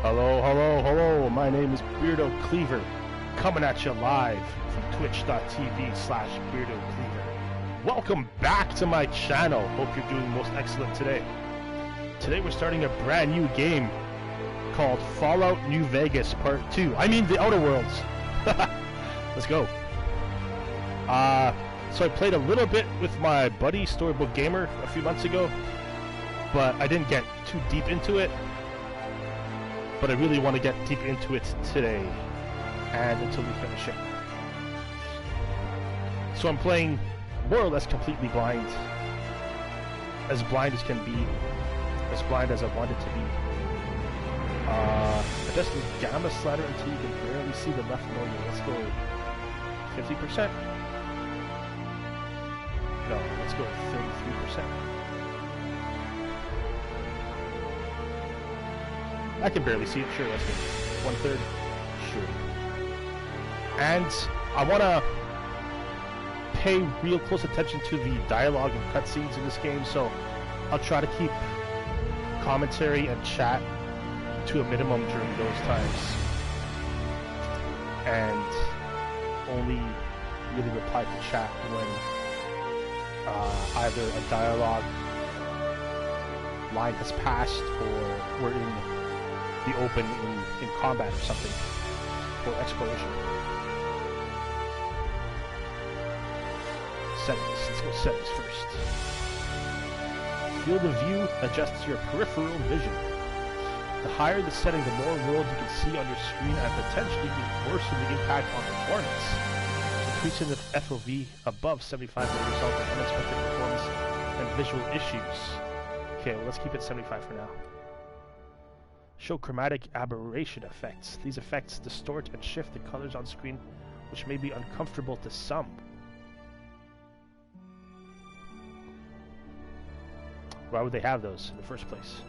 Hello, hello, hello. My name is Beardo Cleaver, coming at you live from twitch.tv/Beardo Cleaver. Welcome back to my channel. Hope you're doing most excellent today. Today we're starting a brand new game called Fallout New Vegas Part 2. I mean the Outer Worlds. Let's go. So I played a little bit with my buddy Storybook Gamer a few months ago, but I didn't get too deep into it. But I really want to get deep into it today, and until we finish it. So I'm playing more or less completely blind as can be, as blind as I want it to be. Adjust the gamma slider until you can barely see the left logo. Let's go 50%. No, let's go 33%. I can barely see it, sure, let's go 1/3, sure. And I want to pay real close attention to the dialogue and cutscenes in this game, so I'll try to keep commentary and chat to a minimum during those times. And only really reply to chat when either a dialogue line has passed or we're in the open in combat or something, or exploration. Settings, let's go settings first. Field of view adjusts your peripheral vision. The higher the setting, the more world you can see on your screen and potentially worsen the impact on performance. Increasing the FOV above 75 may result in unexpected performance and visual issues. Okay, well, let's keep it 75 for now. Show chromatic aberration effects. These effects distort and shift the colors on screen, which may be uncomfortable to some. Why would they have those in the first place?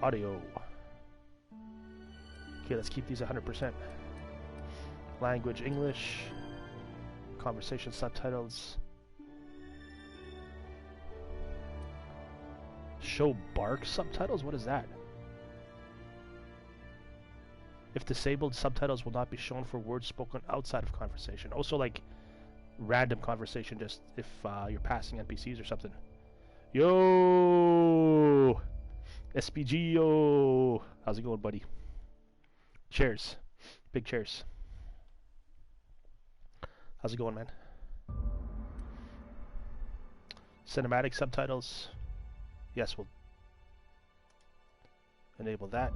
Audio. Okay, let's keep these 100%. Language, English. Conversation subtitles. Show bark subtitles? What is that? If disabled, subtitles will not be shown for words spoken outside of conversation. Also, like, random conversation, just if you're passing NPCs or something. Yo! SPG, yo! How's it going, buddy? Cheers. Big cheers. How's it going, man? Cinematic subtitles. Yes, we'll enable that.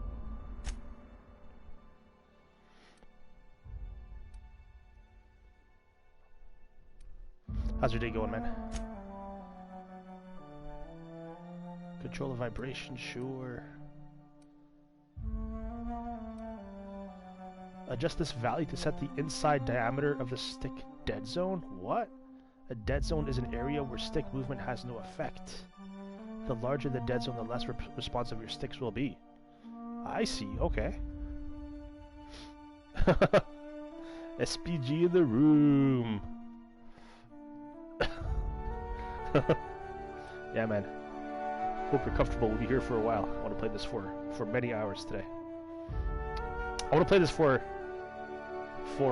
How's your day going, man? Control the vibration, sure. Adjust this value to set the inside diameter of the stick dead zone? What? A dead zone is an area where stick movement has no effect. The larger the dead zone, the less responsive your sticks will be. I see, okay. SPG in the room. Yeah, man. Hope you're comfortable. We'll be here for a while. I want to play this for many hours today. I want to play this for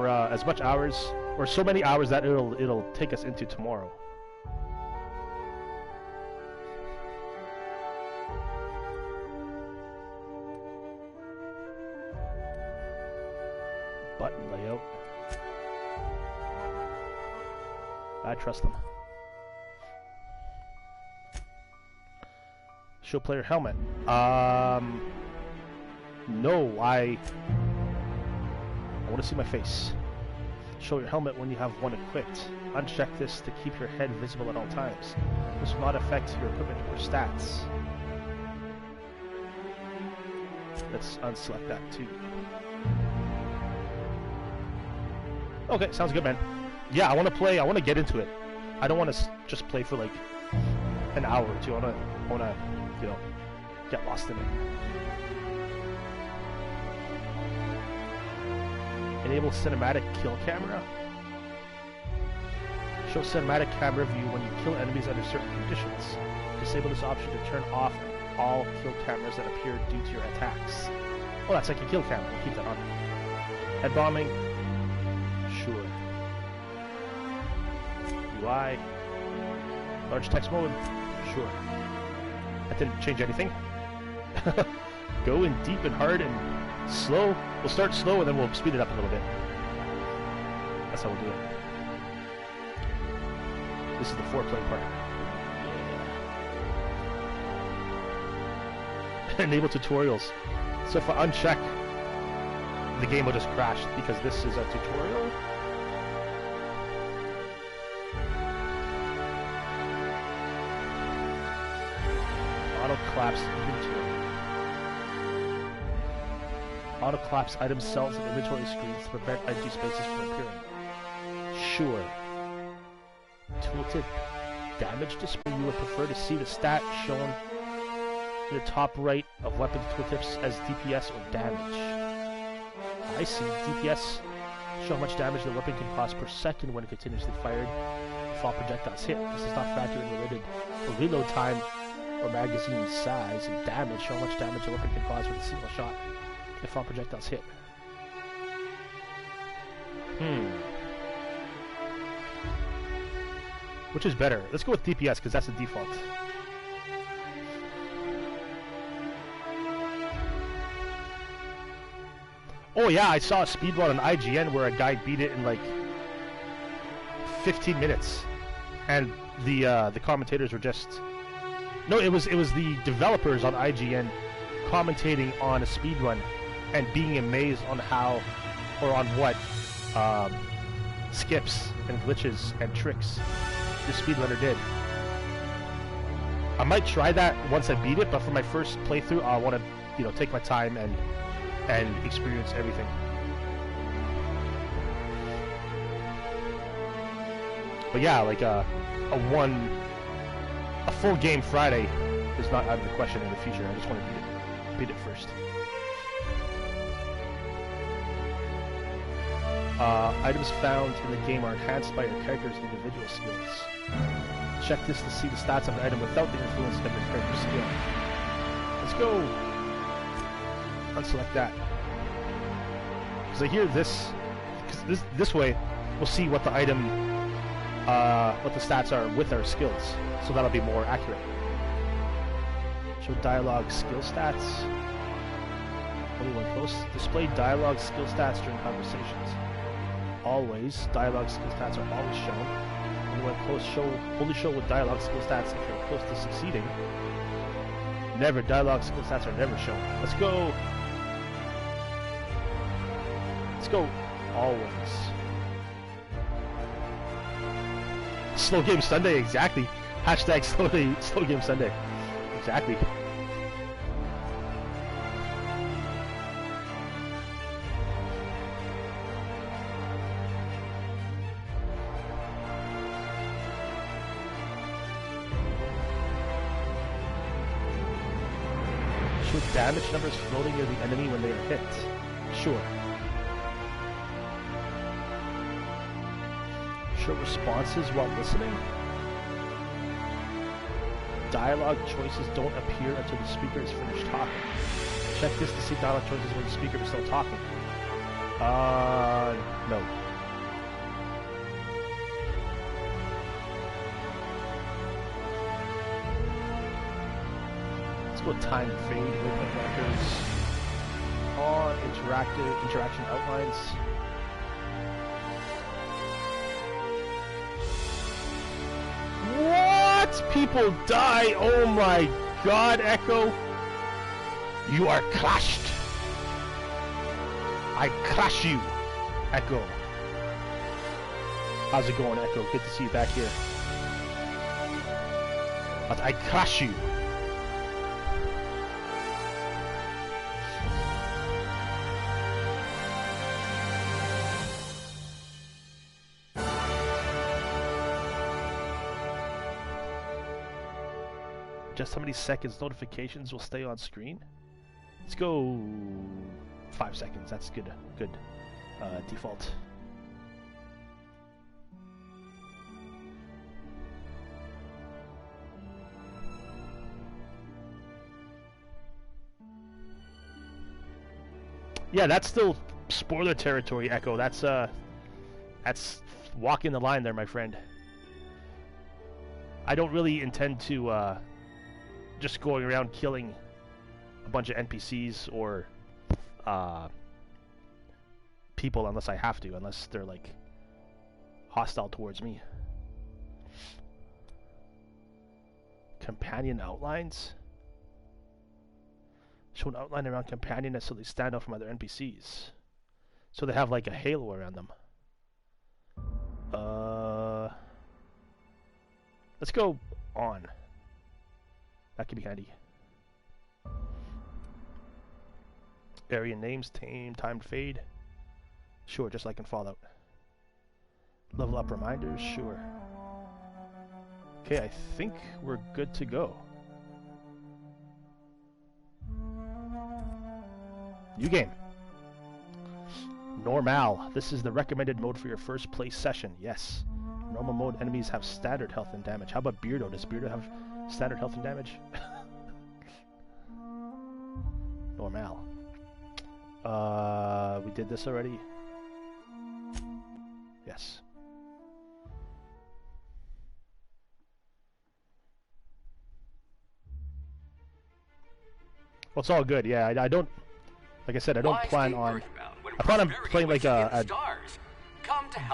as much hours, or so many hours that it'll take us into tomorrow. Button layout. I trust them. Show player helmet. No, I want to see my face. Show your helmet when you have one equipped. Uncheck this to keep your head visible at all times. This will not affect your equipment or stats. Let's unselect that too. Okay, sounds good, man. Yeah, I want to play. I want to get into it. I don't want to just play for like an hour or two. I want to, you know, get lost in it. Enable cinematic kill camera. Show cinematic camera view when you kill enemies under certain conditions. Disable this option to turn off all kill cameras that appear due to your attacks. Oh, that's like a kill cam. We'll keep that on. Head bombing. Sure. UI. Large text mode. Sure. That didn't change anything. Go in deep and hard and slow. We'll start slow and then we'll speed it up a little bit. That's how we'll do it. This is the foreplay part. Yeah. Enable tutorials. So if I uncheck, the game will just crash because this is a tutorial. Auto collapse inventory. Auto collapse item cells and inventory screens to prevent empty spaces from appearing. Sure. Tooltip. Damage display. You would prefer to see the stat shown in the top right of weapons tooltips as DPS or damage. I see. DPS show how much damage the weapon can cause per second when continuously fired if all projectiles hit. This does not factor in related reload time or magazine size, and damage show how much damage a weapon can cause with a single shot if all projectiles hit. Which is better? Let's go with DPS because that's the default. Oh yeah, I saw a speedrun on IGN where a guy beat it in like 15 minutes, and the commentators were just it was the developers on IGN commentating on a speedrun and being amazed on how or on what skips and glitches and tricks the speedrunner did. I might try that once I beat it, but for my first playthrough, I want to take my time and experience everything. But yeah, like a full game Friday is not out of the question in the future. I just want to beat it first. Items found in the game are enhanced by your character's individual skills. Check this to see the stats of an item without the influence of your character's skill. Let's go! Unselect that. Because I hear this, because this way we'll see what the item, what the stats are with our skills, so that'll be more accurate. Show dialogue skill stats. Only one close. Display dialogue skill stats during conversations. Always, dialogue skill stats are always shown. Only when close, only show with dialogue skill stats if you're close to succeeding. Never, dialogue skill stats are never shown. Let's go! Let's go! Always. Slow Game Sunday, exactly. Hashtag Slow Game Sunday. Exactly. Show damage numbers floating near the enemy when they are hit. Sure. Show responses while listening. Dialogue choices don't appear until the speaker is finished talking. Check this to see dialogue choices when the speaker is still talking. No. Let's go time fade, movement markers, on interaction outlines. What? People die? Oh my god, Echo. You are clashed. I clash you, Echo. How's it going, Echo? Good to see you back here. But I clash you. Just how many seconds notifications will stay on screen? Let's go 5 seconds. That's good. Good default. Yeah, that's still spoiler territory, Echo. That's walking the line there, my friend. I don't really intend to just going around killing a bunch of NPCs or people unless I have to, unless they're like hostile towards me. Companion outlines? Show an outline around companion so they stand out from other NPCs. So they have like a halo around them. Let's go on. That could be handy. Area names, timed fade. Sure, just like in Fallout. Level up reminders, sure. Okay, I think we're good to go. New game. Normal. This is the recommended mode for your first play session. Yes. Normal mode enemies have standard health and damage. How about Beardo? Does Beardo have standard health and damage? Normal. We did this already. Yes. Well, it's all good. Yeah, I don't. Like I said, I don't plan on. I plan on playing like a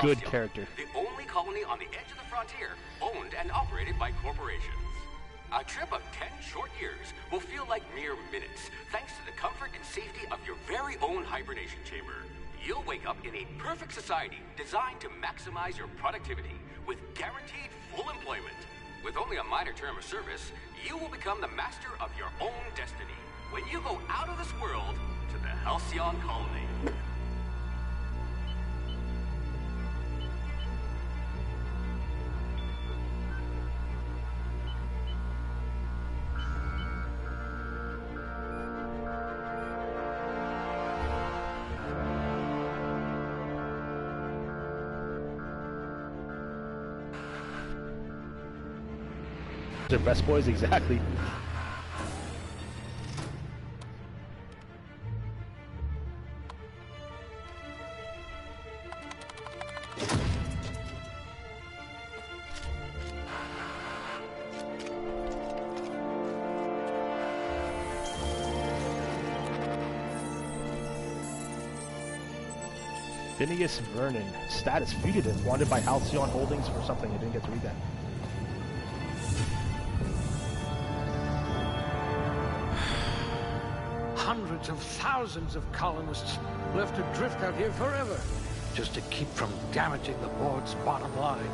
good character. The only colony on the edge of the frontier, owned and operated by corporations. A trip of 10 short years will feel like mere minutes, thanks to the comfort and safety of your very own hibernation chamber. You'll wake up in a perfect society designed to maximize your productivity with guaranteed full employment. With only a minor term of service, you will become the master of your own destiny when you go out of this world to the Halcyon colony. They're best boys, exactly. Phineas Vernon, status fugitive, wanted by Halcyon Holdings for something. I didn't get to read that. Hundreds of thousands of colonists left adrift out here forever, just to keep from damaging the board's bottom line.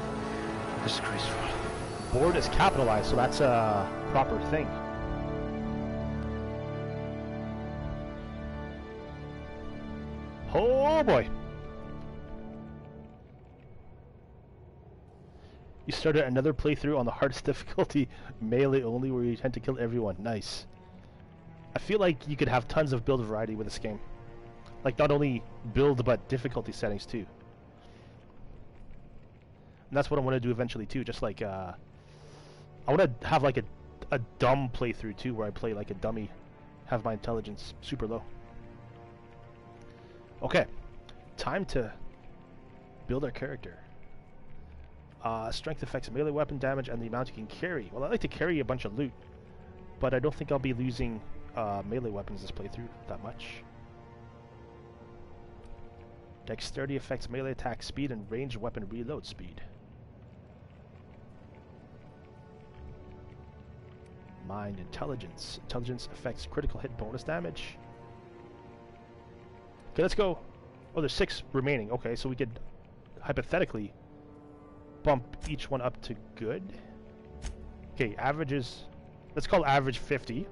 Disgraceful. Board is capitalized, so that's a proper thing. Oh boy. You started another playthrough on the hardest difficulty, melee only, where you tend to kill everyone. Nice. I feel like you could have tons of build variety with this game. Like, not only build, but difficulty settings, too. And that's what I want to do eventually, too. Just like, I want to have, like, a dumb playthrough, too, where I play like a dummy, have my intelligence super low. Okay. Time to build our character. Strength affects melee weapon damage and the amount you can carry. Well, I like to carry a bunch of loot, but I don't think I'll be losing melee weapons this playthrough that much. Dexterity affects melee attack speed and ranged weapon reload speed. Mind intelligence. Intelligence affects critical hit bonus damage. Okay, let's go. Oh, there's 6 remaining. Okay, so we could hypothetically bump each one up to good. Okay, averages. Let's call average 50.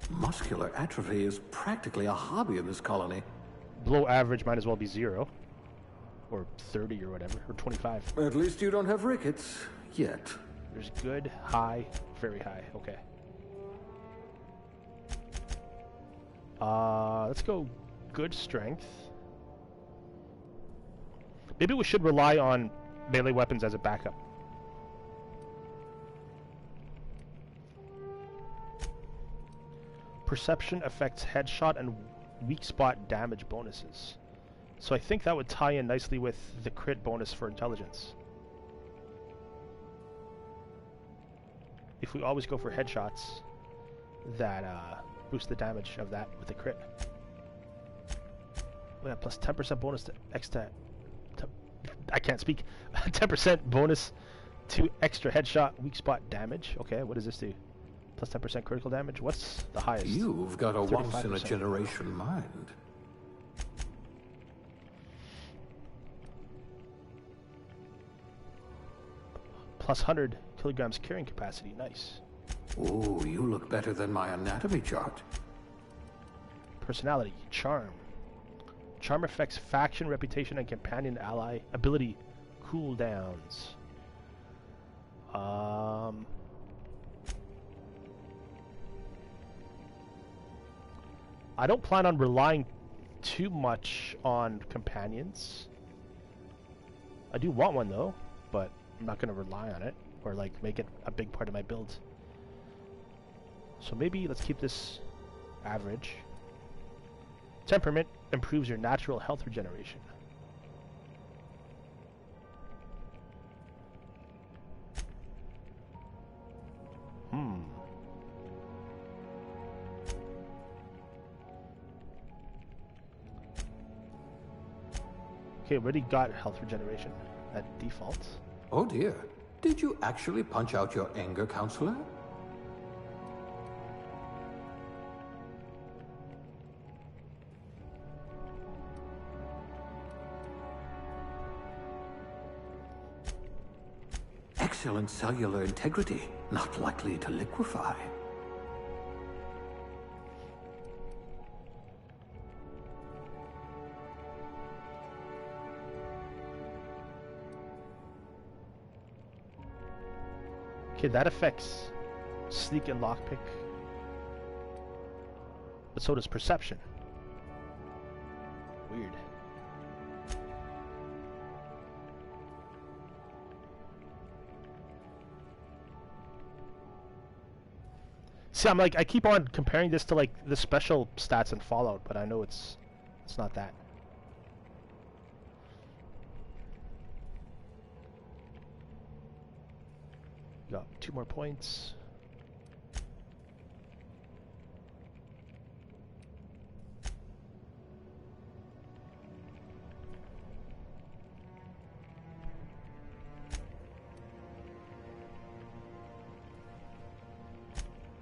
Muscular atrophy is practically a hobby in this colony. Below average might as well be 0. Or 30 or whatever. Or 25. At least you don't have rickets. Yet. There's good, high, very high. Okay. Let's go good strength. Maybe we should rely on melee weapons as a backup. Perception affects headshot and weak spot damage bonuses. So I think that would tie in nicely with the crit bonus for intelligence. If we always go for headshots, that boost the damage of that with the crit. We have plus 10% bonus to extra. I can't speak. 10% bonus to extra headshot weak spot damage. Okay, what does this do? Plus 10% critical damage. What's the highest? You've got a 35%. once-in-a-generation mind. Plus 100 kilograms carrying capacity. Nice. Ooh, you look better than my anatomy chart. Personality. Charm. Charm affects faction, reputation, and companion ally ability cooldowns. I don't plan on relying too much on companions. I do want one though, but I'm not going to rely on it or like make it a big part of my build. So maybe let's keep this average. Temperament improves your natural health regeneration. Okay, already got health regeneration at default. Oh dear. Did you actually punch out your anger counselor? Excellent cellular integrity, not likely to liquefy. Okay, that affects sneak and lockpick. But so does perception. Weird. See, I'm like, I keep on comparing this to like the special stats in Fallout, but I know it's not that. Got 2 more points.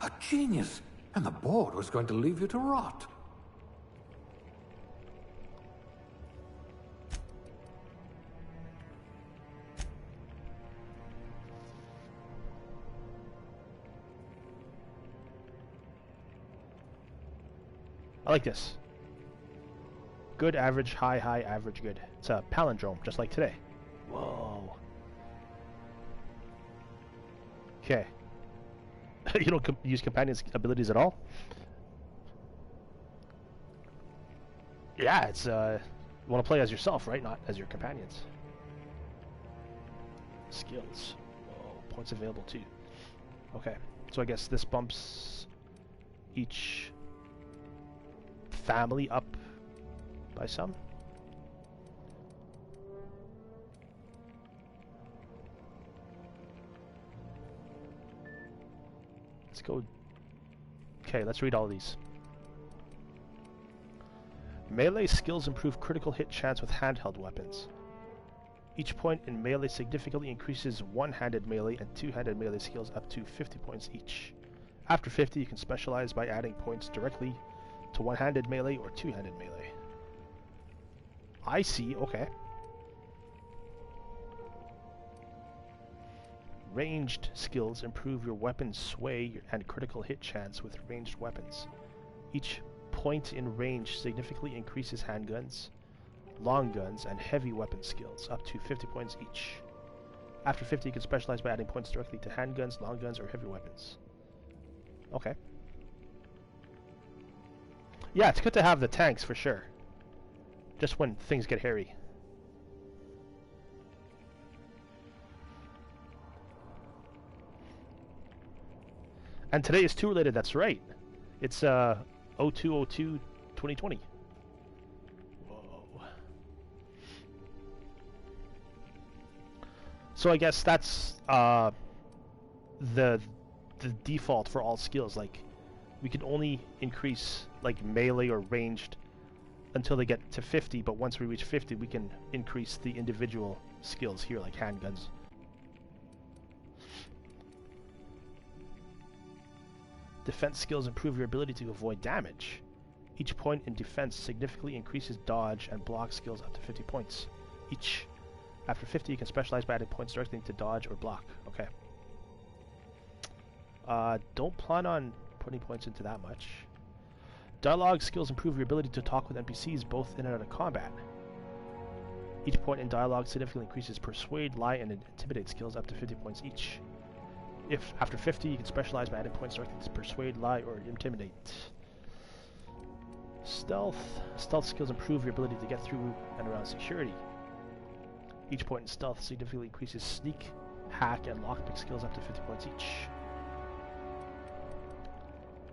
A genius! And the board was going to leave you to rot. I like this. Good, average, high, high, average, good. It's a palindrome, just like today. Whoa. Okay. You don't use companions' abilities at all? Yeah, it's, you want to play as yourself, right? Not as your companions. Skills. Whoa, points available too. Okay, so I guess this bumps each family up by some. Let's go. Okay, let's read all these. Melee skills improve critical hit chance with handheld weapons. Each point in melee significantly increases one-handed melee and two-handed melee skills up to 50 points each. After 50, you can specialize by adding points directly to one-handed melee or two-handed melee. I see, okay. Ranged skills improve your weapon's sway and critical hit chance with ranged weapons. Each point in range significantly increases handguns, long guns, and heavy weapon skills, up to 50 points each. After 50, you can specialize by adding points directly to handguns, long guns, or heavy weapons. Okay. Yeah, it's good to have the tanks for sure. Just when things get hairy. And today is 2 related, that's right. It's 0202-20 2020. Whoa. So I guess that's the default for all skills. Like, we can only increase like melee or ranged until they get to 50, but once we reach 50 we can increase the individual skills here, like handguns. Defense skills improve your ability to avoid damage. Each point in defense significantly increases dodge and block skills up to 50 points each. After 50 you can specialize by adding points directly to dodge or block. Okay. Don't plan on putting points into that much. Dialogue skills improve your ability to talk with NPCs both in and out of combat. Each point in dialogue significantly increases persuade, lie, and intimidate skills up to 50 points each. If after 50 you can specialize by adding points directly to persuade, lie, or intimidate. Stealth skills improve your ability to get through and around security. Each point in stealth significantly increases sneak, hack, and lockpick skills up to 50 points each.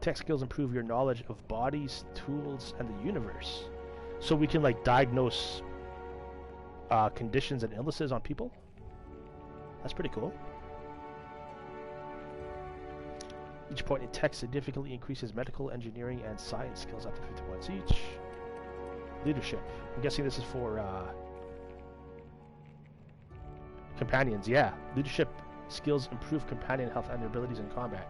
Tech skills improve your knowledge of bodies, tools, and the universe. So we can like diagnose conditions and illnesses on people. That's pretty cool. Each point in tech significantly increases medical, engineering, and science skills up to 50 points each. Leadership. I'm guessing this is for companions. Yeah. Leadership skills improve companion health and their abilities in combat.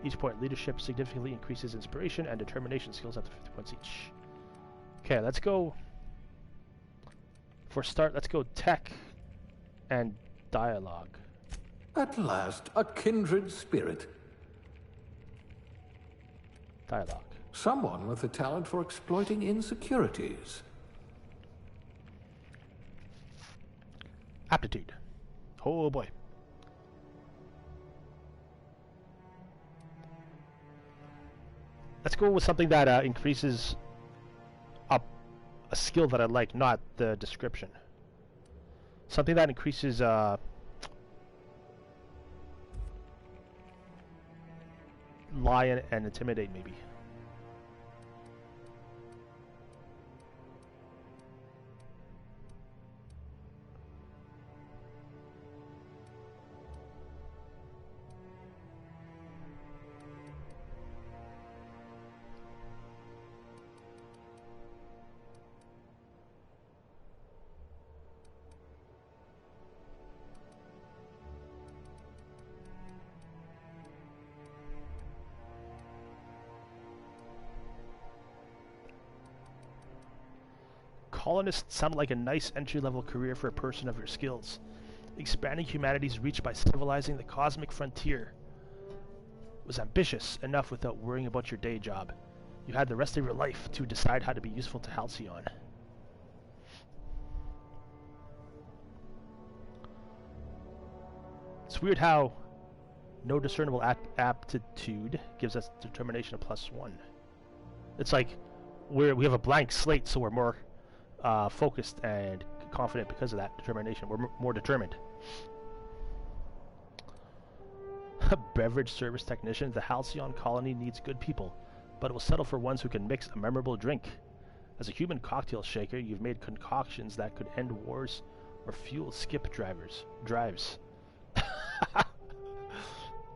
Each point leadership significantly increases inspiration and determination skills up to 50 points each. Okay, let's go. For start, let's go tech and dialogue. At last, a kindred spirit. Dialogue. Someone with a talent for exploiting insecurities. Aptitude. Oh boy. Let's go with something that increases a skill that I like, not the description. Something that increases lie and intimidate, maybe. Colonists sound like a nice entry-level career for a person of your skills. Expanding humanity's reach by civilizing the cosmic frontier was ambitious enough without worrying about your day job. You had the rest of your life to decide how to be useful to Halcyon. It's weird how no discernible aptitude gives us determination of +1. It's like we have a blank slate, so we're more focused and confident because of that determination. We're more determined. Beverage service technician. The Halcyon colony needs good people, but it will settle for ones who can mix a memorable drink. As a human cocktail shaker, you've made concoctions that could end wars or fuel skip drives.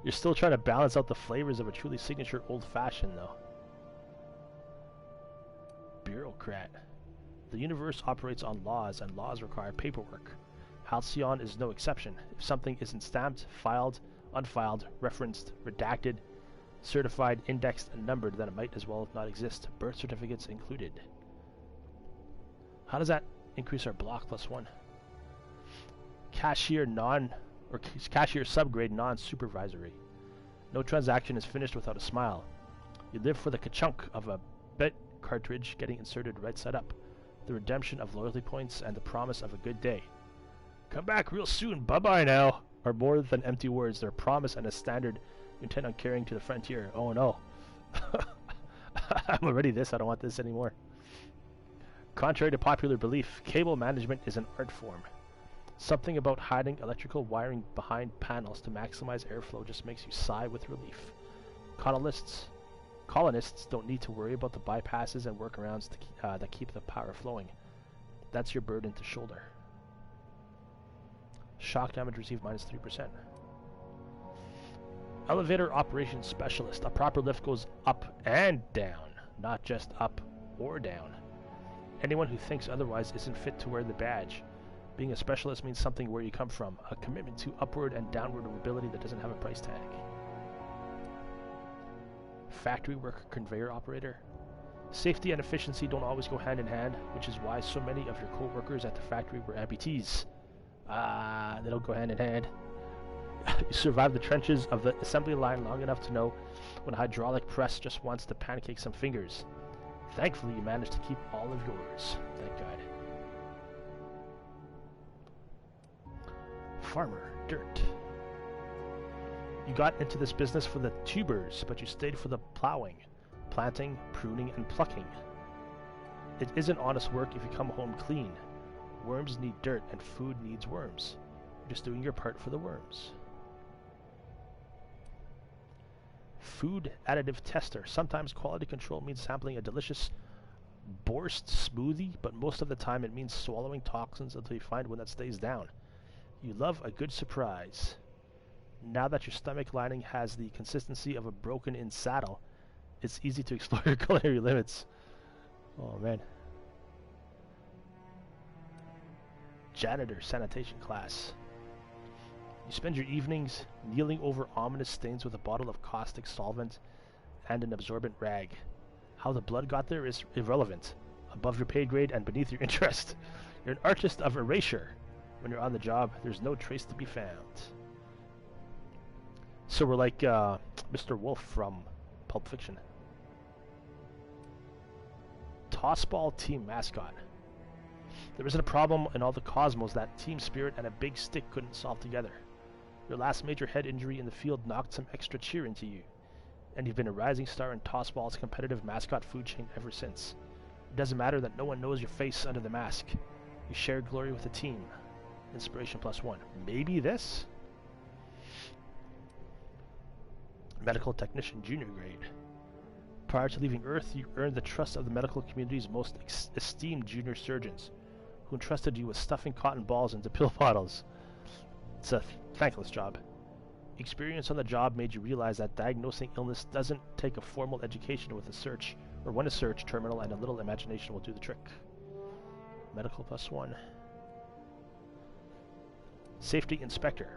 You're still trying to balance out the flavors of a truly signature old-fashioned, though. Bureaucrat. The universe operates on laws, and laws require paperwork. Halcyon is no exception. If something isn't stamped, filed, unfiled, referenced, redacted, certified, indexed, and numbered, then it might as well not exist. Birth certificates included. How does that increase our block +1? Cashier cashier subgrade non-supervisory. No transaction is finished without a smile. You live for the ka-chunk of a bet cartridge getting inserted right side up. The redemption of loyalty points, and the promise of a good day. Come back real soon, bye-bye now, are more than empty words. They're a promise and a standard you intend on carrying to the frontier. Oh no. I'm already this, I don't want this anymore. Contrary to popular belief, cable management is an art form. Something about hiding electrical wiring behind panels to maximize airflow just makes you sigh with relief. Colonists Colonists don't need to worry about the bypasses and workarounds that keep the power flowing. That's your burden to shoulder. Shock damage received minus 3%. Elevator Operations Specialist. A proper lift goes up and down, not just up or down. Anyone who thinks otherwise isn't fit to wear the badge. Being a specialist means something where you come from, a commitment to upward and downward mobility that doesn't have a price tag. Factory worker conveyor operator. Safety and efficiency don't always go hand in hand, which is why so many of your co-workers at the factory were amputees. They don't go hand in hand. You survived the trenches of the assembly line long enough to know when a hydraulic press just wants to pancake some fingers. Thankfully, you managed to keep all of yours. Thank God. Farmer, dirt. You got into this business for the tubers, but you stayed for the plowing, planting, pruning, and plucking. It isn't honest work if you come home clean. Worms need dirt, and food needs worms. You're just doing your part for the worms. Food additive tester. Sometimes quality control means sampling a delicious borscht smoothie, but most of the time it means swallowing toxins until you find one that stays down. You love a good surprise. Now that your stomach lining has the consistency of a broken-in saddle, it's easy to explore your culinary limits. Oh man. Janitor sanitation class. You spend your evenings kneeling over ominous stains with a bottle of caustic solvent and an absorbent rag. How the blood got there is irrelevant, above your pay grade and beneath your interest. You're an artist of erasure. When you're on the job, there's no trace to be found. So we're like Mr. Wolf from Pulp Fiction. Tossball team mascot. There isn't a problem in all the cosmos that team spirit and a big stick couldn't solve together. Your last major head injury in the field knocked some extra cheer into you, and you've been a rising star in Tossball's competitive mascot food chain ever since. It doesn't matter that no one knows your face under the mask. You share glory with the team. Inspiration +1. Maybe this? Medical Technician Junior Grade. Prior to leaving Earth, you earned the trust of the medical community's most esteemed junior surgeons, who entrusted you with stuffing cotton balls into pill bottles. It's a thankless job. Experience on the job made you realize that diagnosing illness doesn't take a formal education with a search, or when a search terminal and a little imagination will do the trick. Medical +1. Safety Inspector.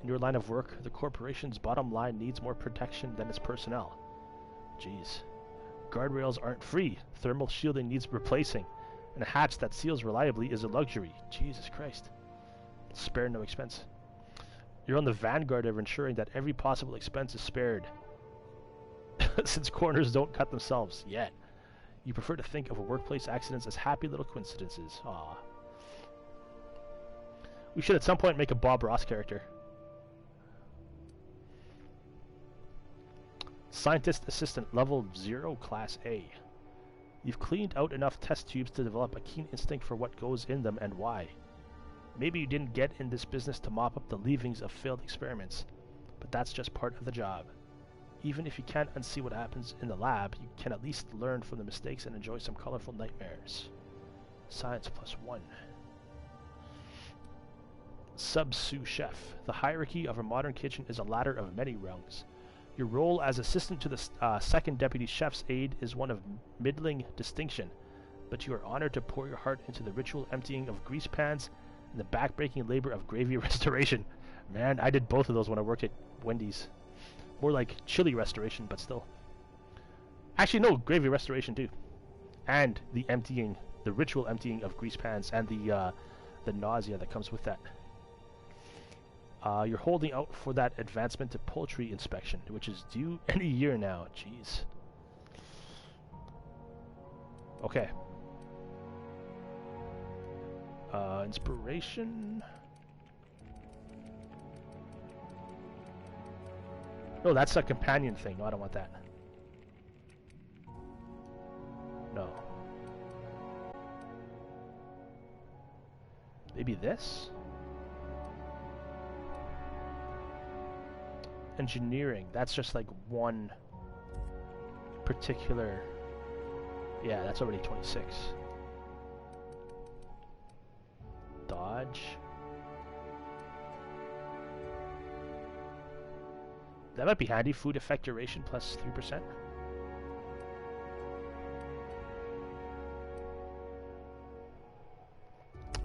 In your line of work, the corporation's bottom line needs more protection than its personnel. Jeez. Guardrails aren't free. Thermal shielding needs replacing. And a hatch that seals reliably is a luxury. Jesus Christ. Spare no expense. You're on the vanguard of ensuring that every possible expense is spared. Since corners don't cut themselves yet. You prefer to think of workplace accidents as happy little coincidences. Aww. We should at some point make a Bob Ross character. Scientist Assistant Level 0 Class A. You've cleaned out enough test tubes to develop a keen instinct for what goes in them and why. Maybe you didn't get in this business to mop up the leavings of failed experiments, but that's just part of the job. Even if you can't unsee what happens in the lab, you can at least learn from the mistakes and enjoy some colorful nightmares. Science +1. Sub-sous chef. The hierarchy of a modern kitchen is a ladder of many rungs. Your role as assistant to the second deputy chef's aide is one of middling distinction, but you are honored to pour your heart into the ritual emptying of grease pans and the back-breaking labor of gravy restoration. Man, I did both of those when I worked at Wendy's. More like chili restoration, but still. Actually, no, gravy restoration too. And the emptying, the ritual emptying of grease pans and the nausea that comes with that. You're holding out for that advancement to poultry inspection, which is due any year now. Jeez. Okay. Inspiration. No, that's a companion thing. No, I don't want that. No. Maybe this? Engineering. That's just like one particular... Yeah, that's already 26. Dodge. That might be handy. Food effect duration plus 3%.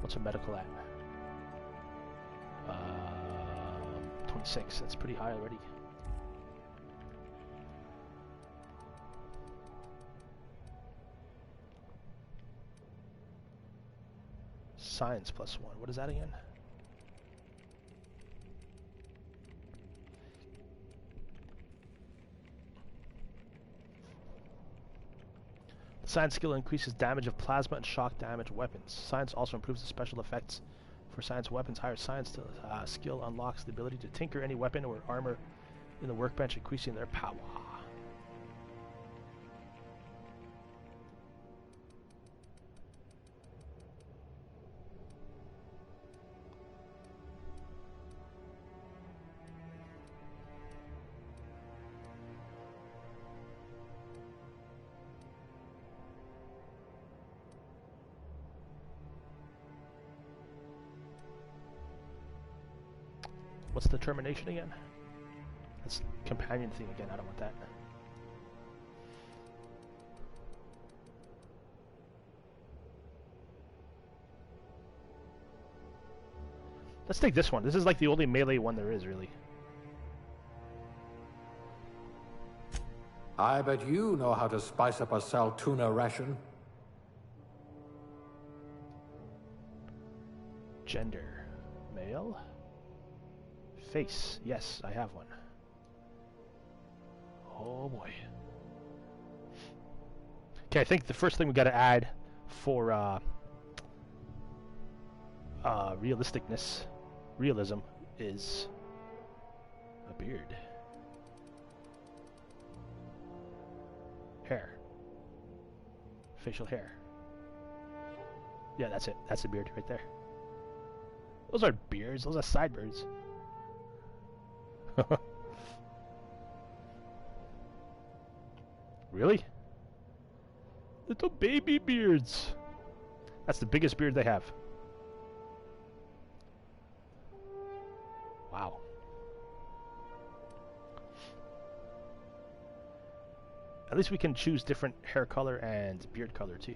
What's a medical at? 26. That's pretty high already. Science plus 1. What is that again? Science skill increases damage of plasma and shock damage weapons. Science also improves the special effects for science weapons. Higher science skill unlocks the ability to tinker any weapon or armor in the workbench, increasing their power. What's the termination again? That's companion thing again. I don't want that. Let's take this one. This is like the only melee one there is, really. I bet you know how to spice up a sal tuna ration. Gender. Male. Face. Yes, I have one. Oh boy. Okay, I think the first thing we gotta add for realism is a beard. Hair. Facial hair. Yeah, that's it. That's the beard right there. Those aren't beards, those are sideburns. Really? Little baby beards. That's the biggest beard they have. Wow. At least we can choose different hair color and beard color too.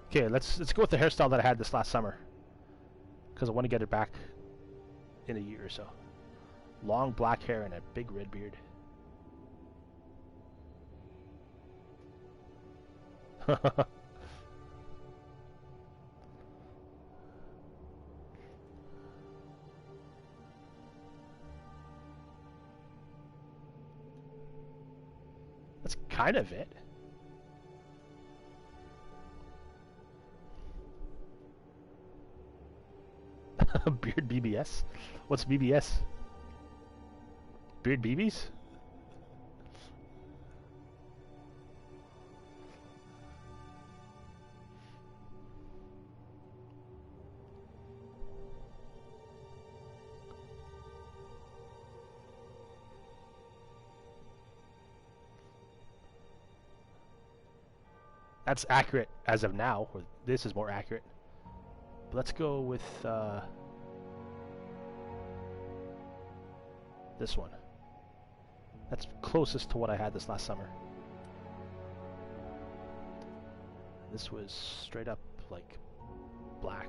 Okay, let's go with the hairstyle that I had this last summer, because I want to get it back in a year or so. Long black hair and a big red beard. That's kind of it. Beard BBS? What's BBS? Beard BBs? That's accurate as of now, or this is more accurate. But let's go with this one. That's closest to what I had this last summer. This was straight up like black.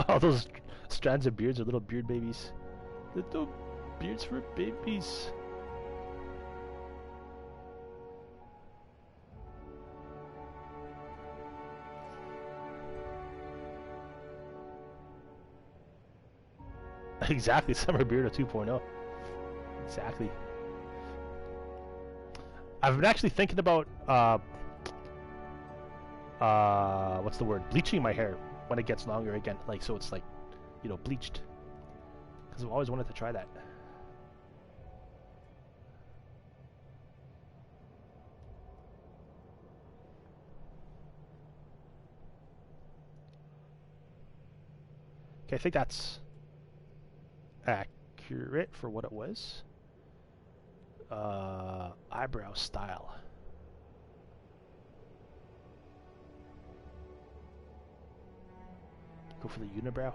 All those strands of beards are little beard babies. Little beards for babies. Exactly, Summer Beardo 2.0. Exactly. I've been actually thinking about what's the word? Bleaching my hair when it gets longer again, like so it's like, you know, bleached. Because I've always wanted to try that. Okay, I think that's accurate for what it was. Eyebrow style. Go for the unibrow.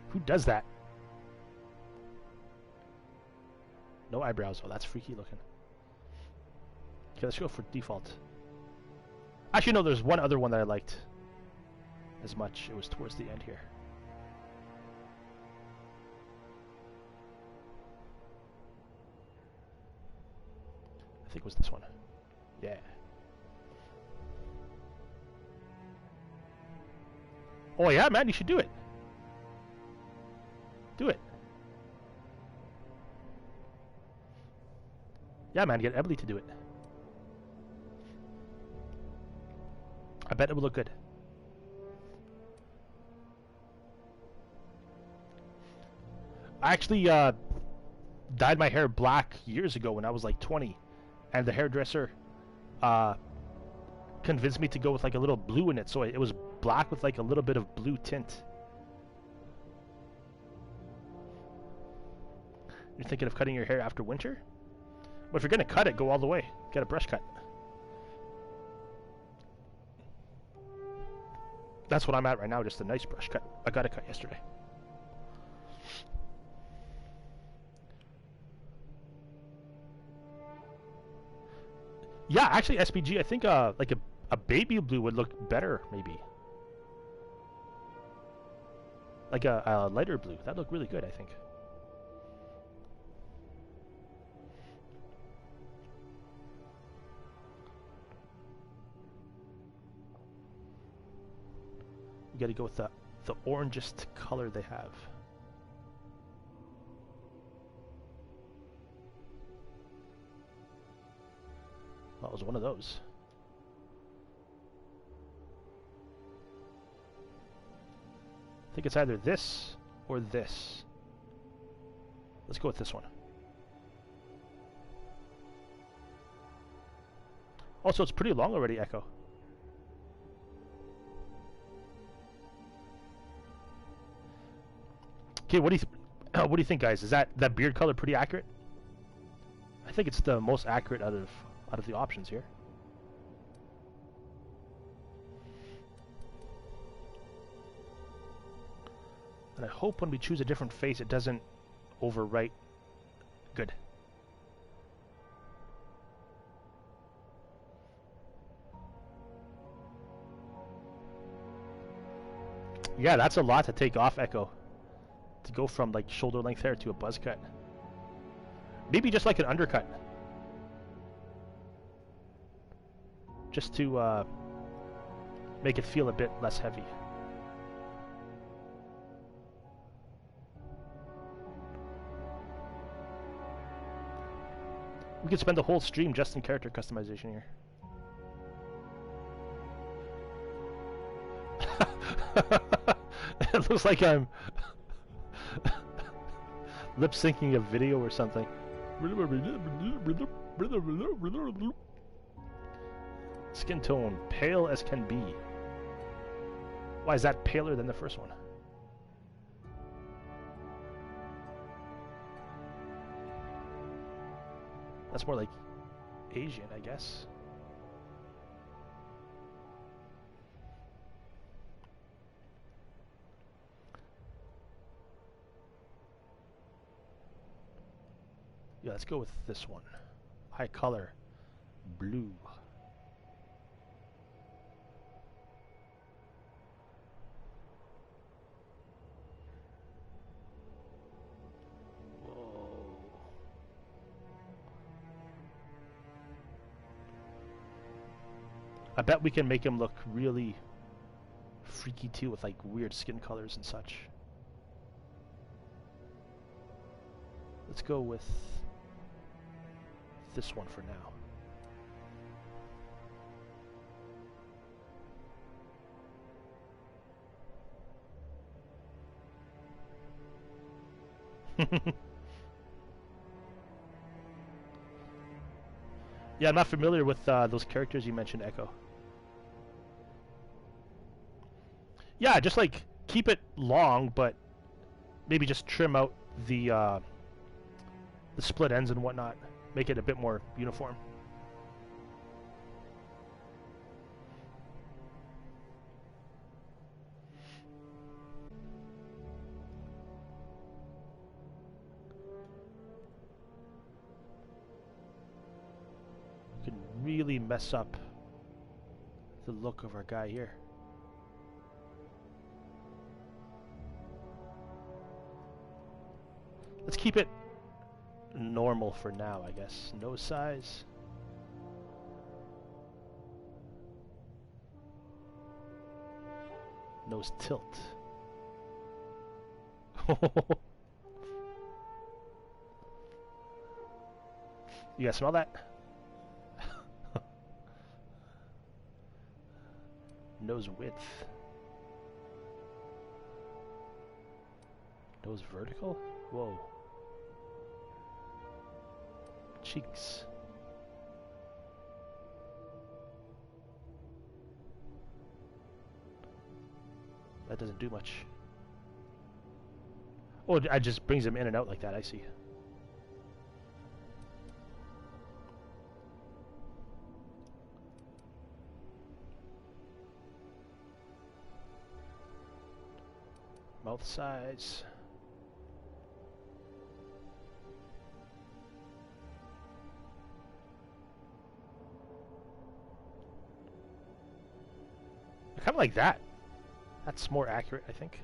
Who does that? No eyebrows. Oh, that's freaky looking. Okay, let's go for default. Actually, no, there's one other one that I liked as much. It was towards the end here. I think it was this one. Yeah. Oh yeah, man, you should do it. Do it. Yeah, man, get Emily to do it. I bet it would look good. I actually dyed my hair black years ago when I was like 20, and the hairdresser convinced me to go with like a little blue in it, so it was black with like a little bit of blue tint. You're thinking of cutting your hair after winter? But if you're gonna cut it, go all the way. Get a brush cut. That's what I'm at right now, just a nice brush cut. I got it cut yesterday. Yeah, actually, SPG, I think like a baby blue would look better, maybe. Like a lighter blue. That'd look really good, I think. You gotta go with the orangest color they have. That was one of those. I think it's either this or this. Let's go with this one. Also, it's pretty long already, Echo. Okay, what do you think, guys? Is that beard color pretty accurate? I think it's the most accurate out of the options here. And I hope when we choose a different face, it doesn't overwrite. Good. Yeah, that's a lot to take off, Echo. To go from like shoulder length hair to a buzz cut. Maybe just like an undercut. Just to make it feel a bit less heavy. We could spend the whole stream just in character customization here. It looks like I'm lip syncing a video or something. Skin tone, pale as can be. Why is that paler than the first one? That's more like Asian, I guess. Yeah, let's go with this one. High color, blue. Whoa. I bet we can make him look really freaky too with like weird skin colors and such. Let's go with this one for now. Yeah, I'm not familiar with those characters you mentioned, Echo. Yeah, just like keep it long, but maybe just trim out the split ends and whatnot. Make it a bit more uniform. You can really mess up the look of our guy here. Let's keep it normal for now, I guess. Nose size. Nose tilt. You guys smell that? Nose width. Nose vertical? Whoa. Cheeks. That doesn't do much. Oh, it just brings them in and out like that, I see. Mouth size. Kind of like that. That's more accurate, I think.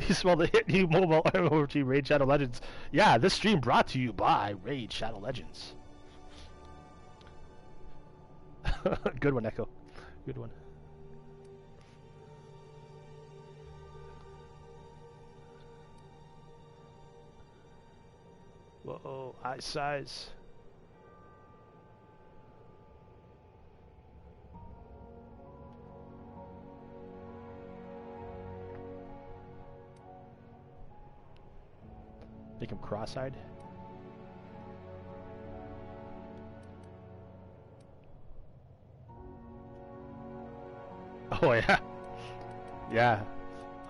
You smell the hit new mobile MMORPG Raid Shadow Legends. Yeah, this stream brought to you by Raid Shadow Legends. Good one, Echo. Good one. Whoa, eye size. Make him cross-eyed. Oh yeah. Yeah.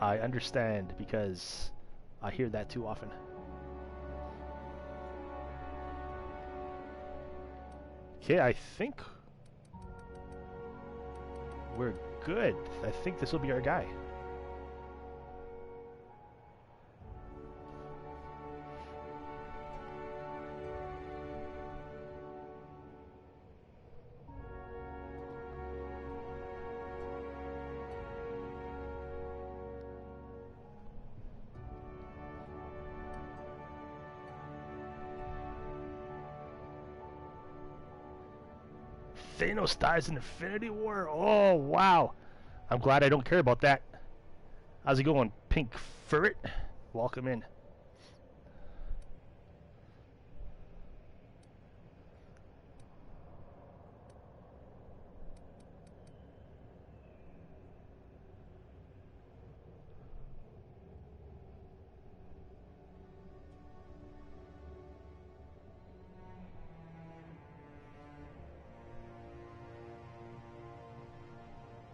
I understand because I hear that too often. Okay, I think we're good. I think this will be our guy. Thanos dies in Infinity War? Oh, wow. I'm glad I don't care about that. How's it going, Pink Ferret? Welcome in.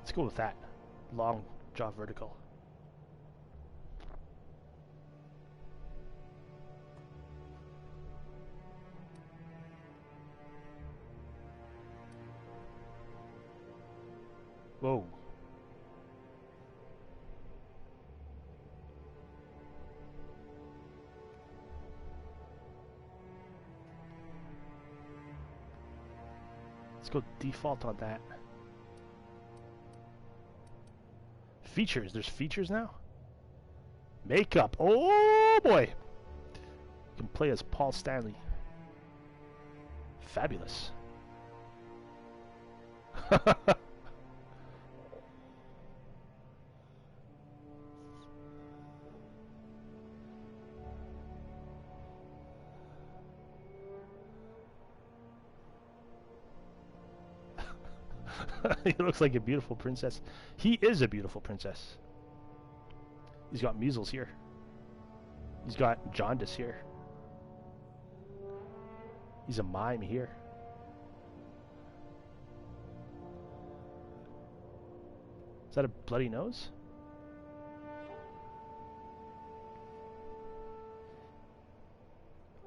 Let's go with that. Long jaw vertical. Whoa. Let's go default on that. Features. There's features now? Makeup. Oh boy. You can play as Paul Stanley. Fabulous. He looks like a beautiful princess. He is a beautiful princess. He's got measles here. He's got jaundice here. He's a mime here. Is that a bloody nose?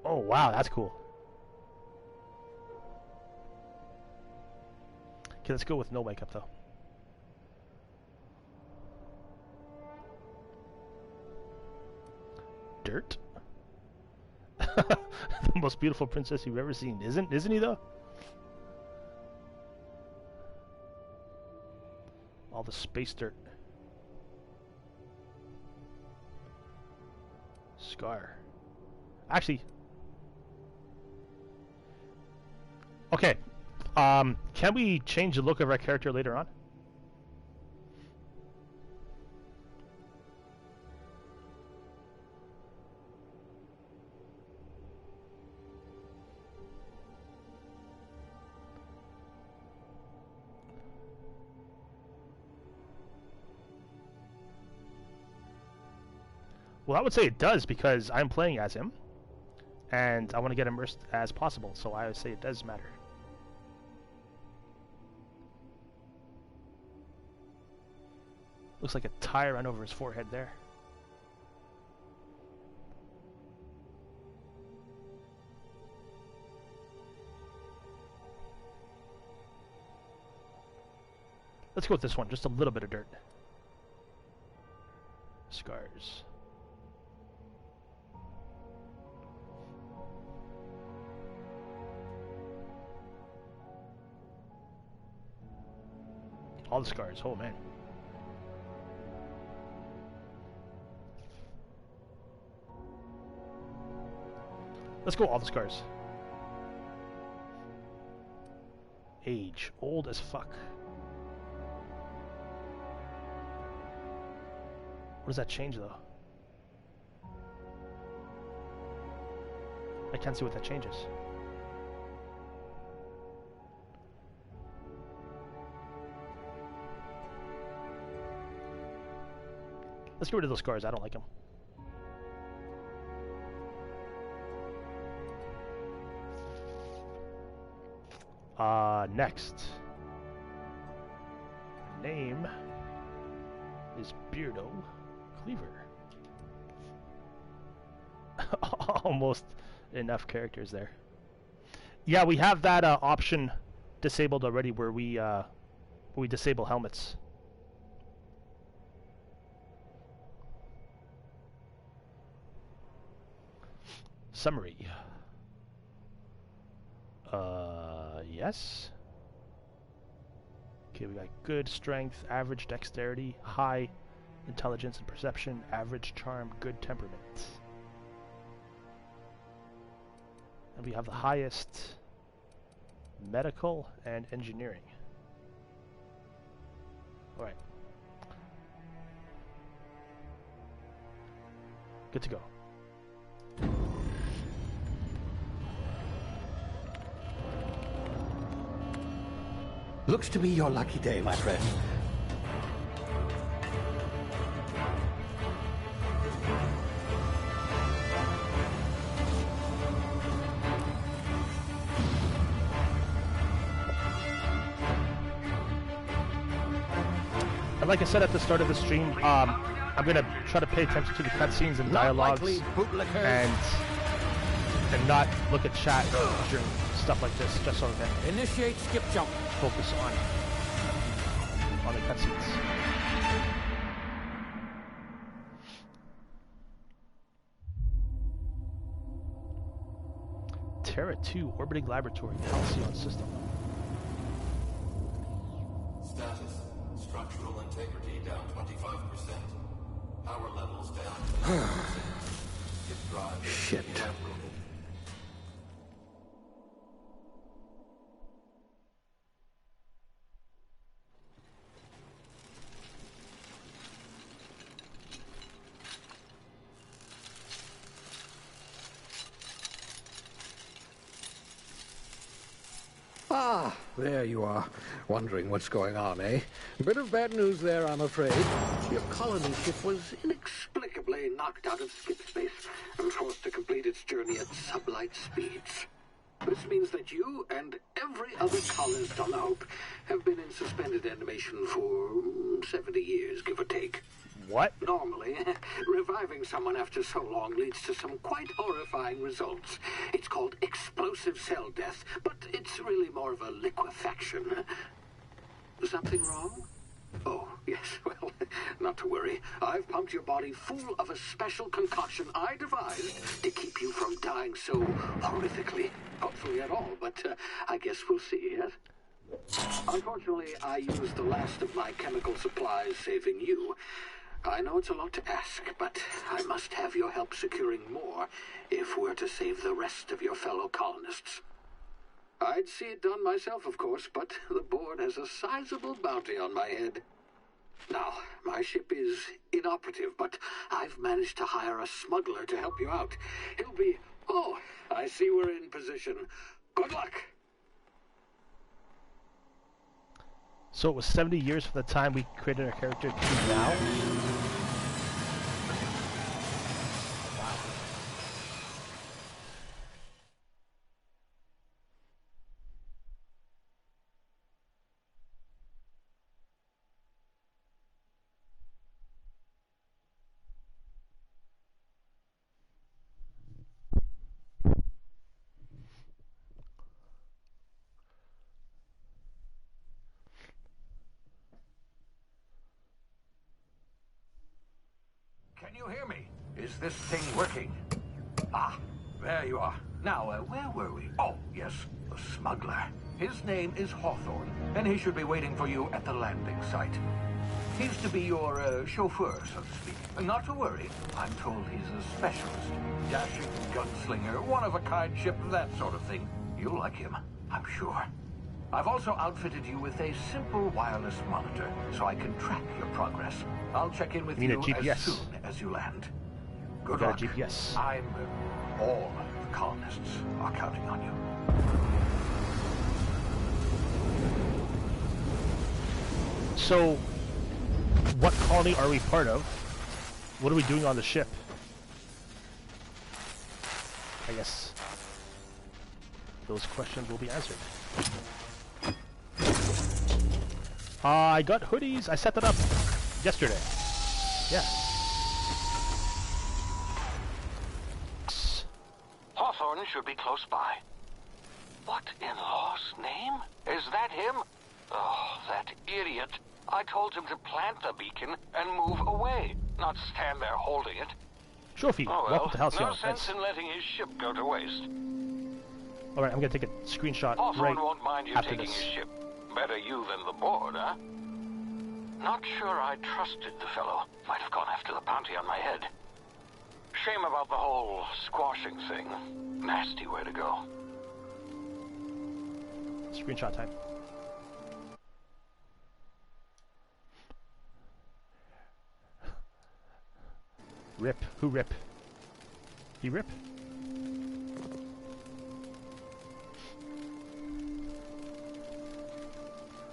Oh wow, that's cool. Okay, let's go with no makeup though. Dirt? The most beautiful princess you've ever seen. Isn't he though? All the space dirt. Scar. Actually. Okay. Can we change the look of our character later on? Well, I would say it does because I'm playing as him, and I want to get immersed as possible, so I would say it does matter. Looks like a tire ran over his forehead there. Let's go with this one, just a little bit of dirt. Scars. All the scars, oh man. Let's go all the scars. Age, old as fuck. What does that change though? I can't see what that changes. Let's get rid of those scars, I don't like them. Next. Name is Beardo Cleaver. Almost enough characters there. Yeah, we have that option disabled already where we disable helmets. Summary. Yes. Okay, we got good strength, average dexterity, high intelligence and perception, average charm, good temperament. And we have the highest medical and engineering. Alright. Good to go. Looks to be your lucky day, my friend. And like I said at the start of the stream, I'm gonna try to pay attention to the cutscenes and dialogues, and not look at chat during stuff like this, just so I can Initiate skip jump. focus on the cutscenes. Terra 2 orbiting laboratory, Halcyon system. Status. Structural integrity down 25%. Power levels down 10%. If drive Shit. evaporated. Ah, Ah, there you are. Wondering what's going on, eh? Bit of bad news there, I'm afraid. Your colony ship was inexplicably knocked out of skip space and forced to complete its journey at sublight speeds. This means that you and every other colonist on the Hope have been in suspended animation for 70 years, give or take. What? Normally, reviving someone after so long leads to some quite horrifying results. It's called explosive cell death, but it's really more of a liquefaction. Something wrong? Oh, yes, well, not to worry. I've pumped your body full of a special concoction I devised to keep you from dying so horrifically. Hopefully at all, but I guess we'll see, yes? Unfortunately, I used the last of my chemical supplies saving you. I know it's a lot to ask, but I must have your help securing more if we're to save the rest of your fellow colonists. I'd see it done myself, of course, but the board has a sizable bounty on my head. Now, my ship is inoperative, but I've managed to hire a smuggler to help you out. He'll be... Oh, I see we're in position. Good luck! So it was 70 years from the time we created our character to now? Can you hear me? Is this thing working? Ah, there you are. Now, where were we? Oh, yes, the smuggler. His name is Hawthorne, and he should be waiting for you at the landing site. He's to be your chauffeur, so to speak. Not to worry. I'm told he's a specialist. Dashing gunslinger, one-of-a-kind ship, that sort of thing. You'll like him, I'm sure. I've also outfitted you with a simple wireless monitor, so I can track your progress. I'll check in with you as soon as you land. Good luck. GPS. All the colonists are counting on you. So, what colony are we part of? What are we doing on the ship? I guess those questions will be answered. I got hoodies. I set that up yesterday. Yeah. Hawthorne should be close by. What in law's name? Is that him? Oh, that idiot. I told him to plant the beacon and move away, not stand there holding it. Trophy. Oh, well, Welcome to Halcyon. no sense in letting his ship go to waste. Alright, I'm gonna take a screenshot Hawthorne right won't mind you after taking this. his ship. Better you than the board, huh? Not sure I trusted the fellow. Might have gone after the bounty on my head. Shame about the whole squashing thing. Nasty way to go. Screenshot time. Rip. Who rip? He rip?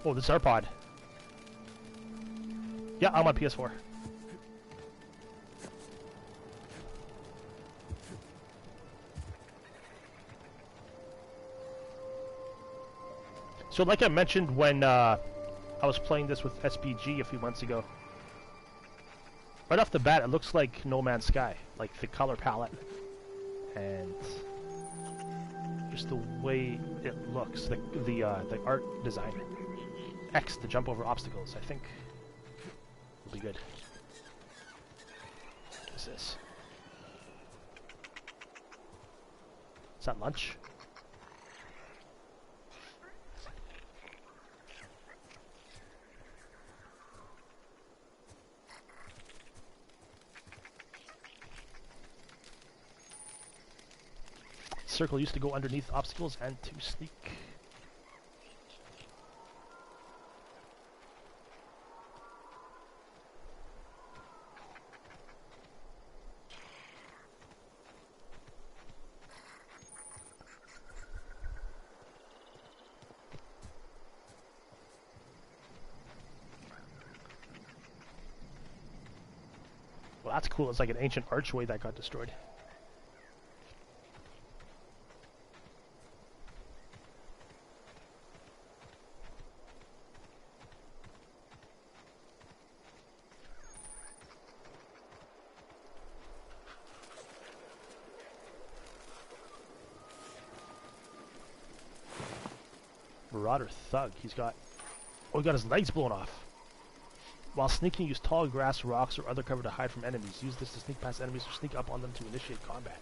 Oh, this is our pod. Yeah, I'm on PS4. So like I mentioned when I was playing this with SPG a few months ago, right off the bat it looks like No Man's Sky, like the color palette and just the way it looks, the art design. X to jump over obstacles, I think will be good. What is this? Is that lunch? Circle used to go underneath obstacles and to sneak. Well, that's cool. It's like an ancient archway that got destroyed. Marauder thug. He got his legs blown off. While sneaking, use tall grass, rocks, or other cover to hide from enemies. Use this to sneak past enemies or sneak up on them to initiate combat.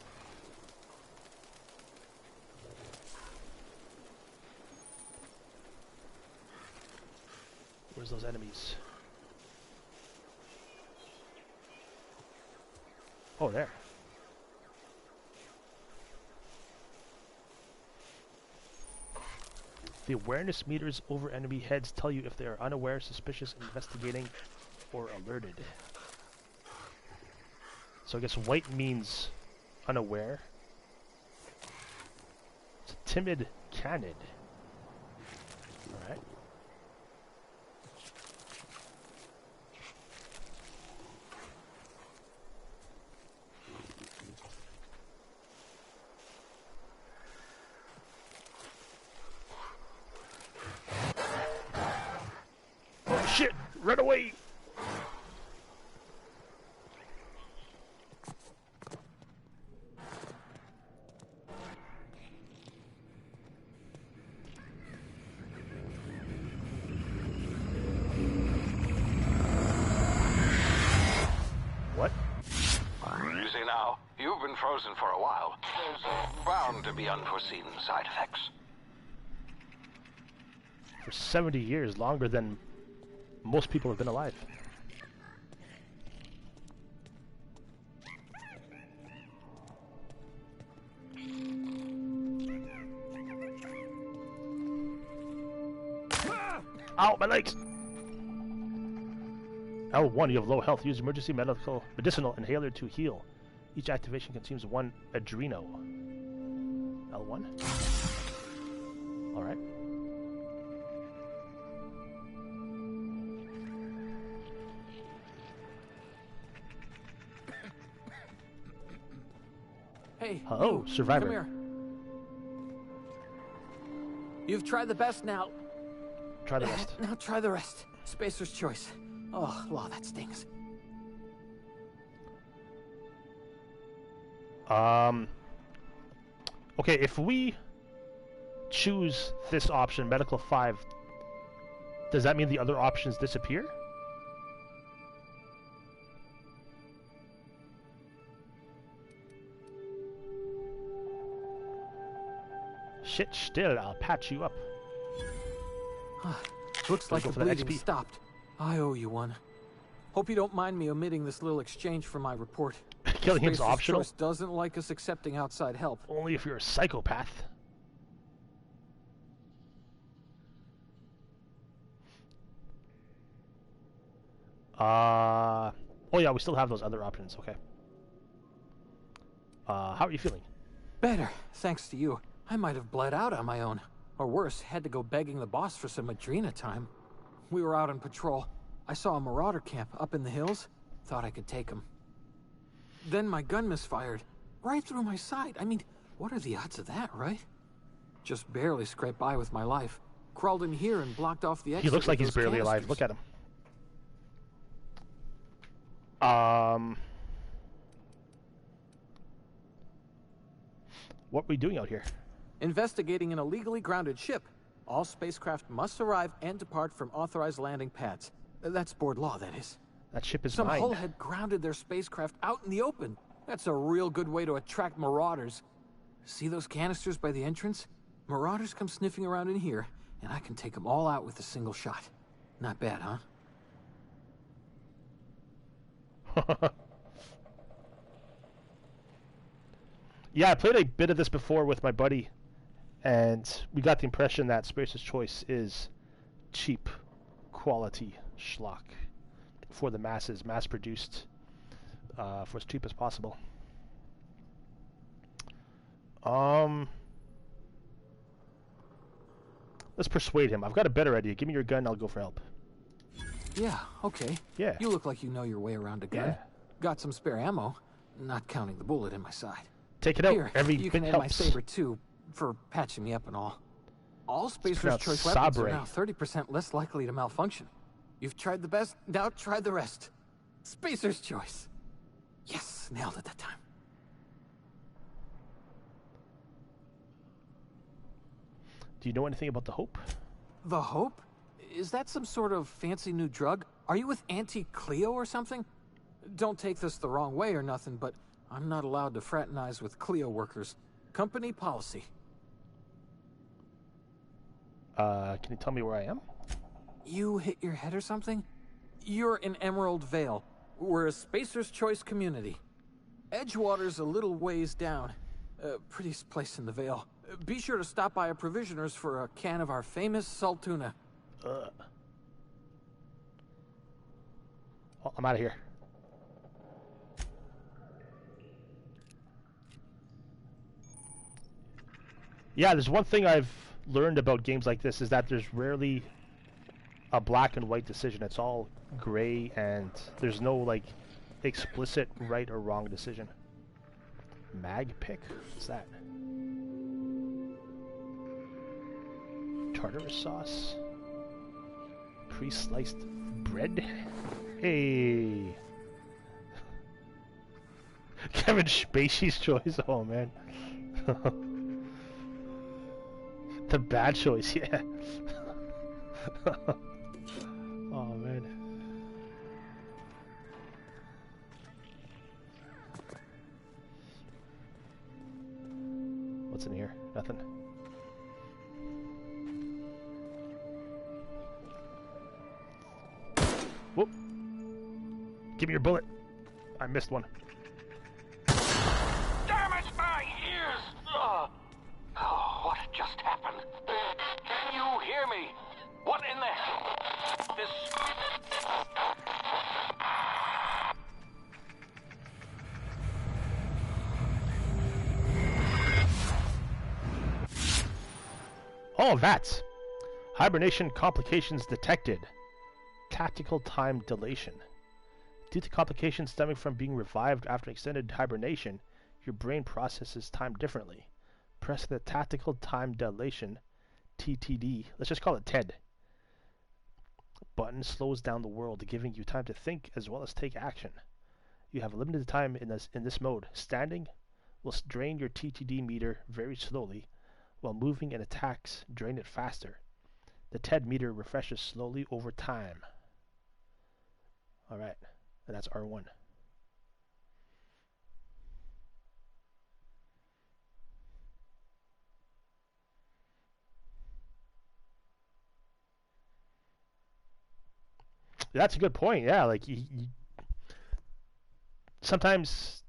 Where's those enemies? Oh, there. The awareness meters over enemy heads tell you if they are unaware, suspicious, investigating, or alerted. So I guess white means unaware. It's a timid canid. Alright. Shit! Run away! What? Easy now. You've been frozen for a while. There's bound to be unforeseen side effects. For 70 years, longer than most people have been alive. Ow, my legs! L1, you have low health. Use emergency medicinal inhaler to heal. Each activation consumes 1 adreno. L1? Alright. Hey, hello, survivor. Come here. You've tried the best now. Try the rest. Now try the rest. Spacer's choice. Oh, wow, that stings. Okay, if we choose this option, Medical 5, does that mean the other options disappear? Shit still, I'll patch you up. Looks like the bleeding XP. stopped. I owe you one. Hope you don't mind me omitting this little exchange for my report. Killing him's Spacer's optional? Choice doesn't like us accepting outside help. Only if you're a psychopath. Oh yeah, we still have those other options, okay. How are you feeling? Better, thanks to you. I might have bled out on my own. Or worse, had to go begging the boss for some Adrena time. We were out on patrol. I saw a marauder camp up in the hills. Thought I could take him. Then my gun misfired. Right through my side. I mean, what are the odds of that, right? Just barely scraped by with my life. Crawled in here and blocked off the exit. He looks like with he's those barely alive. canisters. Look at him. What are we doing out here? Investigating an illegally grounded ship. All spacecraft must arrive and depart from authorized landing pads. That's board law, that is. That ship is Some mine. hull had grounded their spacecraft out in the open. That's a real good way to attract marauders. See those canisters by the entrance? Marauders come sniffing around in here, and I can take them all out with a single shot. Not bad, huh? Yeah, I played a bit of this before with my buddy, and we got the impression that Spacer's Choice is cheap quality schlock for the masses, mass-produced for as cheap as possible. Let's persuade him. I've got a better idea. Give me your gun, I'll go for help. Yeah, okay. Yeah. You look like you know your way around a gun. Yeah. Got some spare ammo, not counting the bullet in my side. Take it out. Here, Every you bit can add my helps. saber too, for patching me up and all. All Spacer's pronounced Choice weapons are sabre. now 30% less likely to malfunction. You've tried the best, now try the rest. Spacer's Choice. Yes, nailed it that time. Do you know anything about the Hope? The Hope? Is that some sort of fancy new drug? Are you with Auntie Cleo or something? Don't take this the wrong way or nothing, but I'm not allowed to fraternize with Cleo workers. Company policy. Can you tell me where I am? You hit your head or something? You're in Emerald Vale. We're a Spacer's Choice community. Edgewater's a little ways down. Prettiest place in the Vale. Be sure to stop by a provisioner's for a can of our famous salt tuna. Oh, I'm out of here. Yeah, there's one thing I've learned about games like this is that there's rarely a black and white decision. It's all gray, and there's no like explicit right or wrong decision. Mag pick? What's that? Tartar sauce. Pre-sliced bread? Hey! Kevin Spacey's choice? Oh man. The bad choice, yeah. Oh man. What's in here? Nothing. Whoop! Give me your bullet. I missed one. Damn it, my ears! Oh, what just happened? Can you hear me? What in the... This... Oh, VATS! Hibernation complications detected. Tactical time dilation. Due to complications stemming from being revived after extended hibernation, your brain processes time differently. Press the tactical time dilation, TTD, let's just call it TED, button slows down the world, giving you time to think as well as take action. You have limited time in this mode. Standing will drain your TTD meter very slowly, while moving and attacks drain it faster. The TED meter refreshes slowly over time. Alright, and that's R1. That's a good point, yeah, like, sometimes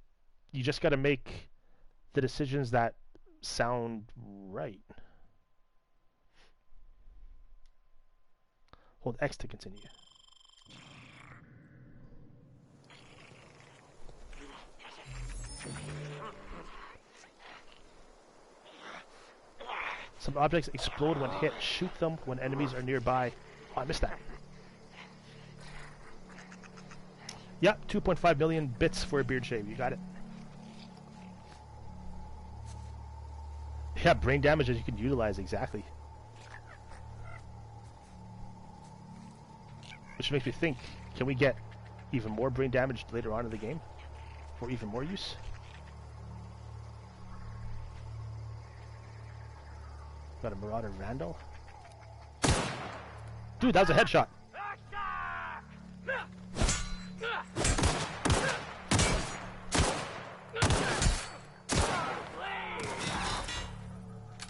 you just gotta make the decisions that sound right. Hold X to continue. Some objects explode when hit. Shoot them when enemies are nearby. Oh, I missed that. Yep, 2.5 million bits for a beard shave. You got it. Yeah, brain damage that you can utilize, exactly. Which makes me think, can we get even more brain damage later on in the game? For even more use? Got a Marauder Vandal. Dude, that was a headshot.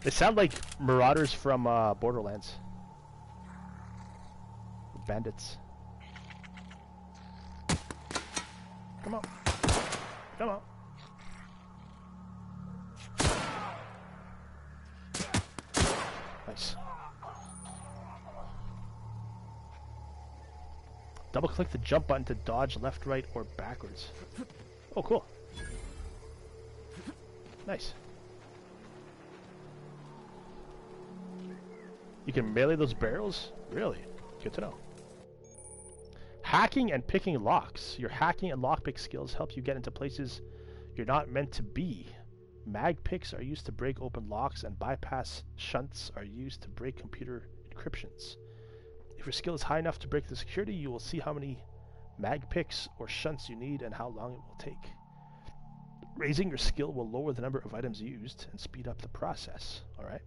They sound like marauders from Borderlands. Bandits. Come on. Come on. Nice. Double click the jump button to dodge left, right, or backwards. Oh, cool. Nice. You can melee those barrels? Really? Good to know. Hacking and picking locks. Your hacking and lockpick skills help you get into places you're not meant to be. Mag picks are used to break open locks, and bypass shunts are used to break computer encryptions. If your skill is high enough to break the security, you will see how many mag picks or shunts you need and how long it will take. Raising your skill will lower the number of items used and speed up the process. Alright.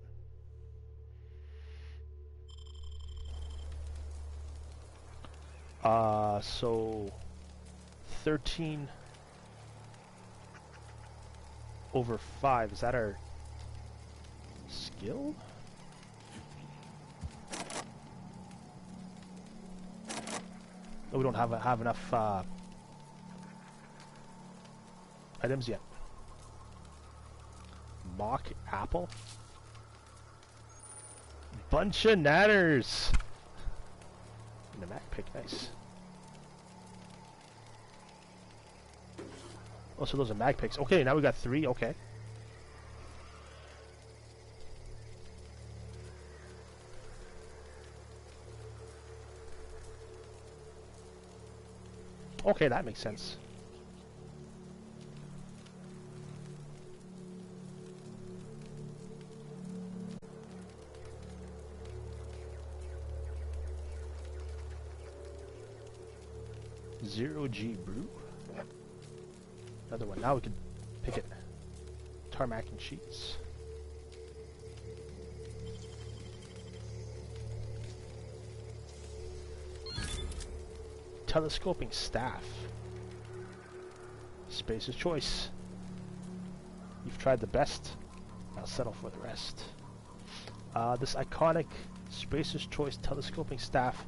So 13 over 5, is that our skill? No, we don't have enough items yet. Mock apple? Bunch of natters! And a Mac pick, nice. Oh, so those are mag picks. Okay, now we got 3, okay. Okay, that makes sense. Zero G brew. Another one. Now we can pick it. Tarmac and sheets. Telescoping staff. Spacer's choice. You've tried the best. I'll settle for the rest. This iconic Spacer's choice telescoping staff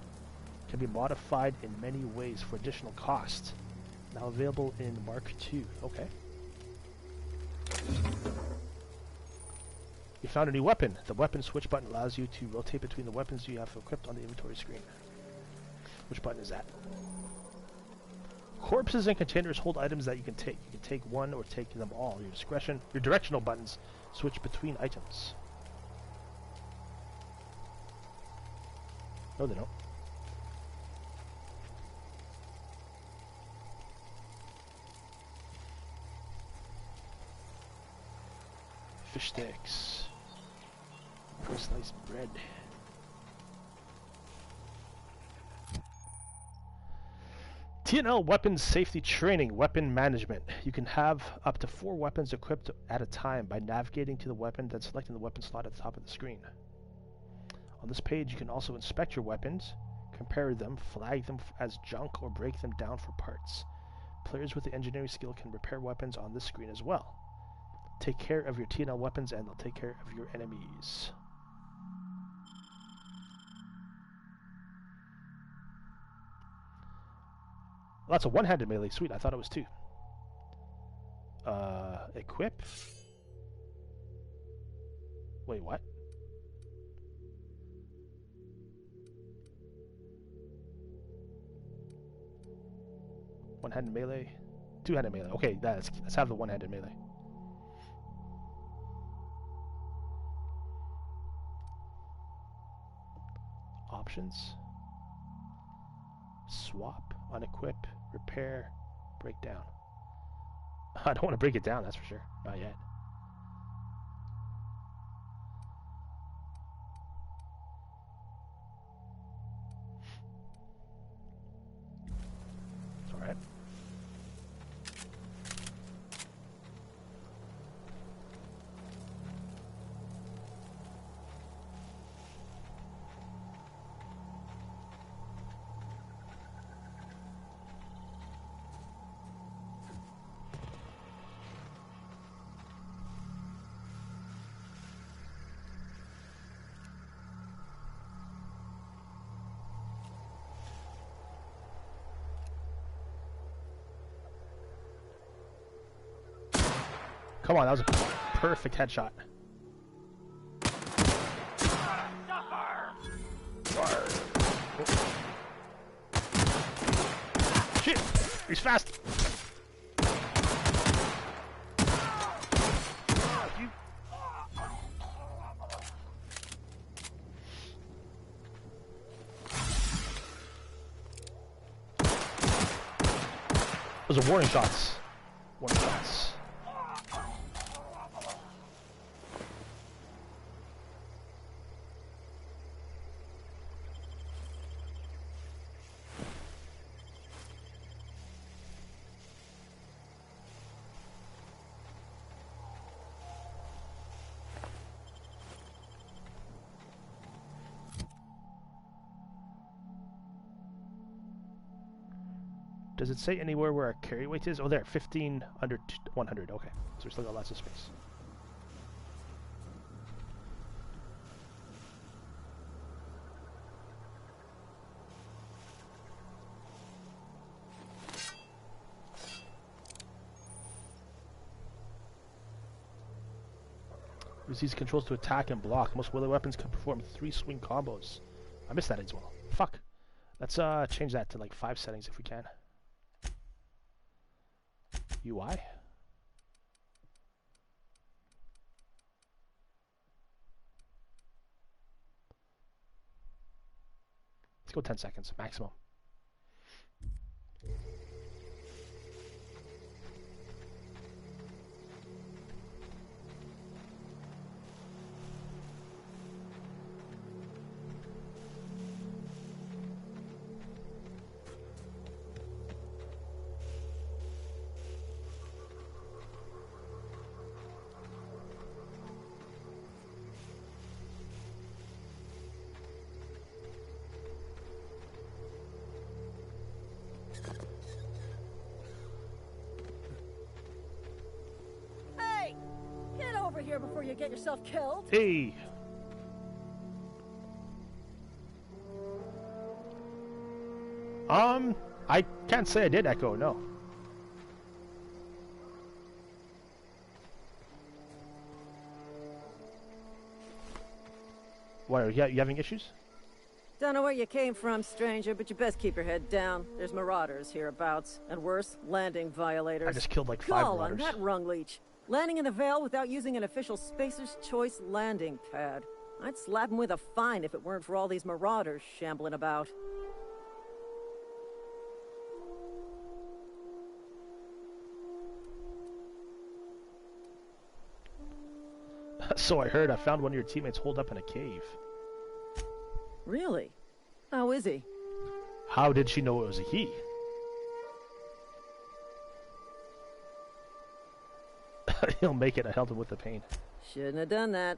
can be modified in many ways for additional cost. Now available in Mark II. Okay. You found a new weapon. The weapon switch button allows you to rotate between the weapons you have equipped on the inventory screen. Which button is that? Corpses and containers hold items that you can take. You can take one or take them all. Your discretion, your directional buttons switch between items. No, they don't. Fish sticks. Sliced bread. TNL Weapons Safety Training, Weapon Management. You can have up to 4 weapons equipped at a time by navigating to the weapon, then selecting the weapon slot at the top of the screen. On this page, you can also inspect your weapons, compare them, flag them as junk, or break them down for parts. Players with the engineering skill can repair weapons on this screen as well. Take care of your TNL weapons and they'll take care of your enemies. Well, that's a one-handed melee. Sweet, I thought it was 2. Equip? Wait, what? One-handed melee? Two-handed melee. Okay, let's have the one-handed melee. Options. Swap, unequip, repair, break down. I don't want to break it down, that's for sure. Not yet. It's alright. Come on, that was a perfect headshot. Oh. Shit! He's fast! You. Those are warning shots. Warning shots. Does it say anywhere where our carry weight is? Oh, there, 15 under 100. Okay, so we still got lots of space. Use these controls to attack and block. Most melee weapons can perform 3 swing combos. I missed that as well. Fuck. Let's change that to like 5 settings if we can. UI. Let's go 10 seconds maximum. Here before you get yourself killed. Hey. I can't say I did echo, no. Why, are you having issues? Don't know where you came from, stranger, but you best keep your head down. There's marauders hereabouts, and worse, landing violators. I just killed like 5 Call marauders. on that rung leech. Landing in the Vale without using an official Spacer's Choice landing pad. I'd slap him with a fine if it weren't for all these marauders shambling about. So I heard. I found one of your teammates holed up in a cave. Really? How is he? How did she know it was a he? He'll make it. I helped him with the pain. Shouldn't have done that.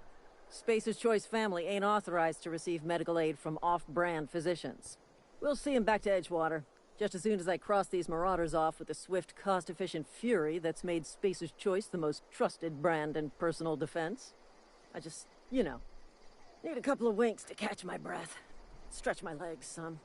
Spacer's Choice family ain't authorized to receive medical aid from off-brand physicians. We'll see him back to Edgewater, just as soon as I cross these marauders off with the swift, cost-efficient fury that's made Spacer's Choice the most trusted brand in personal defense. I just, you know, need a couple of winks to catch my breath. Stretch my legs some.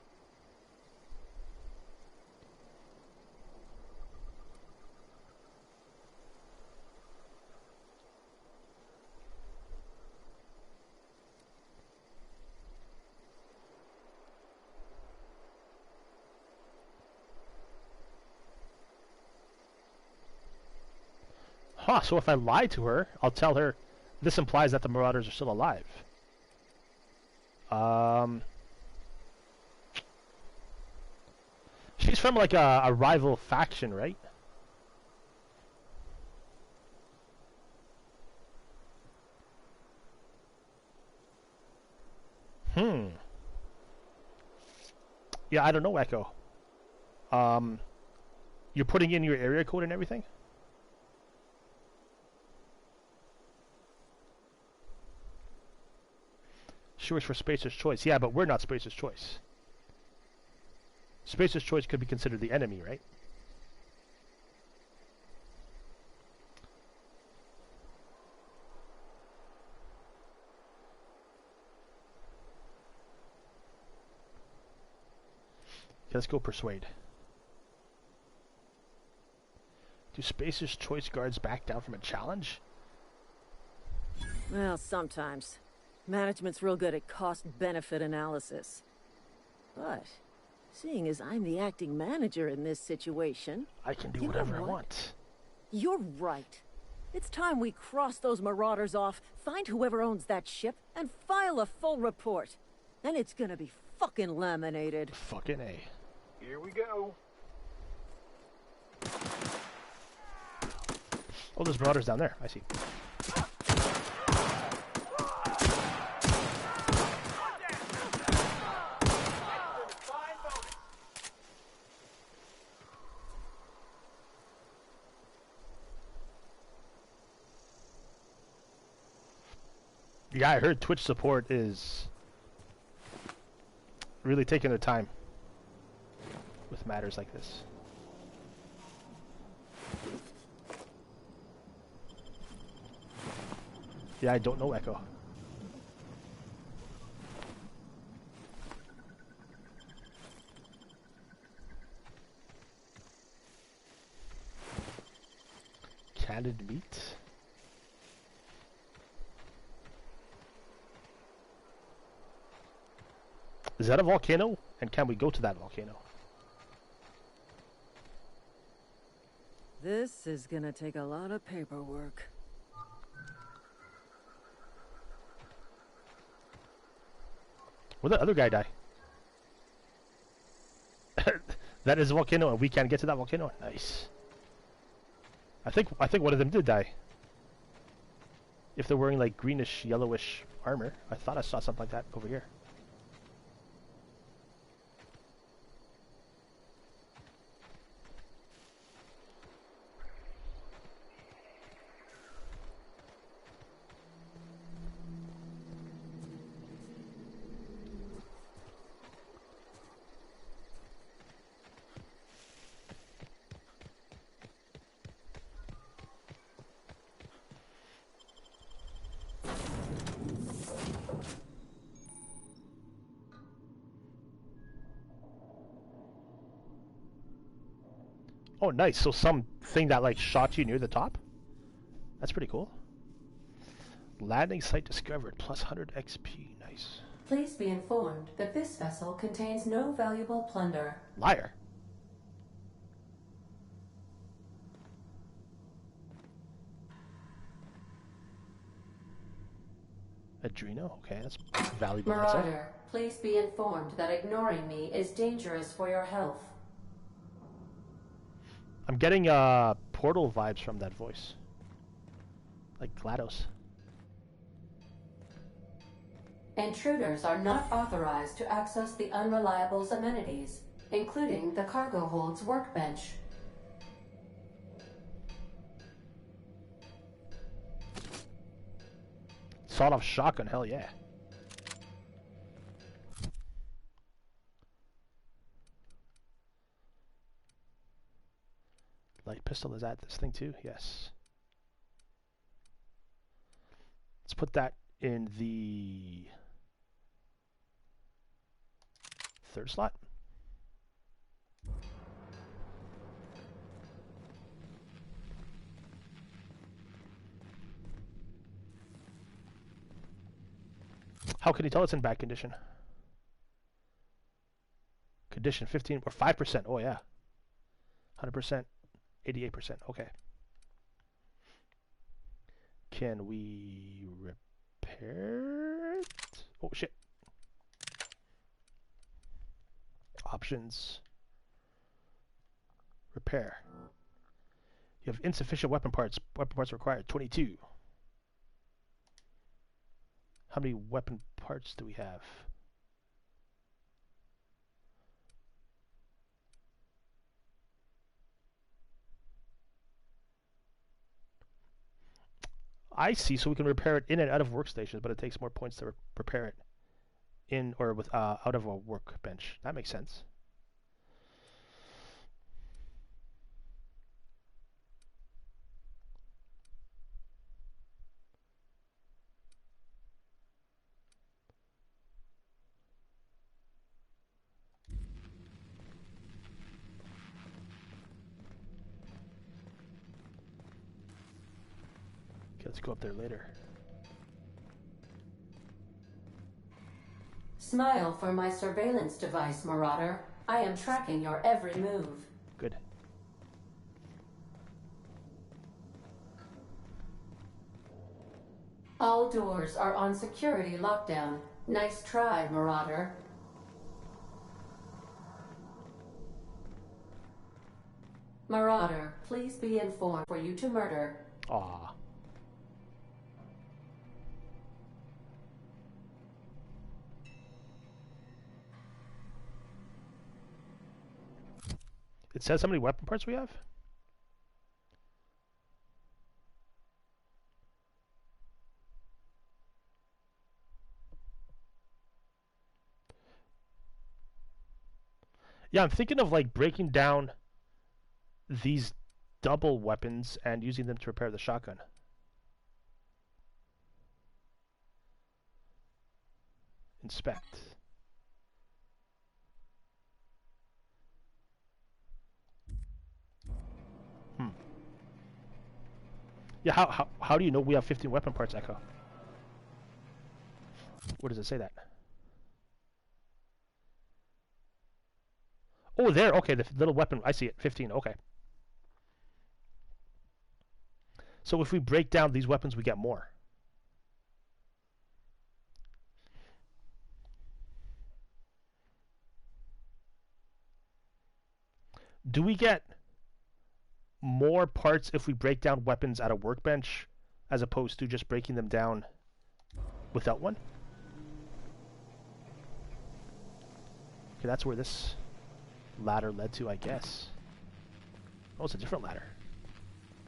Huh, so if I lie to her, I'll tell her this implies that the marauders are still alive. She's from like a rival faction, right? Yeah, I don't know, Echo. You're putting in your area code and everything? She was for Spacer's Choice. Yeah, but we're not Spacer's Choice. Spacer's Choice could be considered the enemy, right? Okay, let's go persuade. Do Spacer's Choice guards back down from a challenge? Well, sometimes. Management's real good at cost-benefit analysis. But, seeing as I'm the acting manager in this situation... I can do whatever I want. You're right. It's time we cross those marauders off, find whoever owns that ship, and file a full report. Then it's gonna be fucking laminated. Fucking A. Here we go. Oh, there's marauders down there. I see. Yeah, I heard Twitch support is really taking their time with matters like this. Yeah, I don't know Echo. Canned meat? Is that a volcano? And can we go to that volcano? This is gonna take a lot of paperwork. Where'd the other guy die? That is a volcano, and we can't get to that volcano. Nice. I think one of them did die. If they're wearing like greenish, yellowish armor, I thought I saw something like that over here. Oh, nice. So something that like shot you near the top? That's pretty cool. Landing site discovered, plus 100 XP. Nice. Please be informed that this vessel contains no valuable plunder. Liar. Adreno? Okay, that's valuable. Marauder, please be informed that ignoring me is dangerous for your health. I'm getting Portal vibes from that voice. Like GLaDOS. Intruders are not authorized to access the Unreliable's amenities, including the cargo hold's workbench. Sawed-off shotgun, hell yeah. Light pistol, is that this thing too? Yes. Let's put that in the third slot. How can you tell it's in bad condition? Condition 15 or 5%. Oh yeah. 100%. 88%. Okay. Can we repair it? Oh shit. Options. Repair. You have insufficient weapon parts. Weapon parts required. 22. How many weapon parts do we have? I see, so we can repair it in and out of workstations, but it takes more points to repair it in or with out of a workbench. That makes sense. Let's go up there later. Smile for my surveillance device, Marauder. I am tracking your every move. Good. All doors are on security lockdown. Nice try, Marauder. Marauder, please be informed for you to murder. Aw. It says how many weapon parts we have? Yeah, I'm thinking of like breaking down these double weapons and using them to repair the shotgun. Inspect. Yeah, how do you know we have 15 weapon parts, Echo? Where does it say that? Oh, there. Okay, the little weapon. I see it. 15. Okay. So if we break down these weapons, we get more. Do we get more parts if we break down weapons at a workbench as opposed to just breaking them down without one? Okay, that's where this ladder led to, I guess. Oh, it's a different ladder.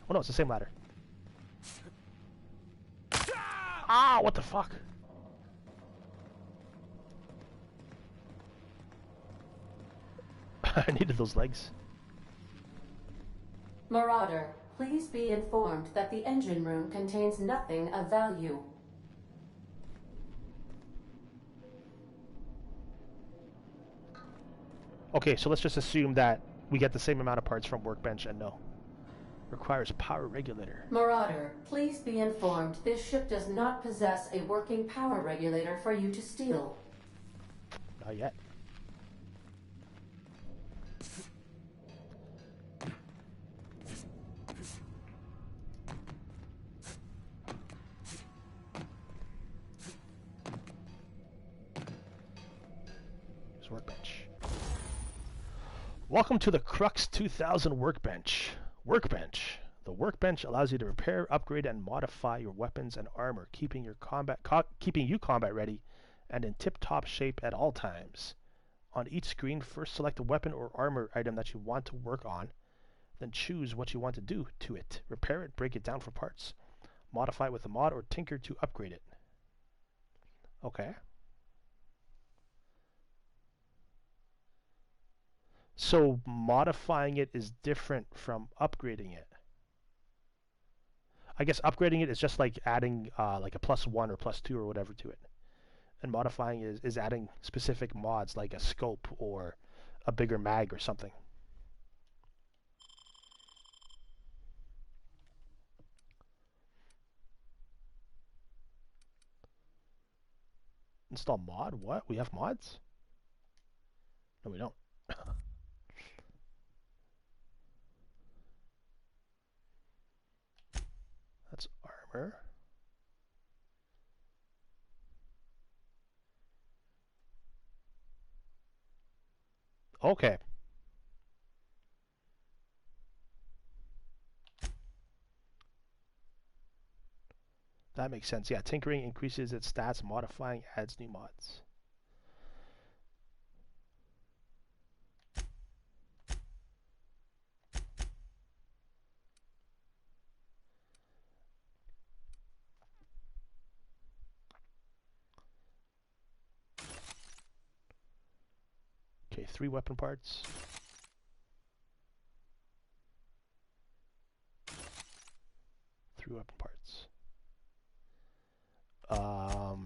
Oh no, it's the same ladder. Ah, what the fuck? I needed those legs. Marauder, please be informed that the engine room contains nothing of value. Okay, so let's just assume that we get the same amount of parts from workbench and no. Requires power regulator. Marauder, please be informed this ship does not possess a working power regulator for you to steal. Not yet. Here's workbench. Welcome to the Crux 2000 Workbench. Workbench. The workbench allows you to repair, upgrade, and modify your weapons and armor, keeping you combat ready and in tip-top shape at all times. On each screen, first select a weapon or armor item that you want to work on, then choose what you want to do to it. Repair it, break it down for parts, modify it with a mod, or tinker to upgrade it. Okay. So modifying it is different from upgrading it. I guess upgrading it is just like adding like a +1 or +2 or whatever to it. And modifying is adding specific mods like a scope or a bigger mag or something. Install mod? What? We have mods? No, we don't. That's armor. Okay. That makes sense. Yeah, tinkering increases its stats, modifying adds new mods. Okay, 3 weapon parts. Three weapon parts.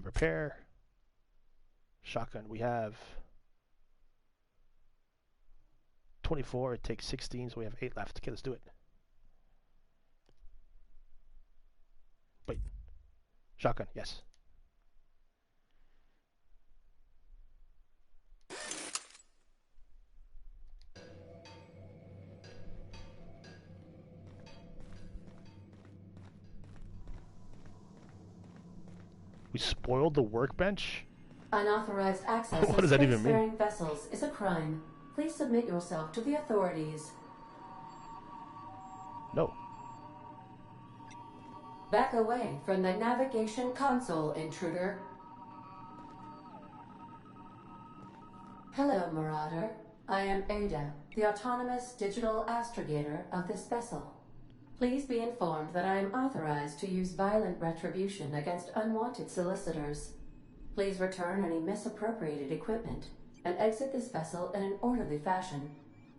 Repair. Shotgun. We have 24. It takes 16, so we have 8 left. Okay, let's do it. Wait. Shotgun, yes. We spoiled the workbench? Unauthorized access What does that even mean? spacefaring vessels is a crime. Please submit yourself to the authorities. No. Back away from the navigation console, intruder. Hello, Marauder. I am Ada, the autonomous digital astrogator of this vessel. Please be informed that I am authorized to use violent retribution against unwanted solicitors. Please return any misappropriated equipment and exit this vessel in an orderly fashion.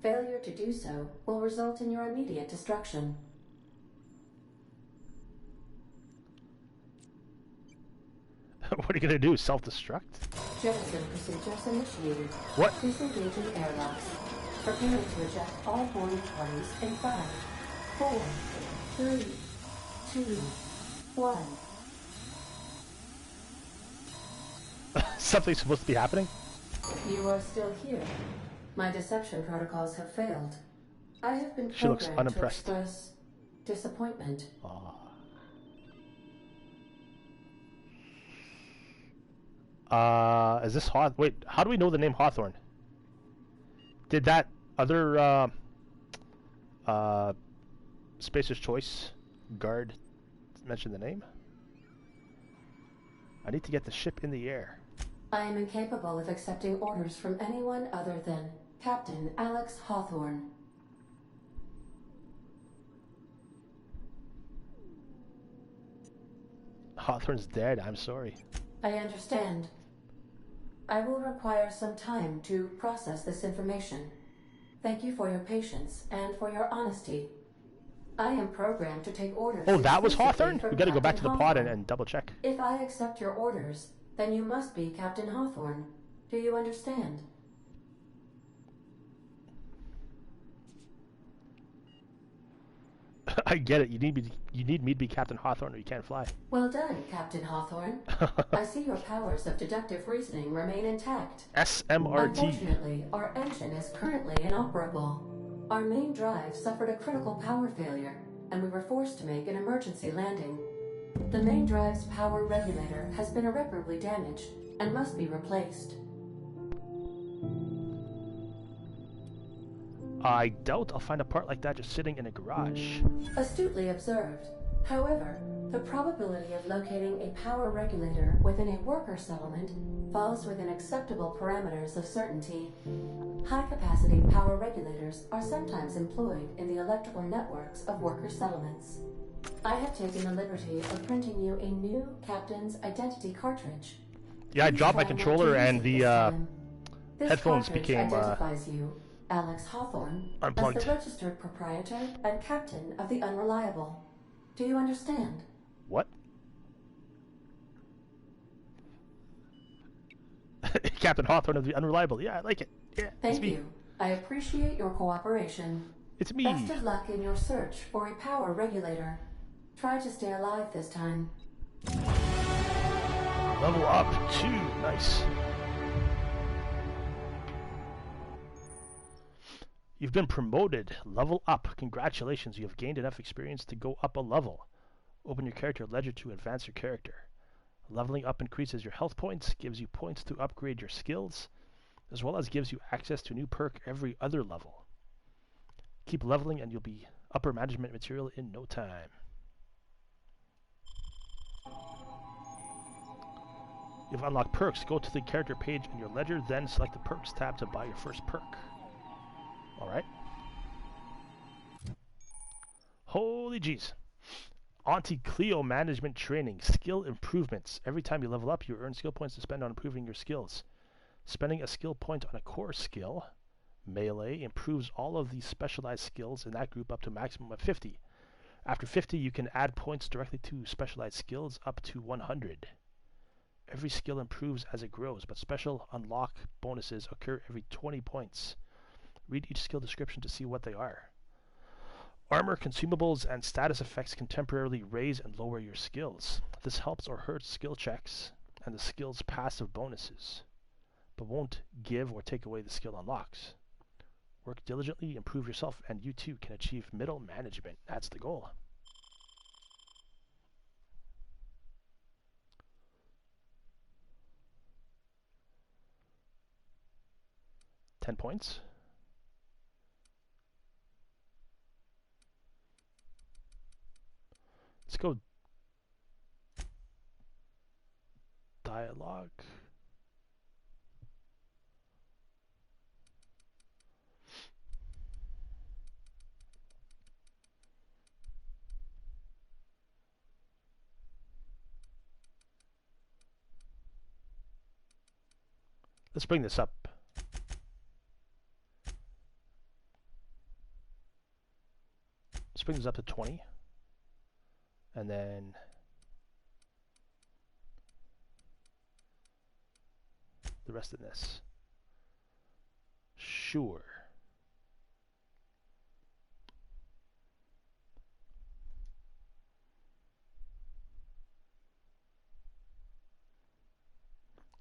Failure to do so will result in your immediate destruction. What are you gonna do? Self-destruct? Jettison procedures initiated. What? Disengaging airlocks. Preparing to eject all boarding parties in 5, 4, 3, 2, 1. Something's supposed to be happening? You are still here. My deception protocols have failed. I have been She looks programmed to unimpressed. express disappointment. Is this Wait, how do we know the name Hawthorne? Did that other Spacer's Choice guard mention the name? I need to get the ship in the air. I am incapable of accepting orders from anyone other than Captain Alex Hawthorne. Hawthorne's dead, I'm sorry. I understand. I will require some time to process this information. Thank you for your patience and for your honesty. I am programmed to take orders. Oh, that was exclusively Hawthorne? from We gotta go back to Captain the pod Hawthorne. and double check. If I accept your orders, then you must be Captain Hawthorne. Do you understand? I get it. You need me to be Captain Hawthorne or you can't fly. Well done, Captain Hawthorne. I see your powers of deductive reasoning remain intact. SMRT. Unfortunately, our engine is currently inoperable. Our main drive suffered a critical power failure, and we were forced to make an emergency landing. The main drive's power regulator has been irreparably damaged and must be replaced. I doubt I'll find a part like that just sitting in a garage. Astutely observed. However, the probability of locating a power regulator within a worker settlement falls within acceptable parameters of certainty. High-capacity power regulators are sometimes employed in the electrical networks of worker settlements. I have taken the liberty of printing you a new captain's identity cartridge. Yeah, I dropped my Try not controller to use and it the this time. This headphones cartridge became identifies you, Alex Hawthorne, unplugged. as the registered proprietor and captain of the Unreliable. Do you understand? What? Captain Hawthorne of the Unreliable. Yeah, I like it. Yeah, Thank it's me. you. I appreciate your cooperation. It's me. Best of luck in your search for a power regulator. Try to stay alive this time. Level up 2. Nice. You've been promoted. Level up. Congratulations. You have gained enough experience to go up a level. Open your character ledger to advance your character. Leveling up increases your health points, gives you points to upgrade your skills, as well as gives you access to a new perk every other level. Keep leveling and you'll be upper management material in no time. You've unlocked perks. Go to the character page in your ledger, then select the perks tab to buy your first perk. Alright. Holy jeez. Auntie Cleo management training. Skill improvements. Every time you level up, you earn skill points to spend on improving your skills. Spending a skill point on a core skill, melee, improves all of these specialized skills in that group up to a maximum of 50. After 50, you can add points directly to specialized skills up to 100. Every skill improves as it grows, but special unlock bonuses occur every 20 points. Read each skill description to see what they are. Armor, consumables, and status effects can temporarily raise and lower your skills. This helps or hurts skill checks and the skill's passive bonuses, but won't give or take away the skill unlocks. Work diligently, improve yourself, and you too can achieve middle management. That's the goal. $10 points. Let's go dialogue. Let's bring this up. Let's bring this up to 20. And then the rest of this. Sure.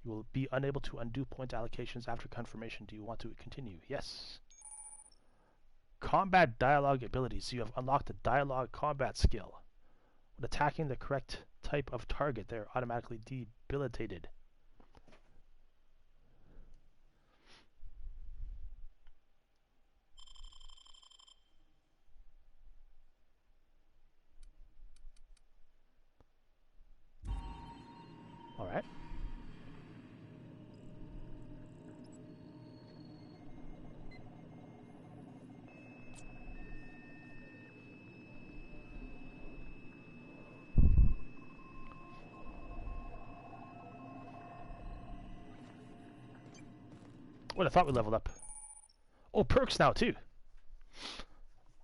You will be unable to undo point allocations after confirmation. Do you want to continue? Yes. Combat dialogue abilities. You have unlocked a dialogue combat skill. When attacking the correct type of target, they are automatically debilitated. All right. Well, I thought we leveled up. Oh, perks now, too.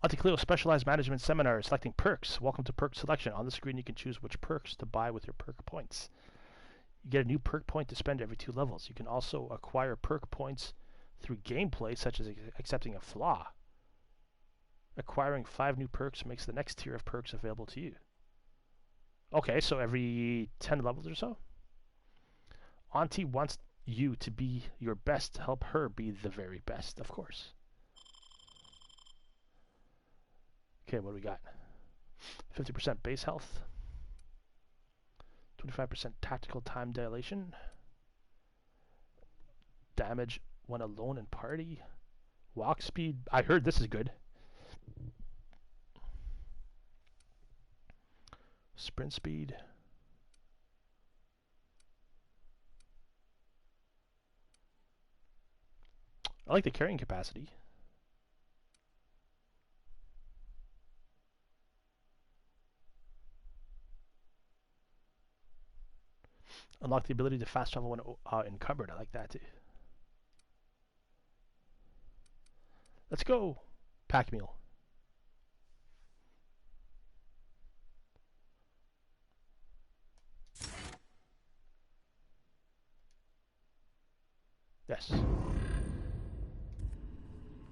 Anti-Cleo Specialized Management Seminar, selecting perks. Welcome to perk selection. On the screen, you can choose which perks to buy with your perk points. You get a new perk point to spend every 2 levels. You can also acquire perk points through gameplay, such as accepting a flaw. Acquiring 5 new perks makes the next tier of perks available to you. Okay, so every 10 levels or so? Auntie wants you to be your best. Help her be the very best, of course. Okay, what do we got? 50% base health. 25% tactical time dilation. Damage when alone in party. Walk speed. I heard this is good. Sprint speed. I like the carrying capacity. Unlock the ability to fast travel when encumbered. I like that too. Let's go. Pack mule. Yes.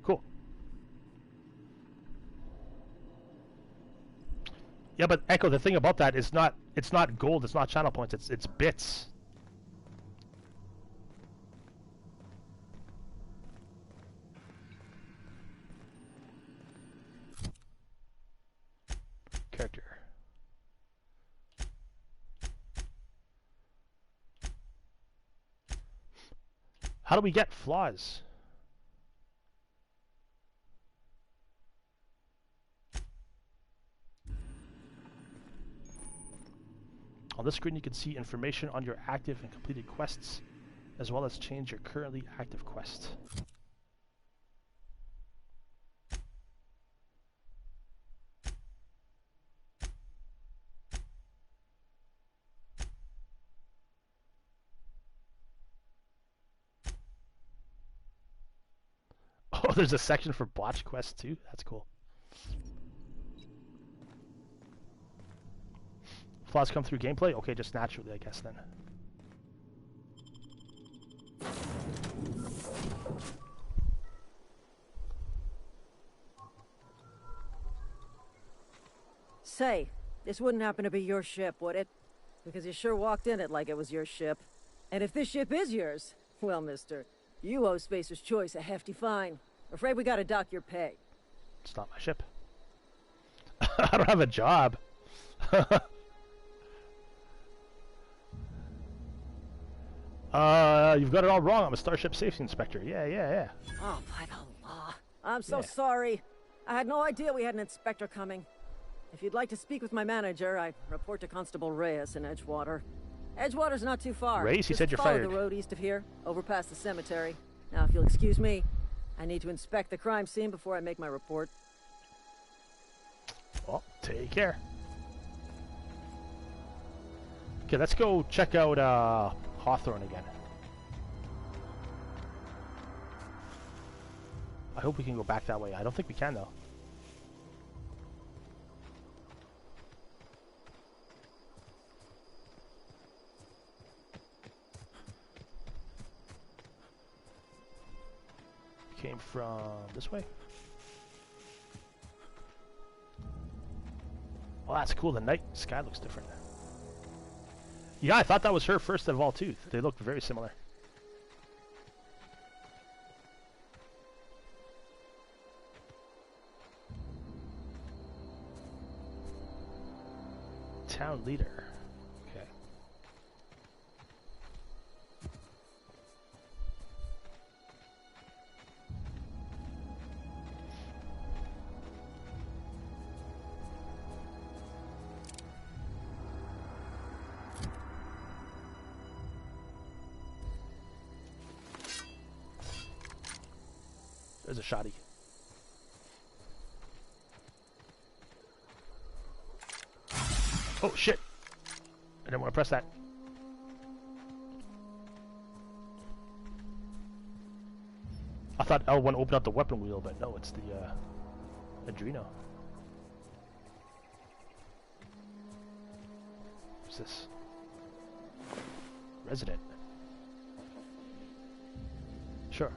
Cool. Yeah, but Echo, the thing about that is it's not gold, it's not channel points, it's bits. Character. How do we get flaws? On this screen you can see information on your active and completed quests, as well as change your currently active quest. Oh, there's a section for botch quests too? That's cool. Flaws come through gameplay? Okay, just naturally, I guess, then. Say, this wouldn't happen to be your ship, would it? Because you sure walked in it like it was your ship. And if this ship is yours, well, mister, you owe Spacer's Choice a hefty fine. Afraid we gotta dock your pay. It's not my ship. I don't have a job. You've got it all wrong. I'm a Starship Safety Inspector. Yeah. Oh, by the law. I'm so sorry. I had no idea we had an inspector coming. If you'd like to speak with my manager, I report to Constable Reyes in Edgewater. Edgewater's not too far. Race, he said you're follow fired. the road east of here, over past the cemetery. Now, if you'll excuse me, I need to inspect the crime scene before I make my report. Well, take care. Okay, let's go check out Hawthorne again. I hope we can go back that way. I don't think we can, though. Came from this way. Well, that's cool. The night sky looks different. Yeah, I thought that was her first of all, too. They look very similar. Town leader. Okay. There's a shoddy. Oh shit! I didn't want to press that. I thought L1 opened up the weapon wheel, but no, it's the Adreno. What's this? Resident. Sure.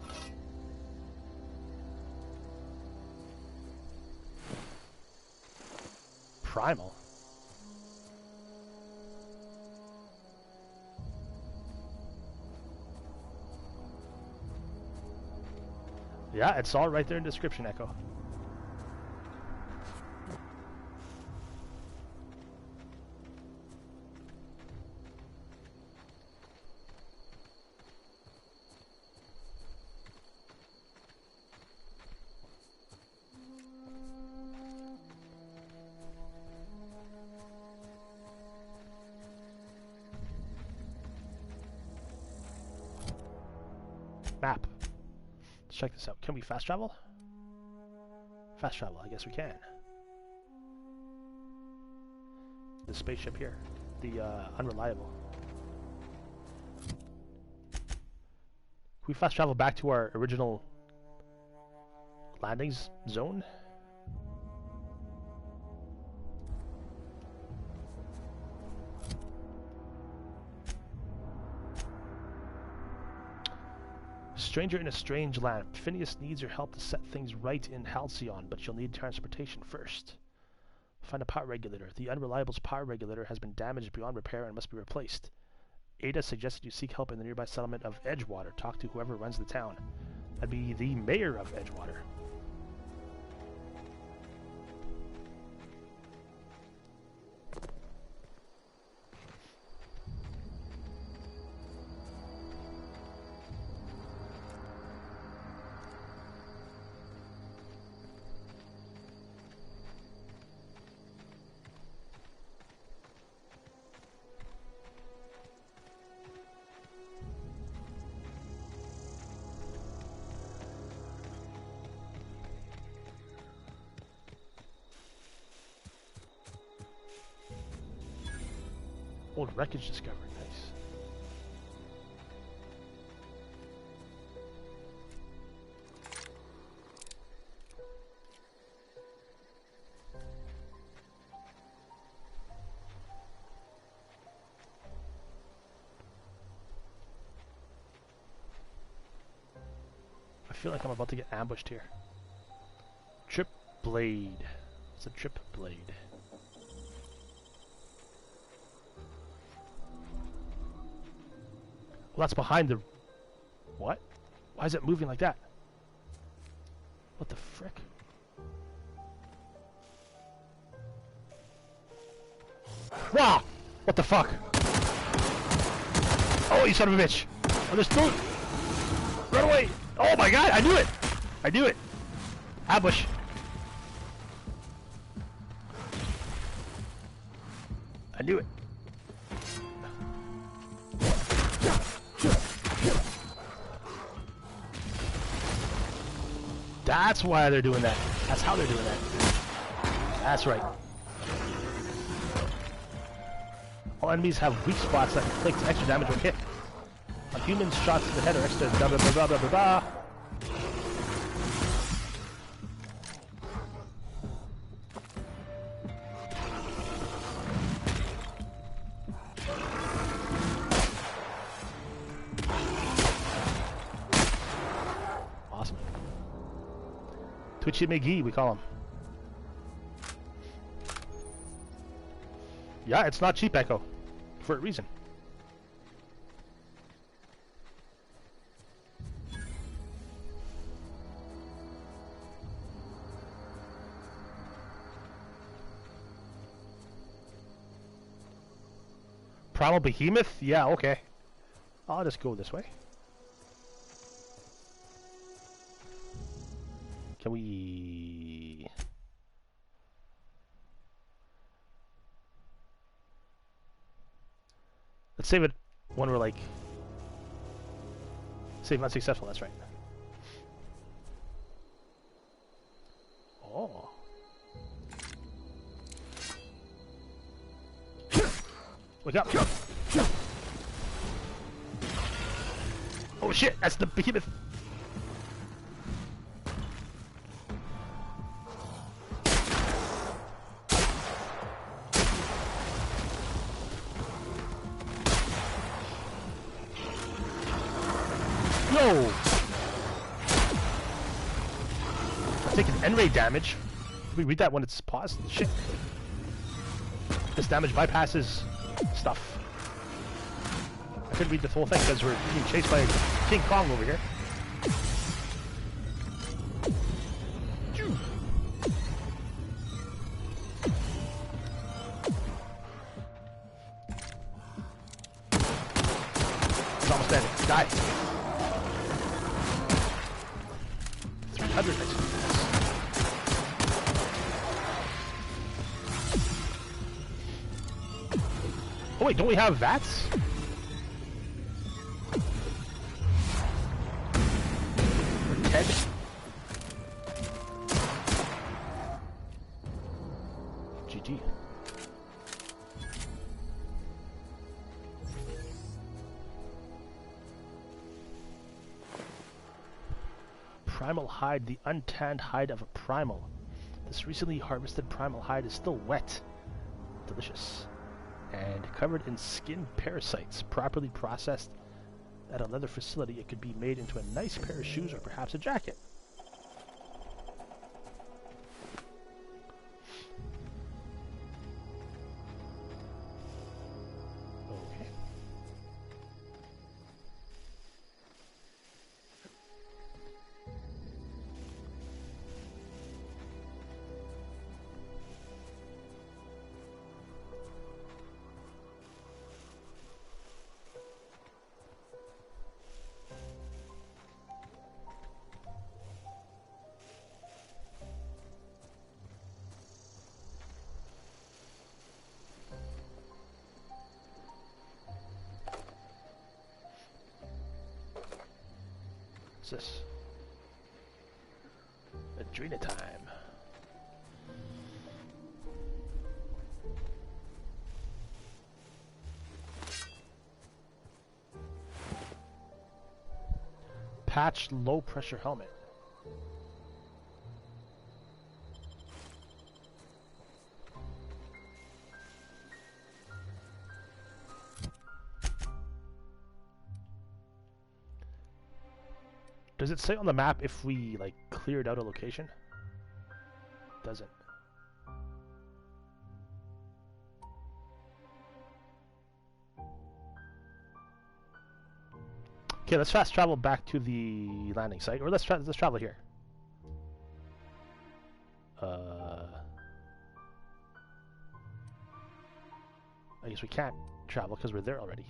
Primal. Yeah, it's all right there in description, Echo. Map. Let's check this out. Can we fast travel? Fast travel, I guess we can. The spaceship here. The unreliable. Can we fast travel back to our original landings zone? Stranger in a strange land. Phineas needs your help to set things right in Halcyon, but you'll need transportation first. Find a power regulator. The Unreliable's power regulator has been damaged beyond repair and must be replaced. Ada suggested you seek help in the nearby settlement of Edgewater. Talk to whoever runs the town. That'd be the mayor of Edgewater. Old wreckage discovered. Nice. I feel like I'm about to get ambushed here. Trip blade. It's a trip blade. Well, that's behind the... What? Why is it moving like that? What the frick? Wow! What the fuck? Oh, you son of a bitch! Oh, there's food! Run away! Oh my god, I knew it! I knew it! Ambush! I knew it! That's why they're doing that. That's how they're doing that. That's right. All enemies have weak spots that inflict extra damage when hit. On humans, shots to the head are extra blah blah blah blah blah blah blah. Awesome. Twitchy McGee, we call him. Yeah, it's not cheap, Echo. For a reason. Primal Behemoth? Yeah, okay. I'll just go this way. Can we... Let's save it when we're like... Save unsuccessful, that's right. Oh. Wake up! Oh shit, that's the behemoth! Yo! I'm taking N-ray damage. Can we read that when it's paused? Shit. This damage bypasses stuff. I couldn't read the whole thing because we're being chased by King Kong over here. He's almost dead. Die. 300 next. Oh wait, don't we have VATS? For Ted? GG. Primal hide, the untanned hide of a primal. This recently harvested primal hide is still wet. Delicious. And covered in skin parasites. Properly processed at a leather facility, it could be made into a nice pair of shoes or perhaps a jacket. Okay. What's this? Adrena time. Patched low pressure helmet. Does it say on the map if we, like, cleared out a location? Doesn't. Okay, let's fast travel back to the landing site, or let's travel here. I guess we can't travel because we're there already.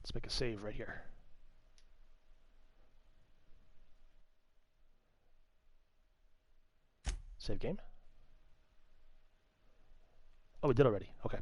Let's make a save right here. Save game. Oh, we did already. Okay.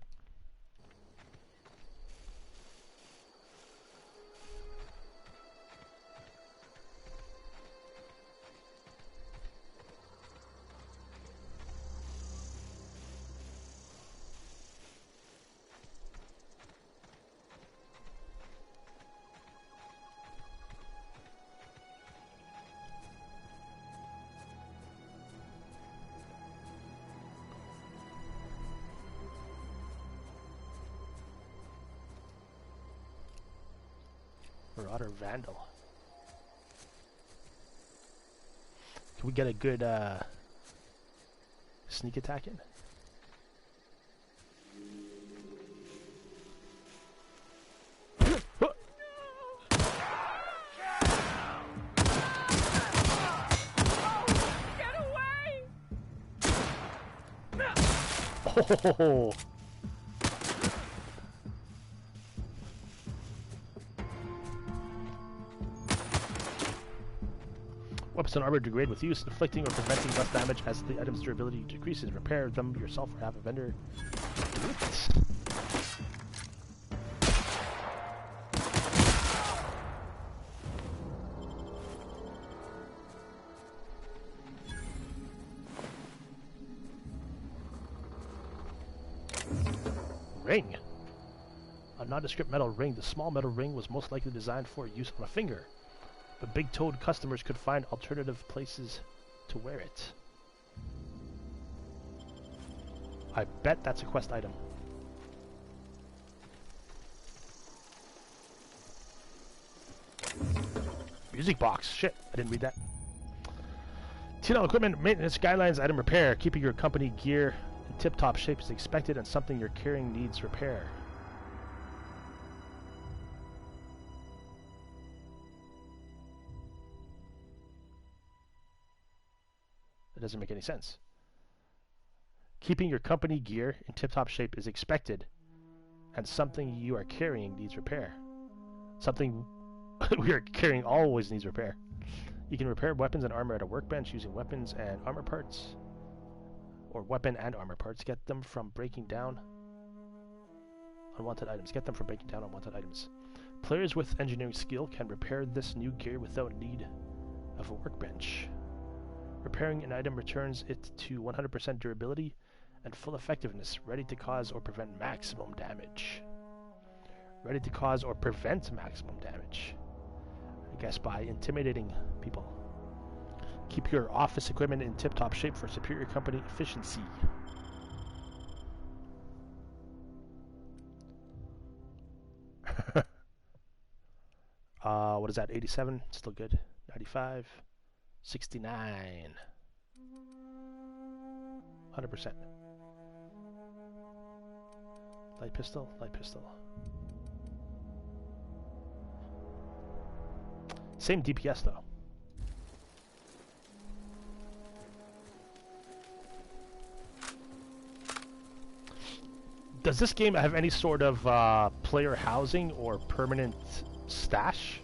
Marauder Vandal. Can we get a good sneak attack in? Get away! Oh! Weapons and armor degrade with use, inflicting or preventing less damage as the item's durability decreases. Repair them yourself or have a vendor do it. Ring. A nondescript metal ring. The small metal ring was most likely designed for use on a finger, but big-toed customers could find alternative places to wear it. I bet that's a quest item. Music box. Shit, I didn't read that. TNL equipment, maintenance, guidelines, item repair. Keeping your company gear in tip-top shape is expected, and something you're carrying needs repair. It doesn't make any sense. Keeping your company gear in tip-top shape is expected, and something you are carrying needs repair. Something we are carrying always needs repair. You can repair weapons and armor at a workbench using weapons and armor parts, or weapon and armor parts. Get them from breaking down unwanted items. Get them from breaking down unwanted items. Players with engineering skill can repair this new gear without need of a workbench. Repairing an item returns it to 100% durability and full effectiveness, ready to cause or prevent maximum damage. Ready to cause or prevent maximum damage. I guess by intimidating people. Keep your office equipment in tip-top shape for superior company efficiency. What is that? 87? Still good. 95. 69. 100%. Light pistol, light pistol. Same DPS though. Does this game have any sort of player housing or permanent stash?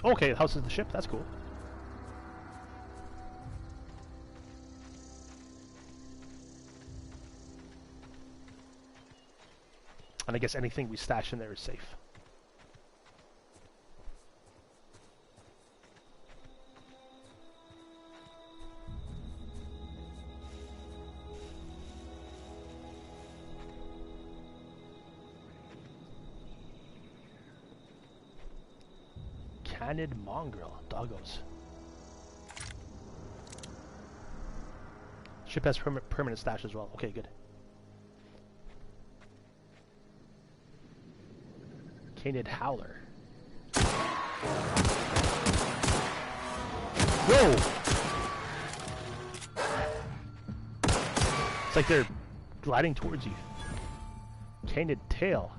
Okay, it houses the ship. That's cool. And I guess anything we stash in there is safe. Canid mongrel. Doggos. Ship has permanent stash as well. Okay, good. Canid howler. Whoa! It's like they're gliding towards you. Canid tail.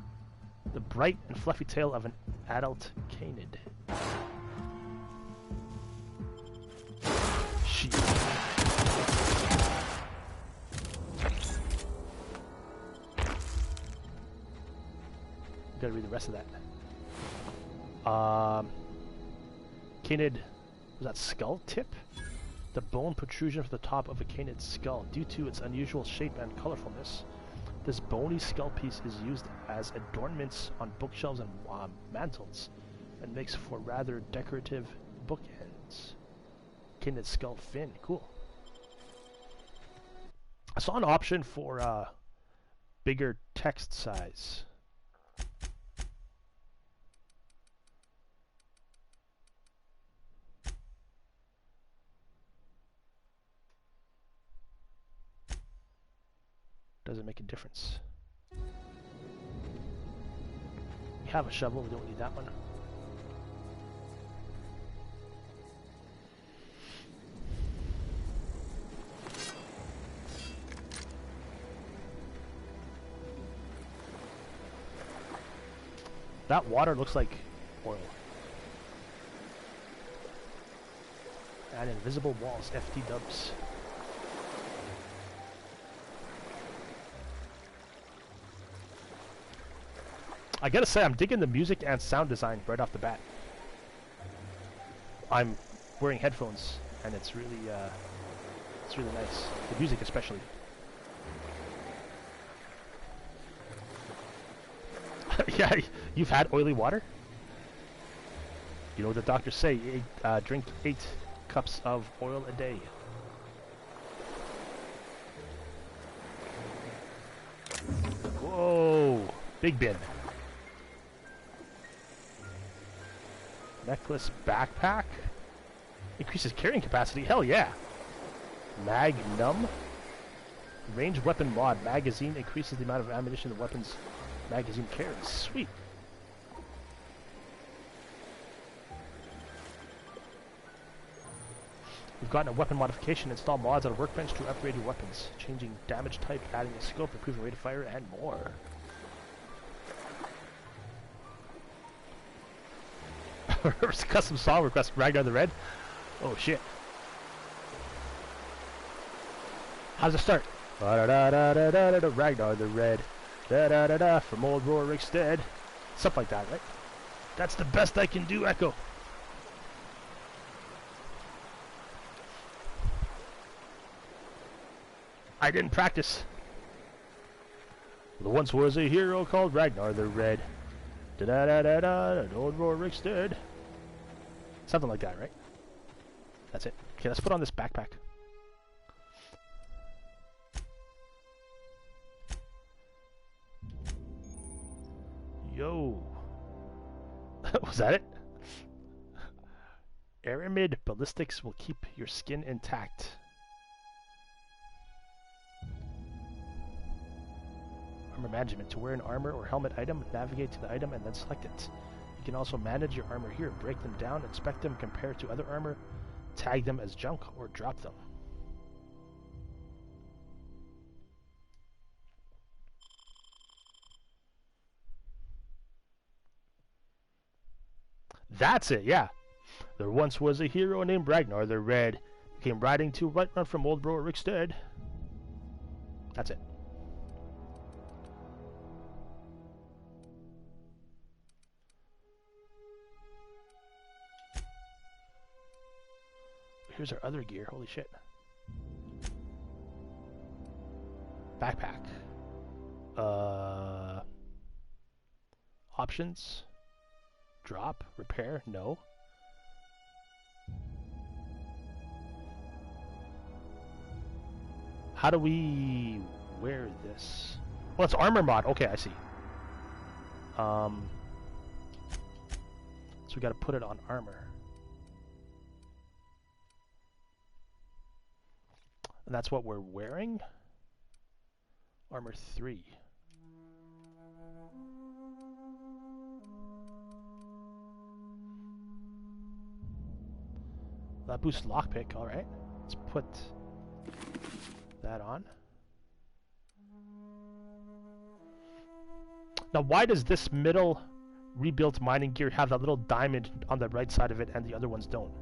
The bright and fluffy tail of an Adult canid. Shit. Gotta read the rest of that. Canid, was that skull tip? The bone protrusion from the top of a canid's skull. Due to its unusual shape and colorfulness, this bony skull piece is used as adornments on bookshelves and mantels, and makes for rather decorative bookends. Canid skull fin, cool. I saw an option for bigger text size. Doesn't make a difference. We have a shovel, we don't need that one. That water looks like oil. And invisible walls, FT dubs. I gotta say, I'm digging the music and sound design right off the bat. I'm wearing headphones, and it's really nice. The music, especially. Yeah, you've had oily water? You know what the doctors say, drink 8 cups of oil a day. Whoa, big bin. Necklace backpack? Increases carrying capacity? Hell yeah. Magnum? Ranged weapon mod. Magazine increases the amount of ammunition the weapon's magazine carries. Sweet. We've gotten a weapon modification. Install mods on a workbench to upgrade your weapons. Changing damage type, adding a scope, improving rate of fire, and more. Custom song request from Ragnar the Red. Oh shit. How does it start? Ragnar the Red. From old Rorikstead. Something like that, right? That's the best I can do, Echo. I didn't practice. There once was a hero called Ragnar the Red. Old Rorikstead. Something like that, right? That's it. Okay, let's put on this backpack. Yo. Was that it? Aramid ballistics will keep your skin intact. Armor management. To wear an armor or helmet item, navigate to the item and then select it. You can also manage your armor here. Break them down, inspect them, compare to other armor, tag them as junk, or drop them. That's it, yeah. There once was a hero named Ragnar the Red, who came riding to Whiterun from old Rorikstead. That's it. Here's our other gear. Holy shit. Backpack. Options. Drop. Repair. No. How do we wear this? Well, it's armor mod. Okay, I see. So we got to put it on armor. And that's what we're wearing? Armor 3. That boosts lockpick, alright. Let's put that on. Now why does this middle rebuilt mining gear have that little diamond on the right side of it, and the other ones don't.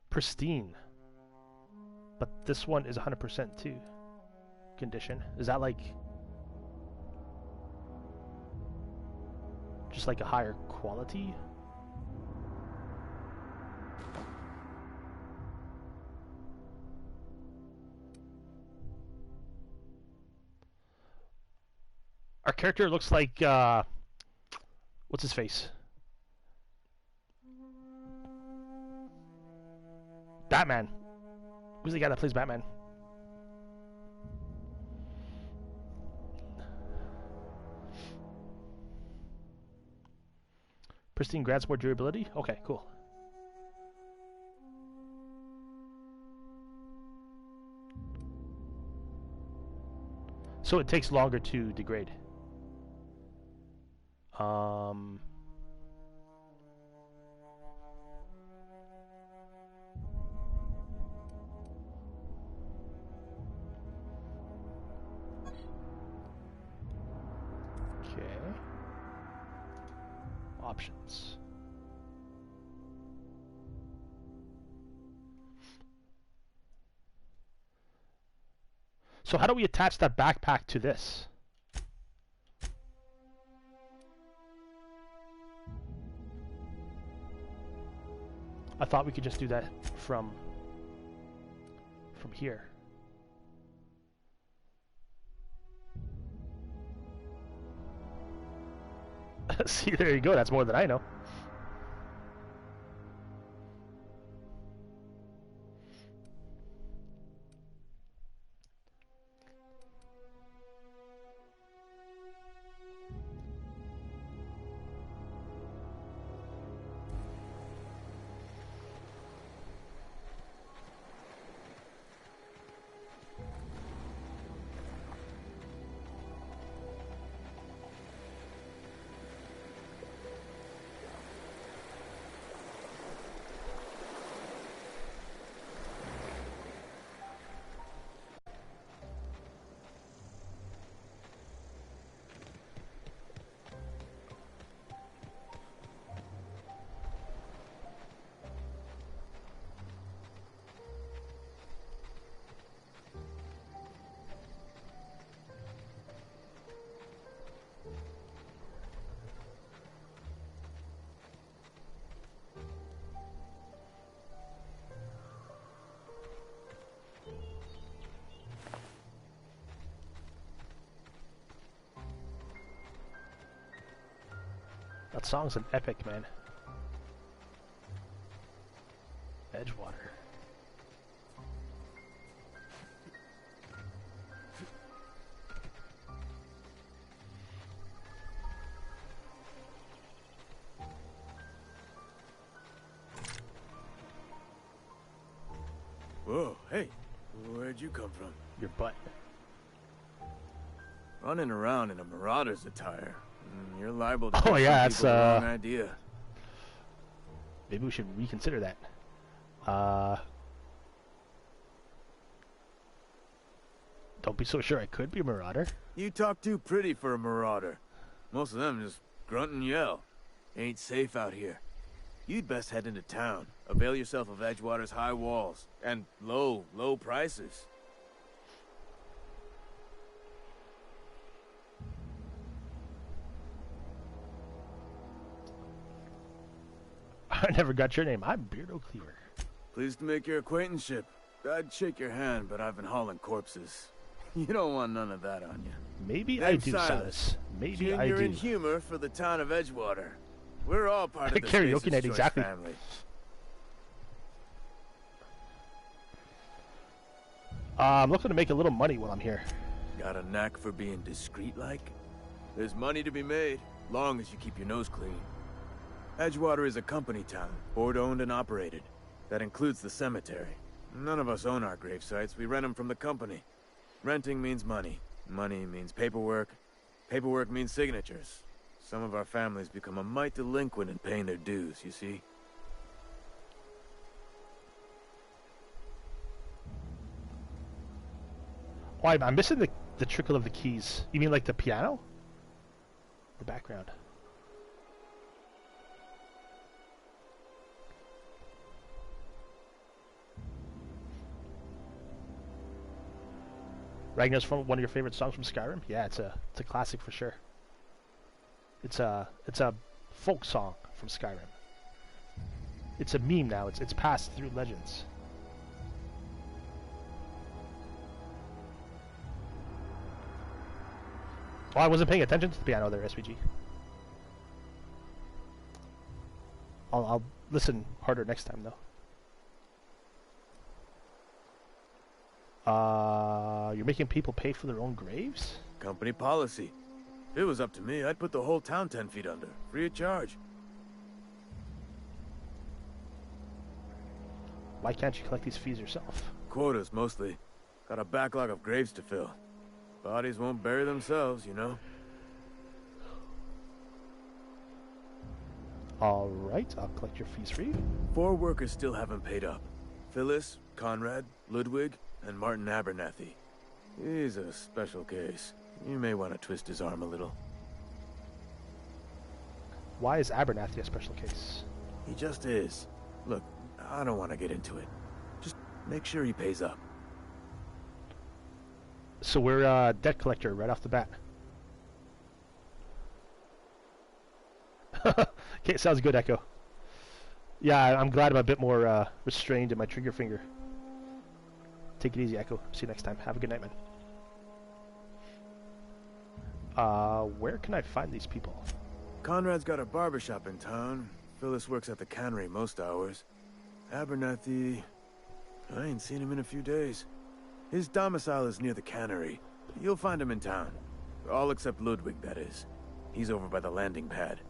Pristine. But this one is 100% too. Condition. Is that like... just like a higher quality? Our character looks like, what's his face? Batman. Who's the guy that plays Batman? Pristine grants more durability? Okay, cool. So it takes longer to degrade. Okay. Options. So how do we attach that backpack to this? I thought we could just do that from here. See, there you go. That's more than I know. That song's an epic, man. Edgewater. Whoa, hey, where'd you come from? Your butt. Running around in a marauder's attire. You're liable to Oh give yeah, some that's people the wrong idea. Maybe we should reconsider that. Don't be so sure I could be a marauder. You talk too pretty for a marauder. Most of them just grunt and yell. Ain't safe out here. You'd best head into town. Avail yourself of Edgewater's high walls and low prices. I never got your name. I'm Beardo Cleaver. Pleased to make your acquaintanceship. I'd shake your hand, but I've been hauling corpses. You don't want none of that on you. Maybe I do, Silas. Maybe I do. Junior in humor for the town of Edgewater. We're all part of the karaoke night, Space's exactly. Choice family. I'm looking to make a little money while I'm here. Got a knack for being discreet-like? There's money to be made, long as you keep your nose clean. Edgewater is a company town, board-owned and operated. That includes the cemetery. None of us own our grave sites, we rent them from the company. Renting means money. Money means paperwork. Paperwork means signatures. Some of our families become a mite delinquent in paying their dues, you see? Oh, I'm missing the the trickle of the keys. You mean like the piano? The background. Ragnar's from one of your favorite songs from Skyrim? Yeah, it's a classic for sure. It's a folk song from Skyrim. It's a meme now. It's passed through legends. Oh, I wasn't paying attention to the piano there, SVG. I'll listen harder next time though. You're making people pay for their own graves? Company policy. If it was up to me, I'd put the whole town 10 feet under, free of charge. Why can't you collect these fees yourself? Quotas, mostly. Got a backlog of graves to fill. Bodies won't bury themselves, you know? Alright, I'll collect your fees for you. 4 workers still haven't paid up. Phyllis, Conrad, Ludwig, and Martin Abernathy. He's a special case. You may want to twist his arm a little. Why is Abernathy a special case? He just is. Look, I don't want to get into it. Just make sure he pays up. So we're a debt collector right off the bat. Okay, sounds good, Echo. Yeah, I'm glad I'm a bit more restrained in my trigger finger. Take it easy, Echo. See you next time. Have a good night, man. Where can I find these people? Conrad's got a barbershop in town. Phyllis works at the cannery most hours. Abernathy... I ain't seen him in a few days. His domicile is near the cannery. You'll find him in town. All except Ludwig, that is. He's over by the landing pad.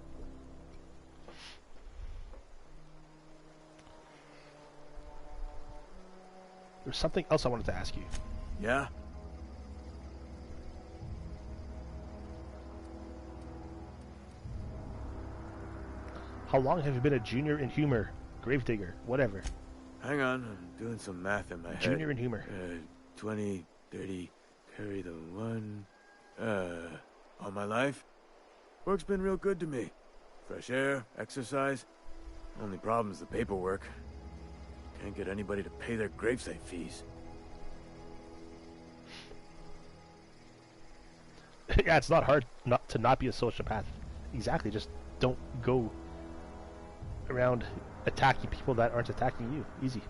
There's something else I wanted to ask you. Yeah? How long have you been a junior in humor, gravedigger, whatever? Hang on, I'm doing some math in my head. Junior in humor. 20, 30, carry the 1... all my life? Work's been real good to me. Fresh air, exercise. Only problem's the paperwork. Can't get anybody to pay their gravesite fees. Yeah, it's not hard not to be a sociopath. Exactly, just don't go around attacking people that aren't attacking you. Easy.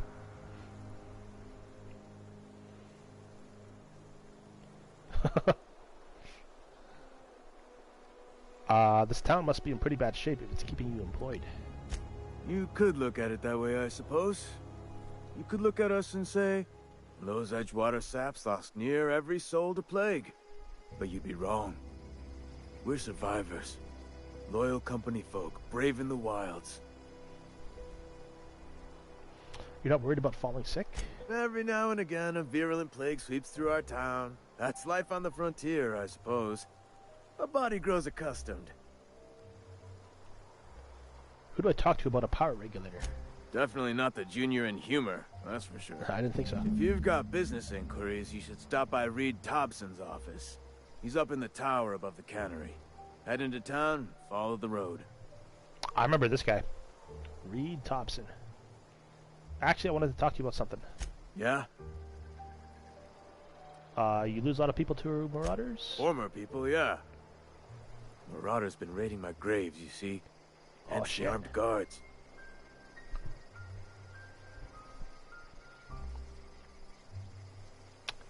This town must be in pretty bad shape if it's keeping you employed. You could look at it that way, I suppose. You could look at us and say, those Edgewater saps lost near every soul to plague. But you'd be wrong. We're survivors. Loyal company folk, brave in the wilds. You're not worried about falling sick? Every now and again, a virulent plague sweeps through our town. That's life on the frontier, I suppose. A body grows accustomed. Who do I talk to about a power regulator? Definitely not the junior in humor, that's for sure. I didn't think so. If you've got business inquiries, you should stop by Reed Thompson's office. He's up in the tower above the cannery. Head into town, follow the road. I remember this guy. Reed Thompson. Actually, I wanted to talk to you about something. Yeah? You lose a lot of people to marauders? Former people, yeah. Marauders been raiding my graves, you see. And the armed guards.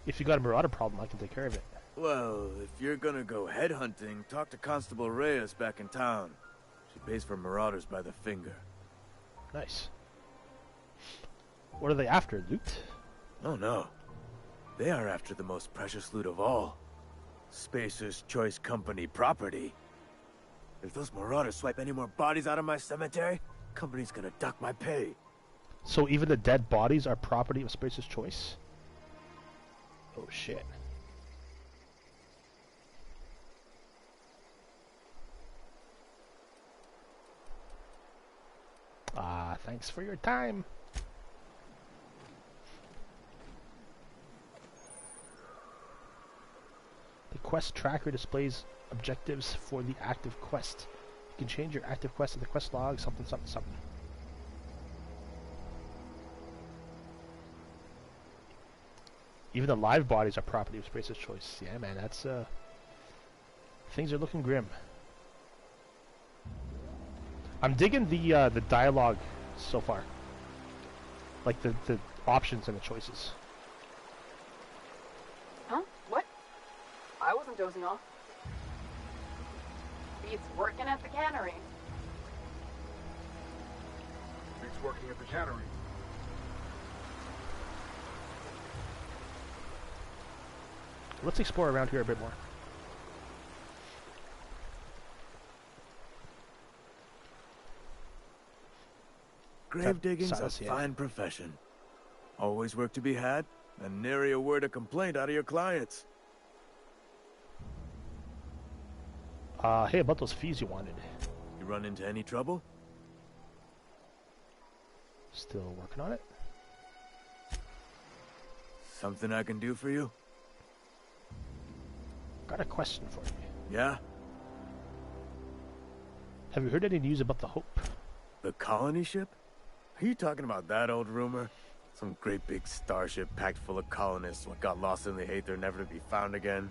If you got a marauder problem, I can take care of it. Well, if you're gonna go headhunting, talk to Constable Reyes back in town. She pays for marauders by the finger. Nice. What are they after, loot? Oh no. They are after the most precious loot of all. Spacer's Choice Company property. If those marauders swipe any more bodies out of my cemetery, company's gonna duck my pay. So even the dead bodies are property of Spacer's Choice? Oh shit. Thanks for your time. quest tracker displays objectives for the active quest. You can change your active quest in the quest log, something, something, something. Even the live bodies are property of Space's choice. Yeah, man, that's, things are looking grim. I'm digging the dialogue so far. Like, the options and the choices. Huh? What? I wasn't dozing off. Beats working at the cannery. Beats working at the cannery. Let's explore around here a bit more. Grave digging's a fine profession. Always work to be had, and nary a word of complaint out of your clients. Hey, about those fees you wanted. You run into any trouble? Still working on it. Something I can do for you? Got a question for you. Yeah? Have you heard any news about the Hope? The colony ship? Are you talking about that old rumor? Some great big starship packed full of colonists what got lost in the aether never to be found again?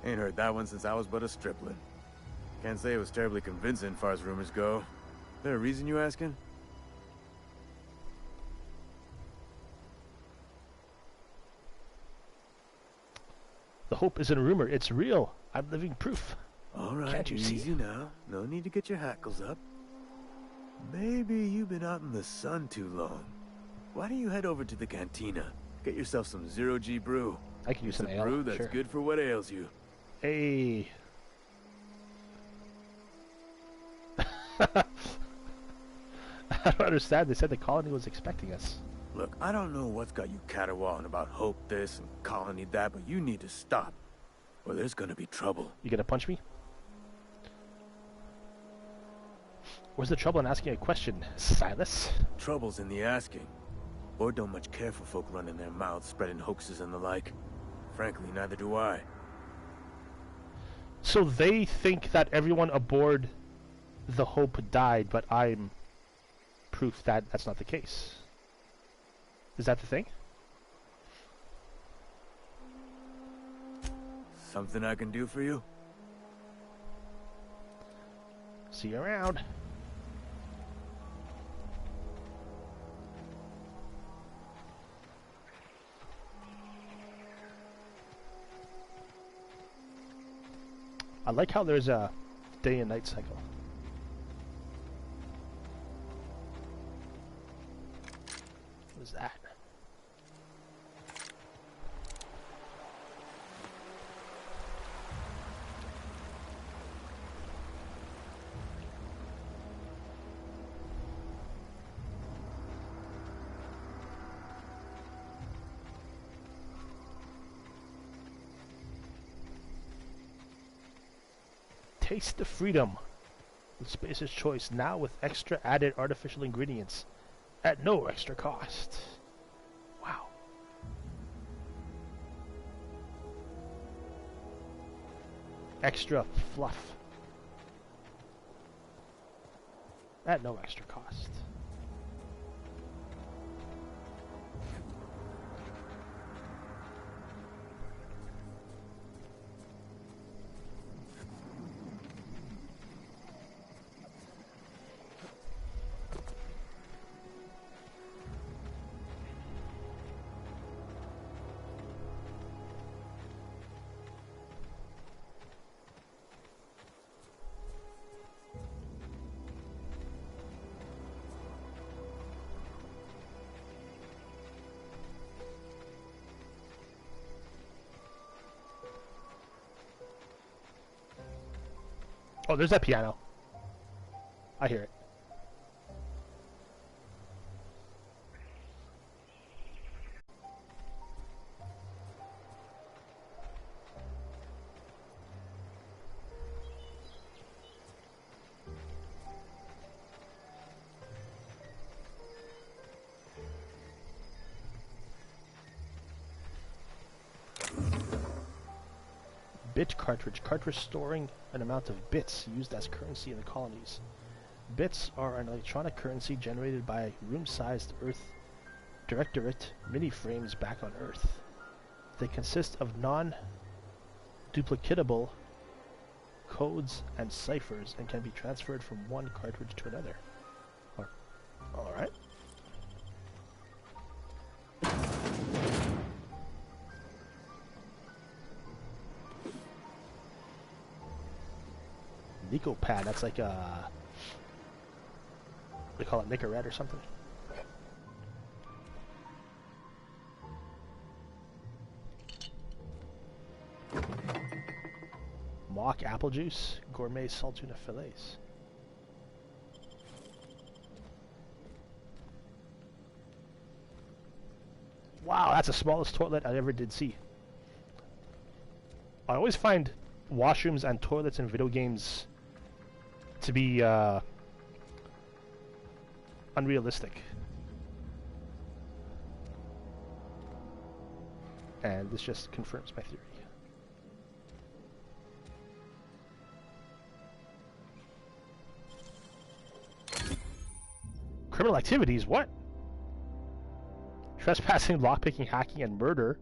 Ain't heard that one since I was but a stripling. Can't say it was terribly convincing far as rumors go. There a reason you asking? The Hope isn't a rumor, it's real. I'm living proof. Alright, Can't you easy see? now. No need to get your hackles up. Maybe you've been out in the sun too long. Why don't you head over to the cantina? Get yourself some zero-G brew. I can use some ale, brew that's sure. good for what ails you. Hey. I don't understand. They said the colony was expecting us. Look, I don't know what's got you caterwauling about Hope this and colony that, but you need to stop, or there's gonna be trouble. You gonna punch me? Where's the trouble in asking a question, Silas? Trouble's in the asking. Or don't much care for folk running their mouths, spreading hoaxes and the like. Frankly, neither do I. So they think that everyone aboard the Hope died, but I'm proof that that's not the case. Is that the thing? Something I can do for you? See you around. I like how there's a day and night cycle. What is that? Taste the freedom with Space's Choice, now with extra added artificial ingredients at no extra cost. Wow. Extra fluff at no extra cost. Oh, there's that piano. I hear it. bit cartridge. Cartridge storing an amount of bits used as currency in the colonies. Bits are an electronic currency generated by room-sized Earth Directorate mini-frames back on Earth. They consist of non-duplicatable codes and ciphers and can be transferred from one cartridge to another. Alright. Nico pad, that's like a... They call it Nicorette or something. Mock apple juice, gourmet salt tuna fillets. Wow, that's the smallest toilet I ever did see. I always find washrooms and toilets in video games to be unrealistic. And this just confirms my theory. Criminal activities? What? Trespassing, lockpicking, hacking, and murder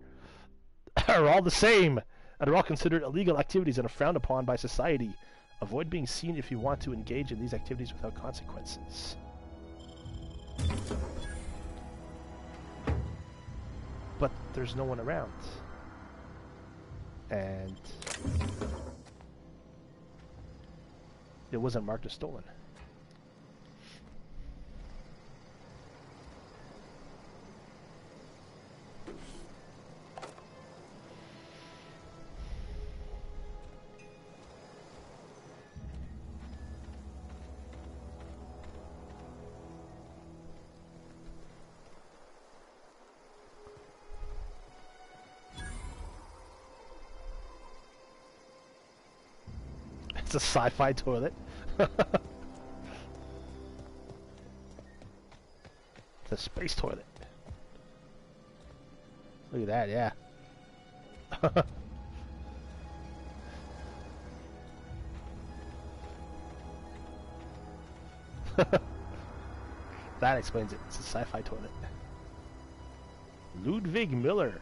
are all the same, and are all considered illegal activities and are frowned upon by society. Avoid being seen if you want to engage in these activities without consequences. But there's no one around. And it wasn't marked as stolen. It's a sci-fi toilet. It's a space toilet. Look at that, yeah. That explains it. It's a sci-fi toilet. Ludwig Miller.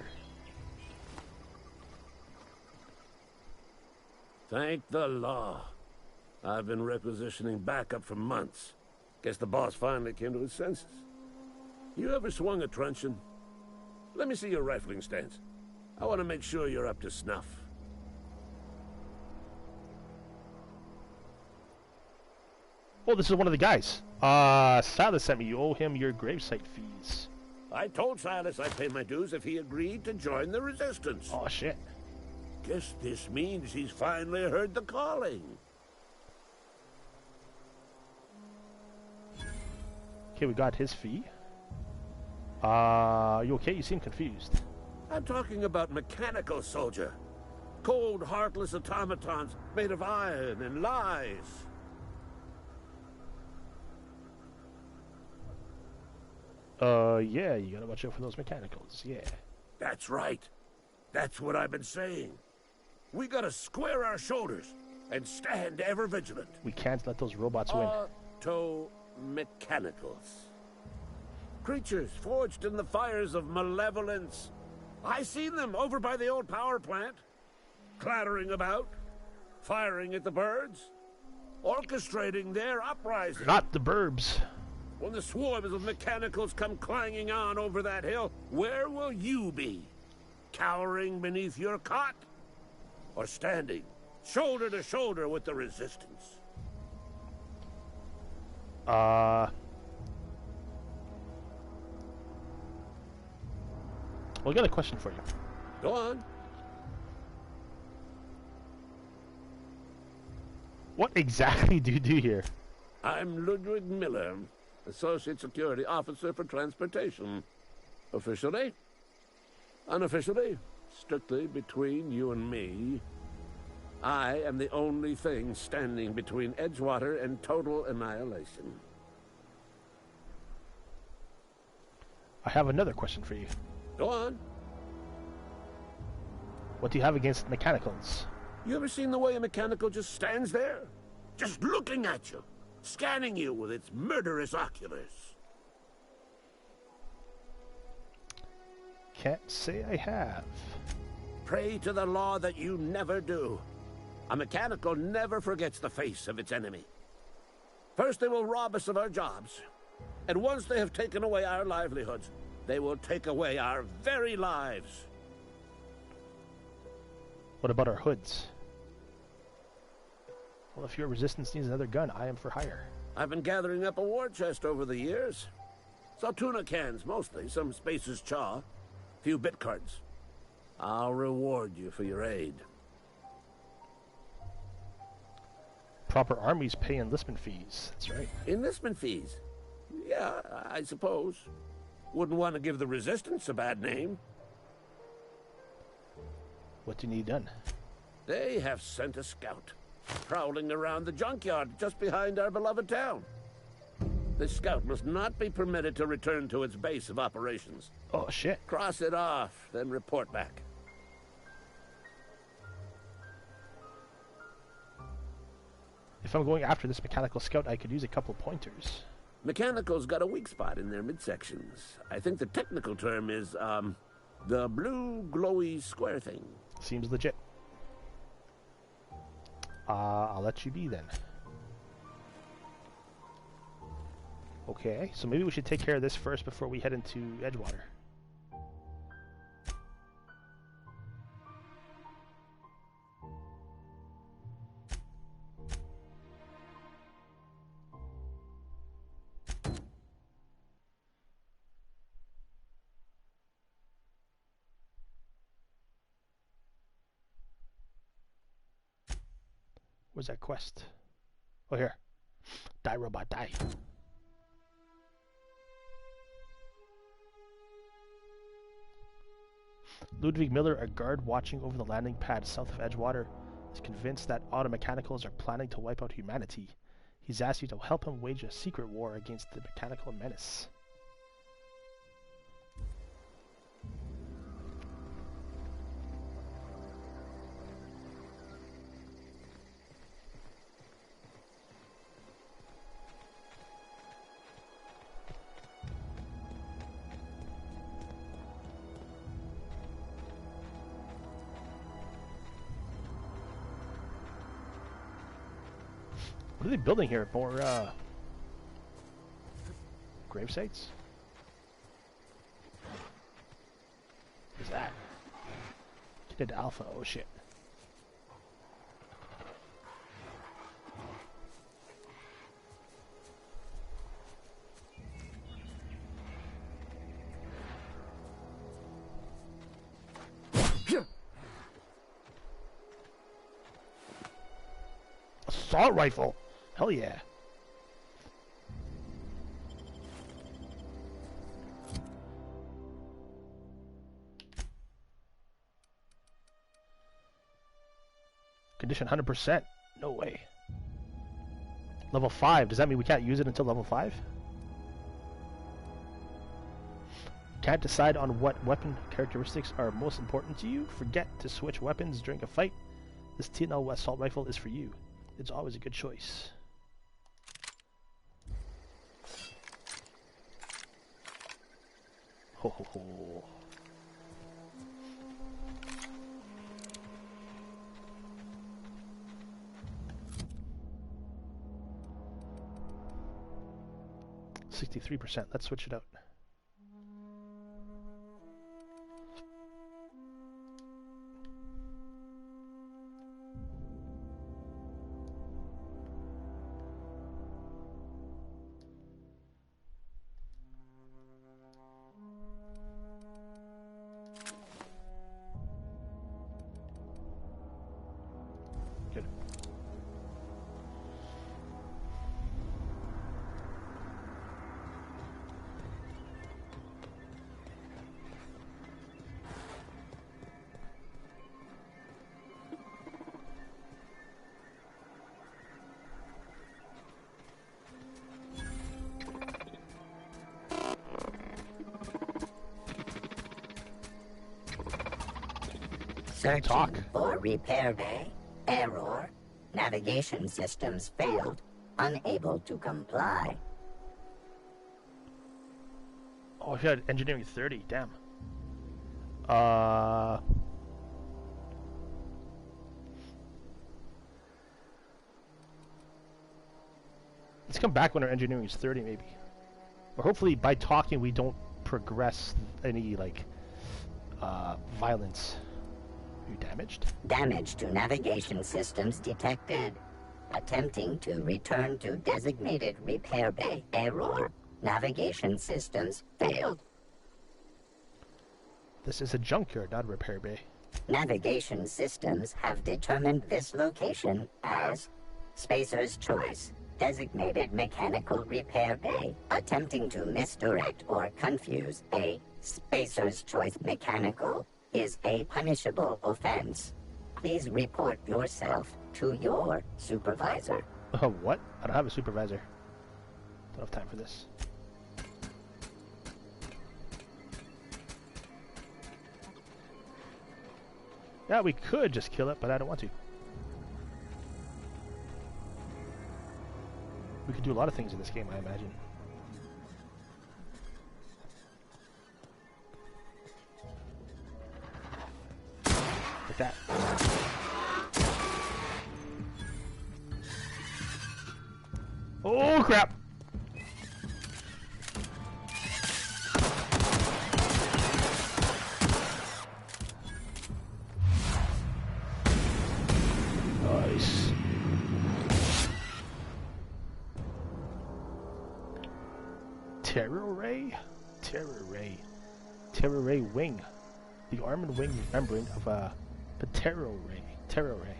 Thank the law. I've been requisitioning backup for months. Guess the boss finally came to his senses. You ever swung a truncheon? Let me see your rifling stance. I want to make sure you're up to snuff. Oh, this is one of the guys. Silas sent me. You owe him your gravesite fees. I told Silas I'd pay my dues if he agreed to join the resistance. Oh, shit. Guess this means he's finally heard the calling. Okay, we got his fee. You okay? You seem confused. I'm talking about mechanical soldier. Cold, heartless automatons made of iron and lies. Yeah, you gotta watch out for those mechanicals, yeah. That's right. That's what I've been saying. We gotta square our shoulders and stand ever vigilant. We can't let those robots win. Auto-mechanicals. Creatures forged in the fires of malevolence. I seen them over by the old power plant. Clattering about, firing at the birds, orchestrating their uprising. Not the burbs. When the swarms of mechanicals come clanging on over that hill, where will you be? Cowering beneath your cot? Or standing, shoulder to shoulder with the resistance? Well, I got a question for you. Go on. What exactly do you do here? I'm Ludwig Miller, Associate Security Officer for Transportation. Officially, unofficially, strictly between you and me, I am the only thing standing between Edgewater and total annihilation. I have another question for you. Go on. What do you have against mechanicals? You ever seen the way a mechanical just stands there? Just looking at you, scanning you with its murderous oculars. Can't say I have. Pray to the law that you never do. A mechanical never forgets the face of its enemy. First they will rob us of our jobs, and once they have taken away our livelihoods, they will take away our very lives. What about our hoods? Well, if your resistance needs another gun, I am for hire. I've been gathering up a war chest over the years. Saw tuna cans, mostly, some Spacer's chaw, few bit cards. I'll reward you for your aid. Proper armies pay enlistment fees. That's right. Enlistment fees? Yeah, I suppose. Wouldn't want to give the Resistance a bad name. What do you need done? They have sent a scout, prowling around the junkyard just behind our beloved town. This scout must not be permitted to return to its base of operations. Oh, shit. Cross it off, then report back. If I'm going after this mechanical scout, I could use a couple pointers. Mechanical's got a weak spot in their midsections. I think the technical term is, the blue glowy square thing. Seems legit. I'll let you be then. Okay, so maybe we should take care of this first before we head into Edgewater. Where's that quest? Oh, here. Die, robot, die. Ludwig Miller, a guard watching over the landing pad south of Edgewater, is convinced that automechanicals are planning to wipe out humanity. He's asked you to help him wage a secret war against the mechanical menace. What are they building here? More, grave sites? What is that? Kid Alpha, oh shit. Assault rifle! Hell yeah. Condition 100%. No way. Level 5. Does that mean we can't use it until level 5? Can't decide on what weapon characteristics are most important to you? Forget to switch weapons during a fight. This TNL assault rifle is for you. It's always a good choice. Ho ho ho. %. Let's switch it out. Good. Searching for repair bay? Error. Navigation systems failed. Unable to comply. Oh, she had engineering 30. Damn. Let's come back when our engineering is 30, maybe. Or hopefully, by talking, we don't progress any, like, violence. Are you damaged? Damage to navigation systems detected. Attempting to return to designated repair bay. Error. Navigation systems failed. This is a junkyard, not a repair bay. Navigation systems have determined this location as Spacer's Choice. Designated mechanical repair bay. Attempting to misdirect or confuse a Spacer's Choice mechanical is a punishable offense. Please report yourself to your supervisor. Oh, what? I don't have a supervisor. Don't have time for this. Yeah, we could just kill it, but I don't want to. We could do a lot of things in this game, I imagine. Like that. Oh, crap! Nice. Terror Ray? Terror Ray. Terror Ray wing. The arm and wing membrane of a Terror Ray. Terror Ray.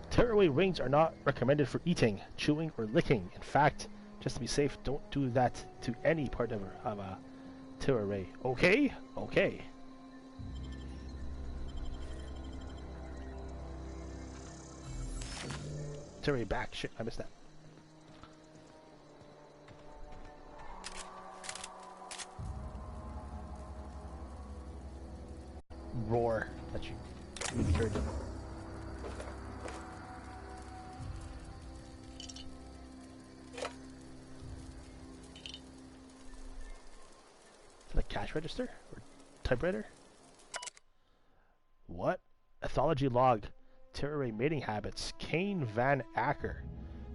Terror Ray wings are not recommended for eating, chewing, or licking. In fact, just to be safe, don't do that to any part of a Terror Ray. Okay? Okay. Terror Ray back. Shit, I missed that. Roar that you really heard. Is that a cash register or typewriter? What? Ethology log. Terror Ray mating habits. Kane Van Acker.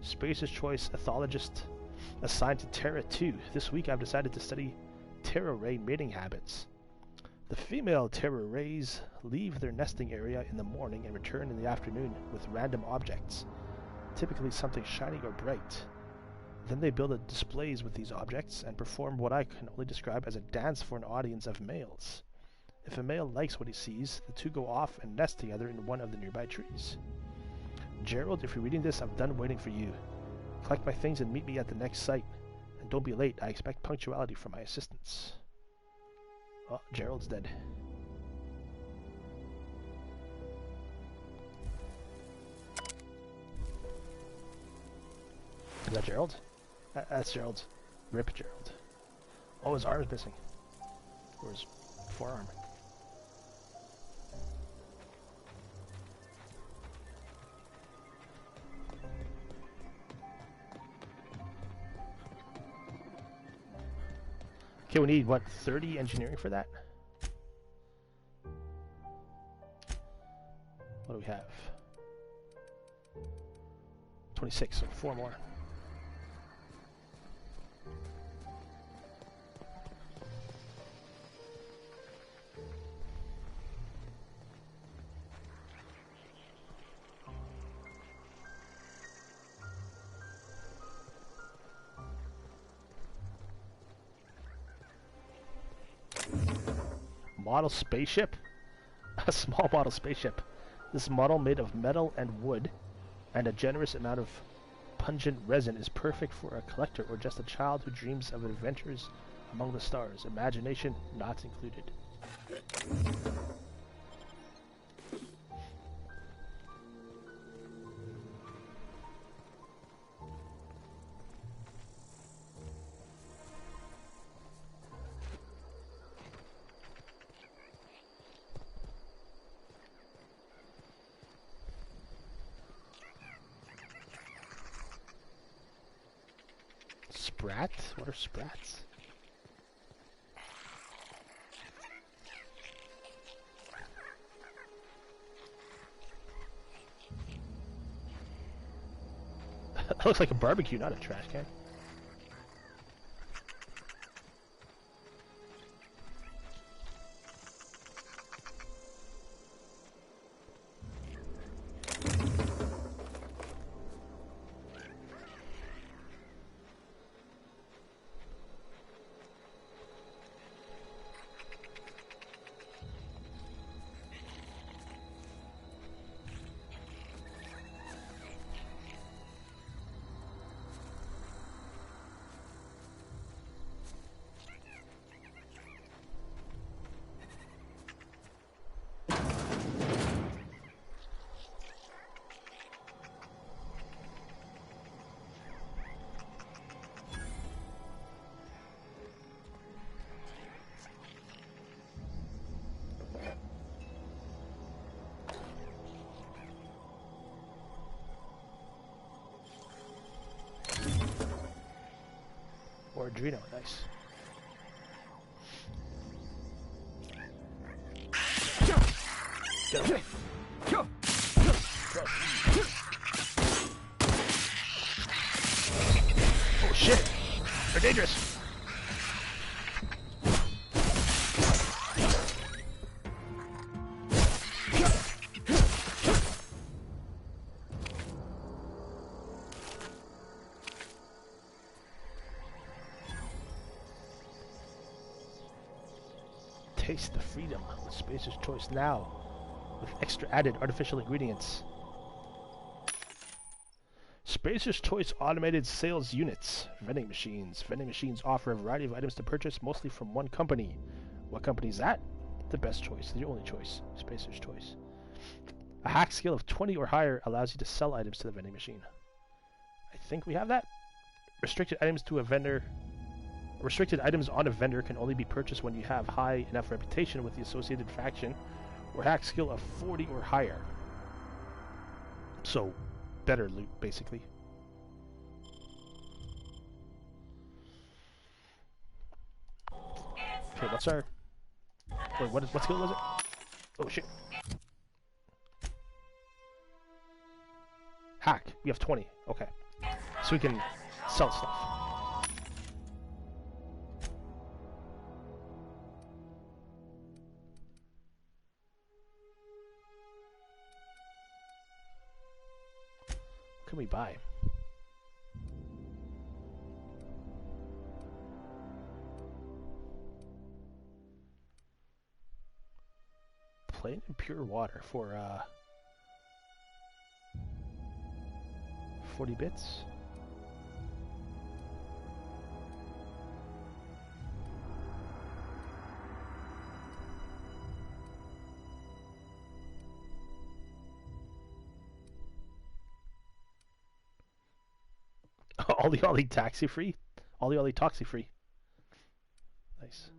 Spacer's Choice ethologist assigned to Terra 2. This week I've decided to study Terror Ray mating habits. The female Terror Rays leave their nesting area in the morning and return in the afternoon with random objects, typically something shiny or bright. Then they build displays with these objects and perform what I can only describe as a dance for an audience of males. If a male likes what he sees, the two go off and nest together in one of the nearby trees. Gerald, if you're reading this, I'm done waiting for you. Collect my things and meet me at the next site. And don't be late, I expect punctuality from my assistants. Oh, Gerald's dead. Is that Gerald? That's Gerald. Rip Gerald. Oh, his arm's missing. Or his forearm. Okay, we need, what, 30 engineering for that? What do we have? 26, so 4 more. Model spaceship? A small model spaceship. This model, made of metal and wood, and a generous amount of pungent resin, is perfect for a collector or just a child who dreams of adventures among the stars. Imagination not included. Sprat? What are sprats? That looks like a barbecue, not a trash can. Or Adreno, nice. Get away. Oh shit! They're dangerous! Taste the freedom with Spacer's Choice now, with extra added artificial ingredients. Spacer's Choice automated sales units. Vending machines. Vending machines offer a variety of items to purchase, mostly from one company. What company is that? The best choice, the only choice. Spacer's Choice. A hack skill of 20 or higher allows you to sell items to the vending machine. I think we have that. Restricted items to a vendor. Restricted items on a vendor can only be purchased when you have high enough reputation with the associated faction, or hack skill of 40 or higher. So, better loot, basically. Okay, what's our... Wait, what skill was it? Oh, shit. Hack. We have 20. Okay. So we can sell stuff. What can we buy? Plain and pure water for 40 bits. Ollie taxi free? Ollie taxi free. Nice.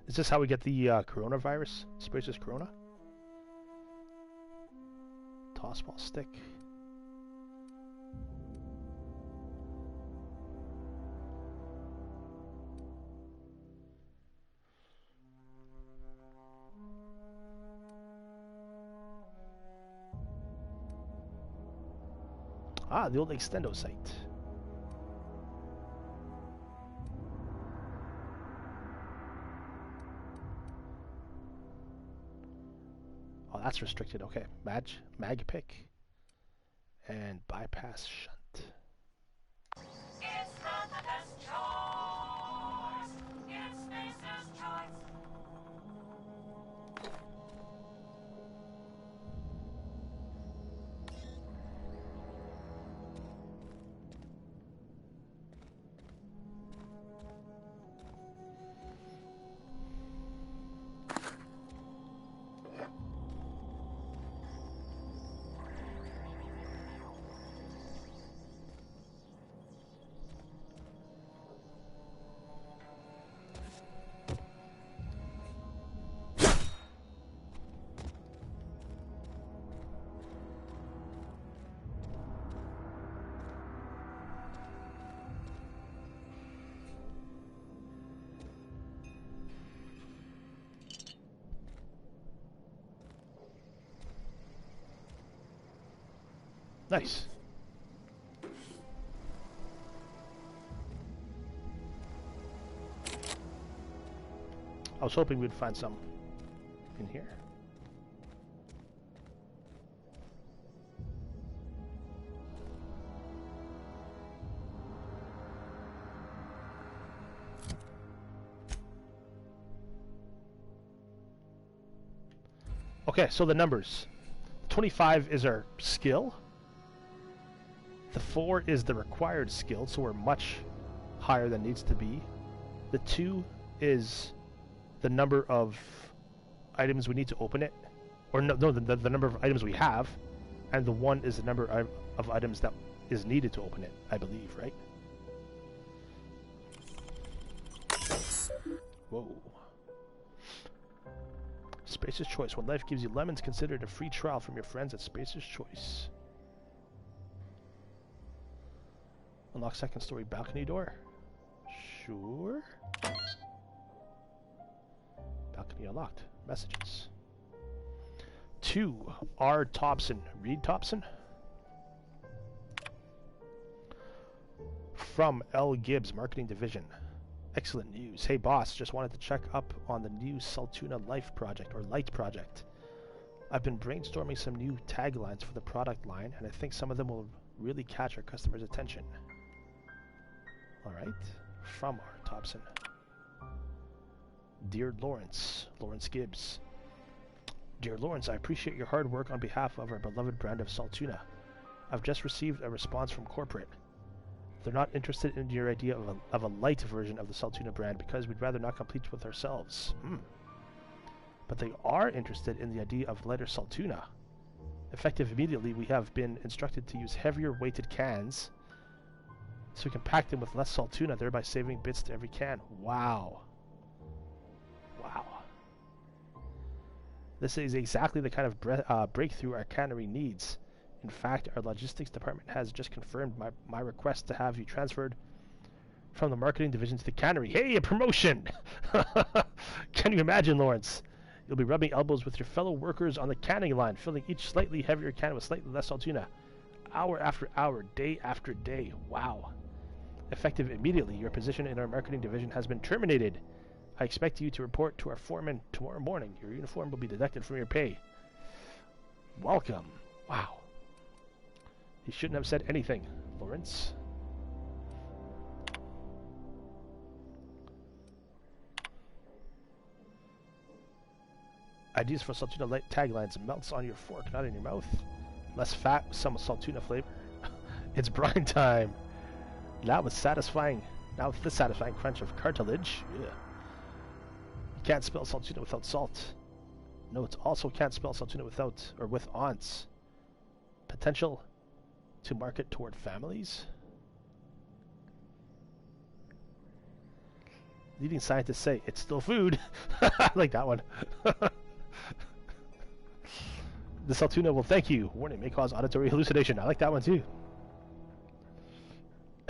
Is this how we get the coronavirus? Spacer's Corona? Toss ball stick. Ah, the old Extendo site. Oh, that's restricted. Okay, mag pick, and bypass shunt. It's not the best choice. It's Spacer's Choice. Nice. I was hoping we'd find some in here. Okay, so the numbers. 25 is our skill. The 4 is the required skill, so we're much higher than needs to be. The 2 is the number of items we need to open it. Or no, the number of items we have. And the 1 is the number of items that is needed to open it, I believe, right? Whoa. Spacer's Choice. When life gives you lemons, consider it a free trial from your friends at Spacer's Choice. Unlock second story balcony door. Sure. Balcony unlocked. Messages. 2. R. Thompson. Reed Thompson. From L. Gibbs, Marketing Division. Excellent news. Hey boss, just wanted to check up on the new Saltuna Life project, or Light project. I've been brainstorming some new taglines for the product line, and I think some of them will really catch our customers' attention. Alright. From R. Thompson. Dear Lawrence Gibbs. Dear Lawrence, I appreciate your hard work on behalf of our beloved brand of Saltuna. I've just received a response from corporate. They're not interested in your idea of a light version of the Saltuna brand because we'd rather not compete with ourselves. But they are interested in the idea of lighter Saltuna. Effective immediately, we have been instructed to use heavier weighted cans so we can pack them with less Saltuna, thereby saving bits to every can. Wow. Wow. This is exactly the kind of breakthrough our cannery needs. In fact, our logistics department has just confirmed my request to have you transferred from the marketing division to the cannery. Hey, a promotion! Can you imagine, Lawrence? You'll be rubbing elbows with your fellow workers on the canning line, filling each slightly heavier can with slightly less Saltuna. Hour after hour, day after day. Wow. Effective immediately, your position in our marketing division has been terminated. I expect you to report to our foreman tomorrow morning. Your uniform will be deducted from your pay. Welcome. Wow. He shouldn't have said anything, Lawrence. Ideas for Saltuna Light taglines. Melts on your fork, not in your mouth. Less fat, some Saltuna flavor. It's brine time. Now with satisfying, the satisfying crunch of cartilage. Yeah. You can't spell Saltuna without salt. No, it also can't spell Saltuna without, or with aunts. Potential to market toward families. Leading scientists say it's still food. I like that one. The Saltuna will thank you. Warning, may cause auditory hallucination. I like that one too.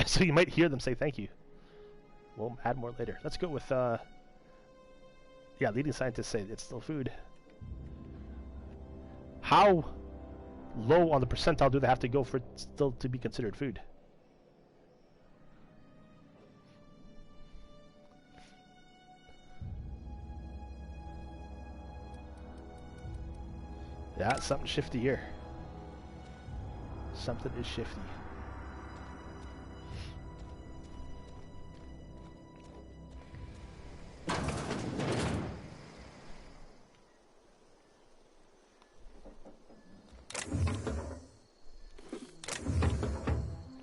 So you might hear them say thank you. We'll add more later. Let's go with, yeah, leading scientists say it's still food. How low on the percentile do they have to go for it still to be considered food? Yeah, something shifty here. Something is shifty.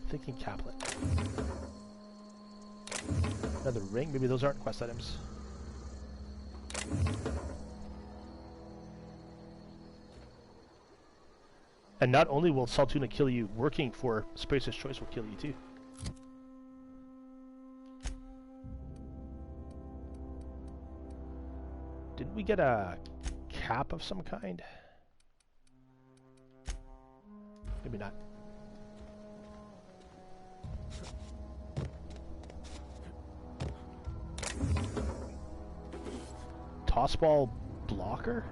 Thinking caplet. Another ring. Maybe those aren't quest items. And not only will Saltuna kill you, working for Spacer's Choice will kill you too. Didn't we get a cap of some kind? Maybe not. Tossball blocker?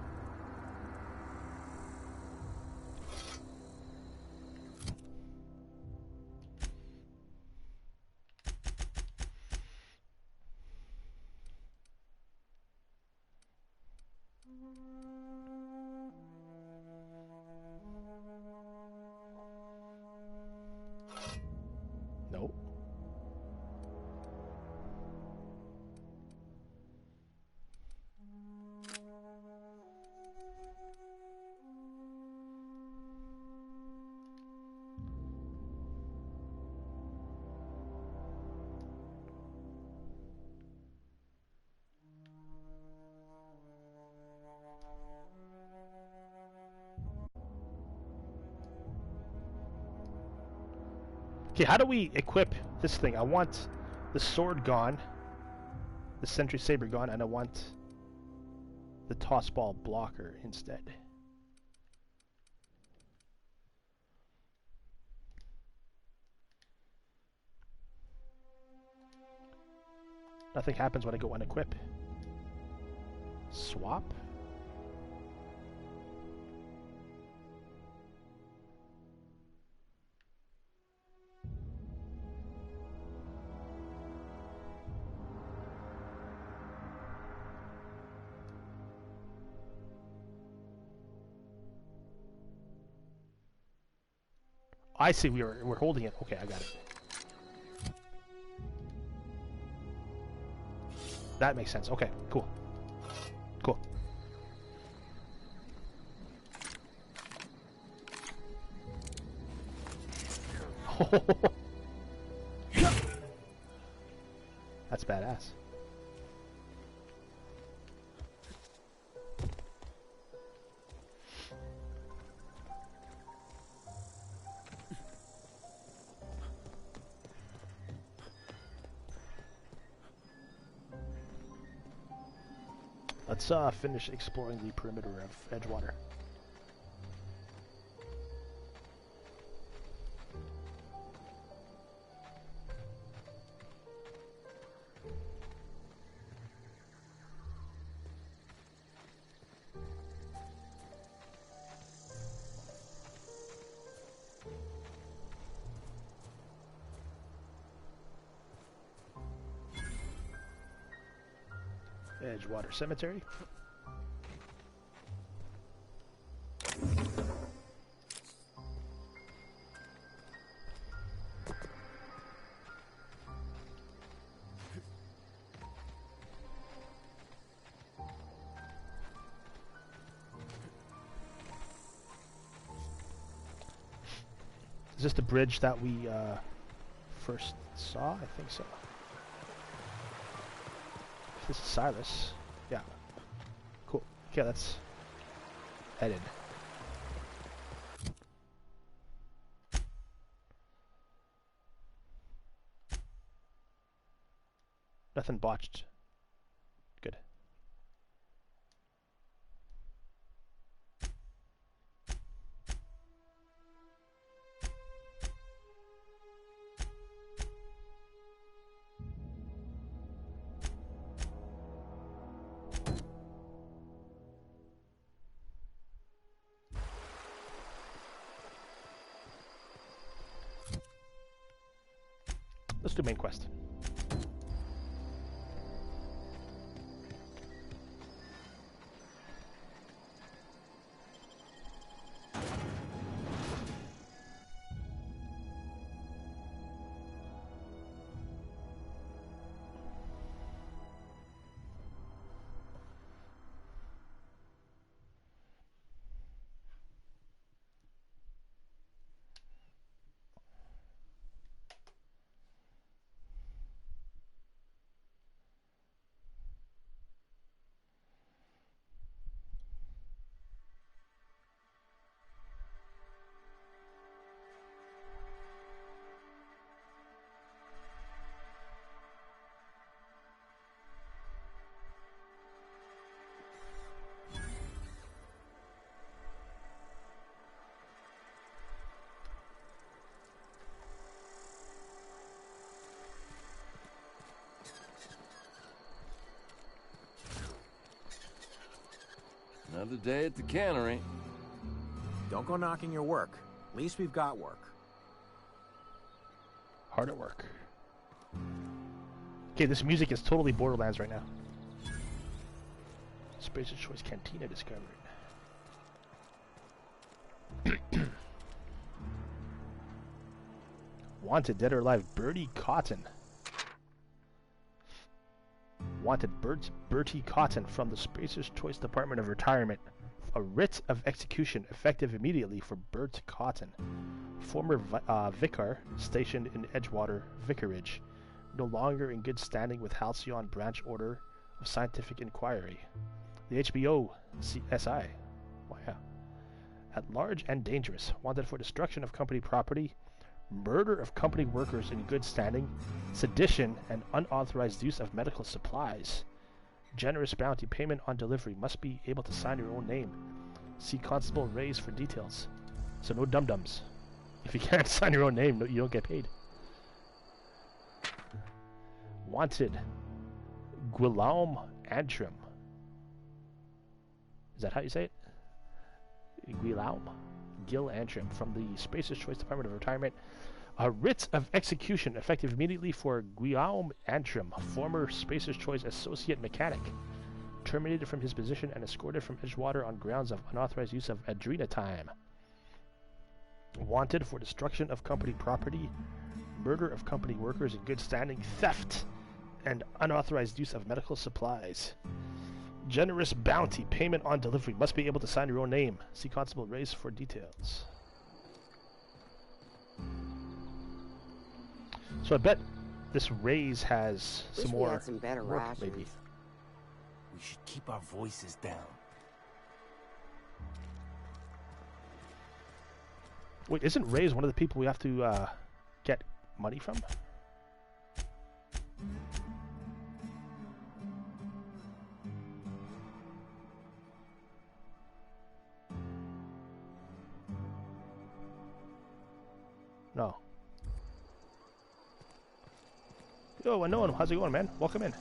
Okay, how do we equip this thing? I want the sword gone, the sentry saber gone, and I want the toss ball blocker instead. Nothing happens when I go unequip. Swap? I see, we're holding it. Okay, I got it. That makes sense. Okay, cool. Cool. That's badass. Let's finish exploring the perimeter of Edgewater. Edgewater Cemetery. Is this the bridge that we first saw? I think so. This is Cyrus. Yeah. Cool. Okay, let's head in. Nothing botched. Good. Let's do main quest. Another day at the cannery. Don't go knocking your work. At least we've got work. Hard at work. Okay, this music is totally Borderlands right now. Spacer's Choice Cantina discovered. Wanted, dead or alive, Bertie Cotton. Wanted, Bertie Cotton from the Spacer's Choice Department of Retirement. A writ of execution effective immediately for Bert Cotton, former vicar stationed in Edgewater Vicarage, no longer in good standing with Halcyon Branch Order of Scientific Inquiry. The HBO CSI. Wow. At large and dangerous, wanted for destruction of company property, murder of company workers in good standing, sedition, and unauthorized use of medical supplies. Generous bounty payment on delivery. Must be able to sign your own name. See Constable Reyes for details. So no dum-dums. If you can't sign your own name, no, you don't get paid. Wanted. Guillaume Antrim. Is that how you say it? Guillaume? Gil Antrim from the Spacer's Choice Department of Retirement. A writ of execution effective immediately for Guillaume Antrim, former Spacer's Choice Associate Mechanic. Terminated from his position and escorted from Edgewater on grounds of unauthorized use of adrenatime. Wanted for destruction of company property, murder of company workers in good standing, theft, and unauthorized use of medical supplies. Generous bounty payment on delivery. Must be able to sign your own name. See Constable Reyes for details. So I bet this Reyes has some more work, maybe. We should keep our voices down. Wait, isn't Reyes one of the people we have to get money from? No. Yo, Unknown, how's it going, man? Welcome in.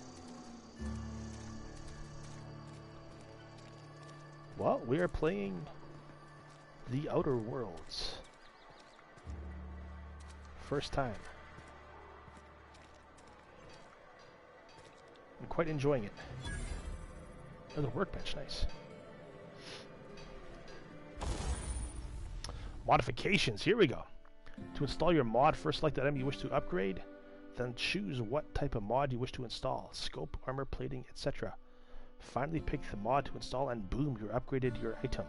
Well, we are playing The Outer Worlds. First time. I'm quite enjoying it. Oh, the workbench, nice. Modifications, here we go. To install your mod, first select the item you wish to upgrade, then choose what type of mod you wish to install, scope, armor, plating, etc. Finally pick the mod to install and boom, you're upgraded your item.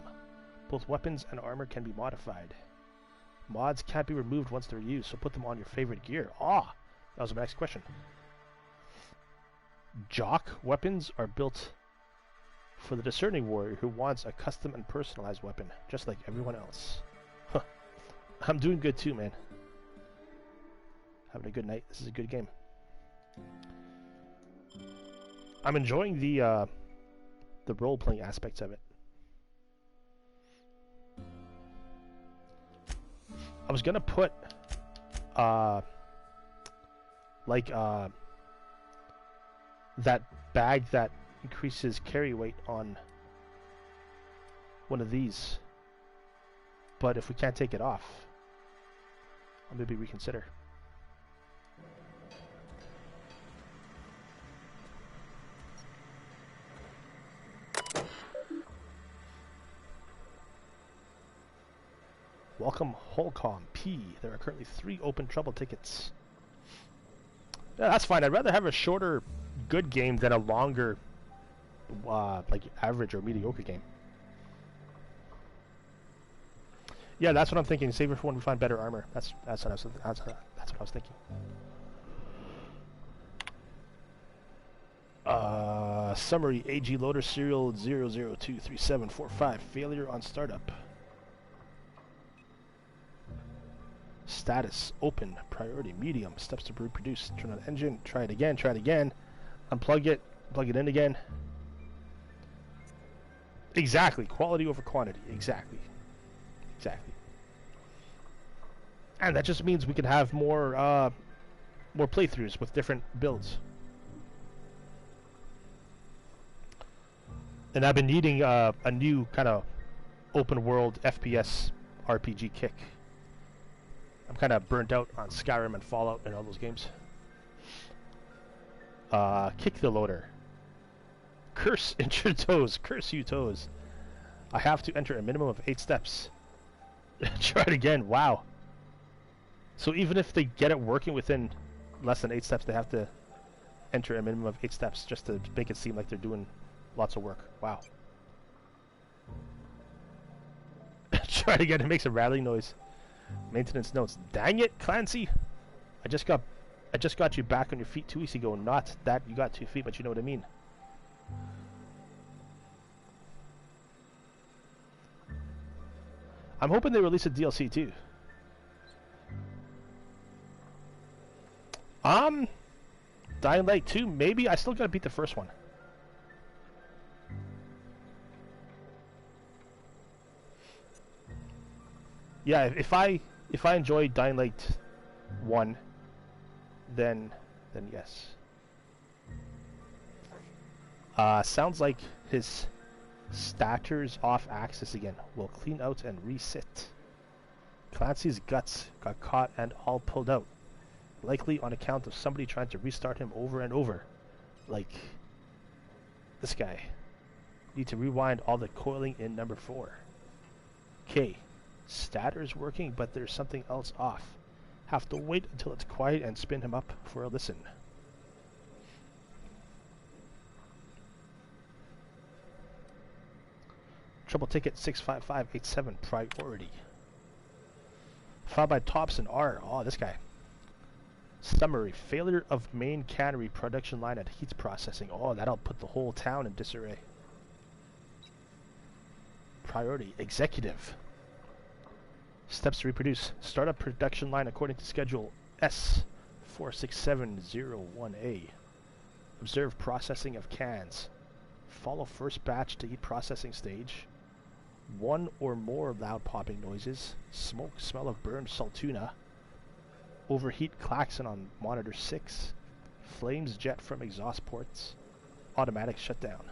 Both weapons and armor can be modified. Mods can't be removed once they're used, so put them on your favorite gear. Ah, that was my next question. Jock weapons are built for the discerning warrior who wants a custom and personalized weapon, just like everyone else. Huh. I'm doing good too, man. Having a good night. This is a good game. I'm enjoying the role-playing aspects of it. I was gonna put that bag that increases carry weight on one of these, but if we can't take it off, I'll maybe reconsider. Welcome, Holcom P. There are currently 3 open trouble tickets. Yeah, that's fine. I'd rather have a shorter good game than a longer, like average or mediocre game. Yeah, that's what I'm thinking. Save it for when we find better armor. That's what I was thinking. Summary: AG loader serial 0023745. Failure on startup. Status: open, priority, medium, steps to reproduce, turn on engine, try it again, unplug it, plug it in again. Exactly, quality over quantity, exactly. And that just means we can have more playthroughs with different builds. And I've been needing a new kind of open world FPS RPG kick. I'm kind of burnt out on Skyrim and Fallout and all those games. Kick the loader. Curse injured toes. Curse you toes. I have to enter a minimum of 8 steps. Try it again. Wow. So even if they get it working within less than 8 steps, they have to enter a minimum of 8 steps just to make it seem like they're doing lots of work. Wow. Try it again. It makes a rattling noise. Maintenance notes. Dang it, Clancy! I just got you back on your feet 2 weeks ago. Not that you got 2 feet, but you know what I mean. I'm hoping they release a DLC too. Dying Light 2, maybe. I still gotta beat the first one. Yeah, if I enjoy Dying Light 1, then yes. Sounds like his statter's off axis again. We'll clean out and resit. Clancy's guts got caught and all pulled out. Likely on account of somebody trying to restart him over and over. Like this guy. Need to rewind all the coiling in number 4. Okay. Statter's working, but there's something else off. Have to wait until it's quiet and spin him up for a listen. Trouble ticket 65587 priority. Filed by Thompson R. Oh, this guy. Summary. Failure of main cannery production line at heat processing. Oh, that'll put the whole town in disarray. Priority. Executive. Steps to reproduce. Start up production line according to schedule S46701A. Observe processing of cans. Follow first batch to heat processing stage. 1 or more loud popping noises. Smoke, smell of burned salt tuna. Overheat klaxon on monitor 6. Flames jet from exhaust ports. Automatic shutdown.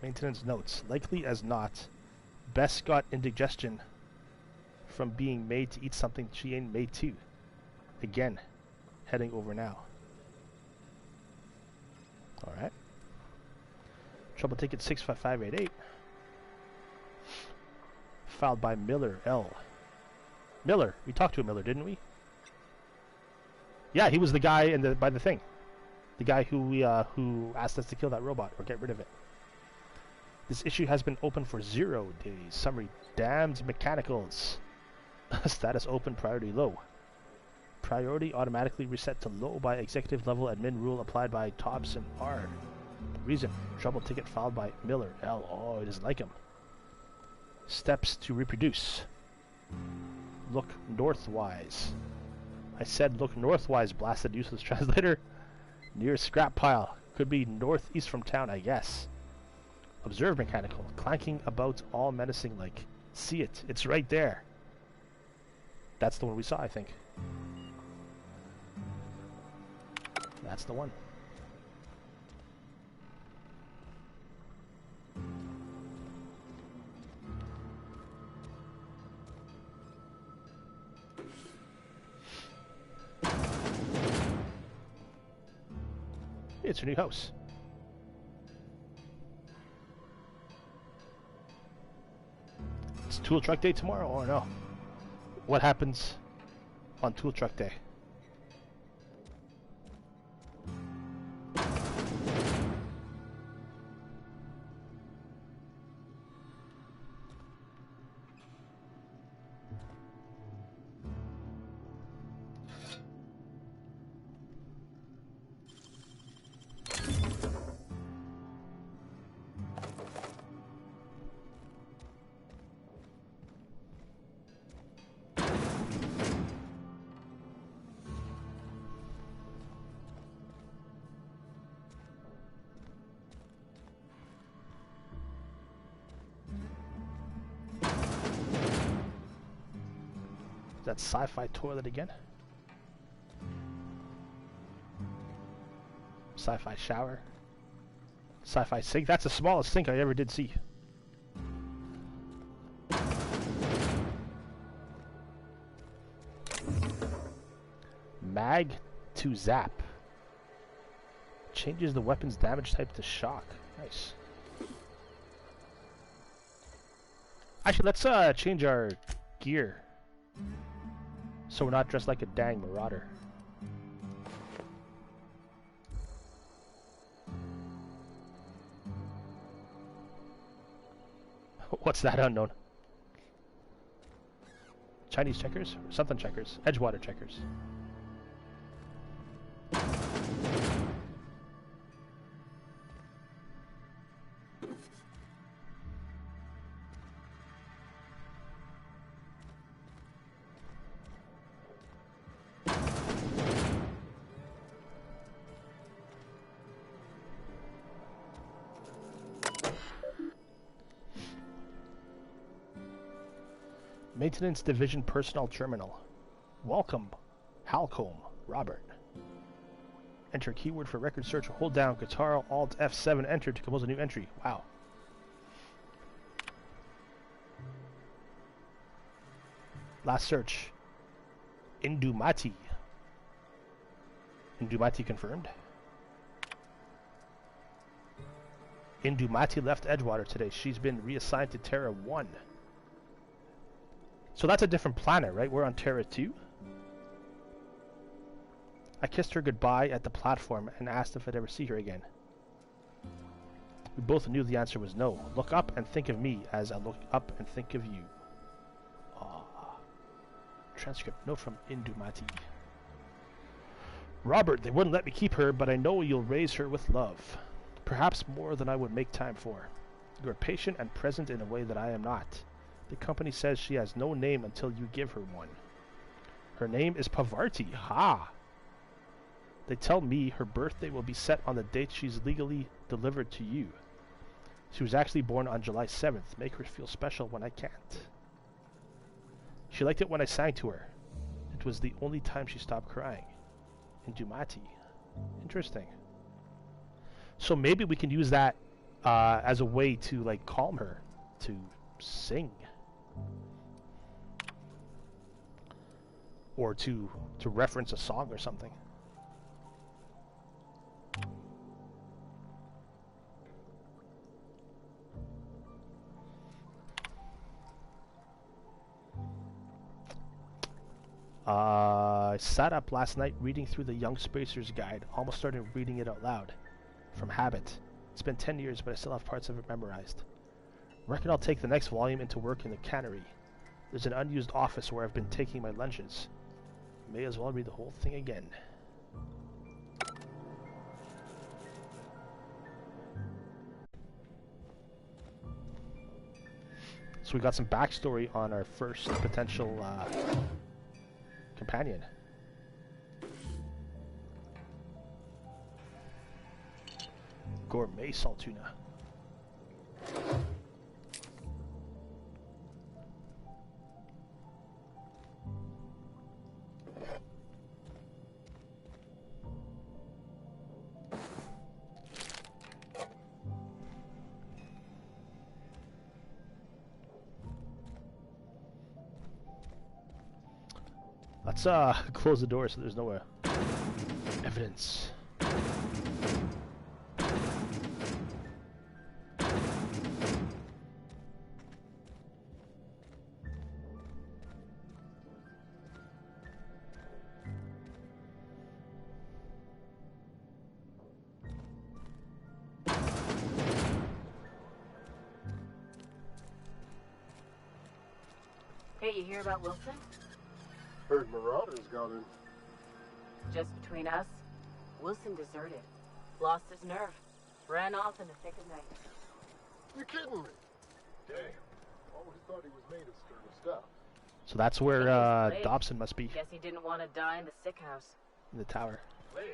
Maintenance notes. Likely as not, Bess got indigestion from being made to eat something she ain't made to. Again, heading over now. Alright. Trouble ticket 65588. Filed by Miller L. Miller. We talked to Miller, didn't we? Yeah, he was the guy by the thing. The guy who asked us to kill that robot or get rid of it. This issue has been open for 0 days. Summary. Damned mechanicals. Status open, priority low. Priority automatically reset to low by executive level admin rule applied by Thompson R. Reason. Trouble ticket filed by Miller L. Oh, he doesn't like him. Steps to reproduce. Look northwise. I said look northwise, blasted useless translator. Near scrap pile. Could be northeast from town, I guess. Observe mechanical. Clanking about all menacing like. See it. It's right there. That's the one we saw, I think. That's the one. It's a new house. It's tool truck day tomorrow or no? What happens on tool truck day? That sci-fi toilet again. Sci-fi shower. Sci-fi sink. That's the smallest sink I ever did see. Mag to zap. Changes the weapon's damage type to shock. Nice. Actually, let's change our gear. So we're not dressed like a dang marauder. What's that unknown? Chinese checkers? Something checkers. Edgewater checkers. Maintenance Division Personnel Terminal. Welcome, Halcombe, Robert. Enter keyword for record search. Hold down Guitar Alt F7 enter to compose a new entry. Wow. Last search. Indumati. Indumati confirmed. Indumati left Edgewater today. She's been reassigned to Terra 1. So that's a different planet, right? We're on Terra 2. I kissed her goodbye at the platform and asked if I'd ever see her again. We both knew the answer was no. Look up and think of me as I look up and think of you. Transcript note from Indumati. Robert, they wouldn't let me keep her, but I know you'll raise her with love. Perhaps more than I would make time for. You are patient and present in a way that I am not. The company says she has no name until you give her one. Her name is Pavarti. Ha! They tell me her birthday will be set on the date she's legally delivered to you. She was actually born on July 7th. Make her feel special when I can't. She liked it when I sang to her. It was the only time she stopped crying. Indumati. Interesting. So maybe we can use that as a way to like calm her, to sing, or to reference a song or something. I sat up last night reading through the Young Spacer's Guide, almost started reading it out loud, from habit. It's been 10 years, but I still have parts of it memorized. Reckon I'll take the next volume into work in the cannery. There's an unused office where I've been taking my lunches. May as well read the whole thing again. So we got some backstory on our first potential companion. Gourmet salt tuna. Let's close the door so there's no evidence. Hey, you hear about Wilson? Heard Marauders got in. Just between us, Wilson deserted. Lost his nerve. Ran off in the thick of night. You kidding me? Damn. Always thought he was made of stern stuff. So that's where Dobson must be. Guess he didn't want to die in the sick house. In the tower. Lame.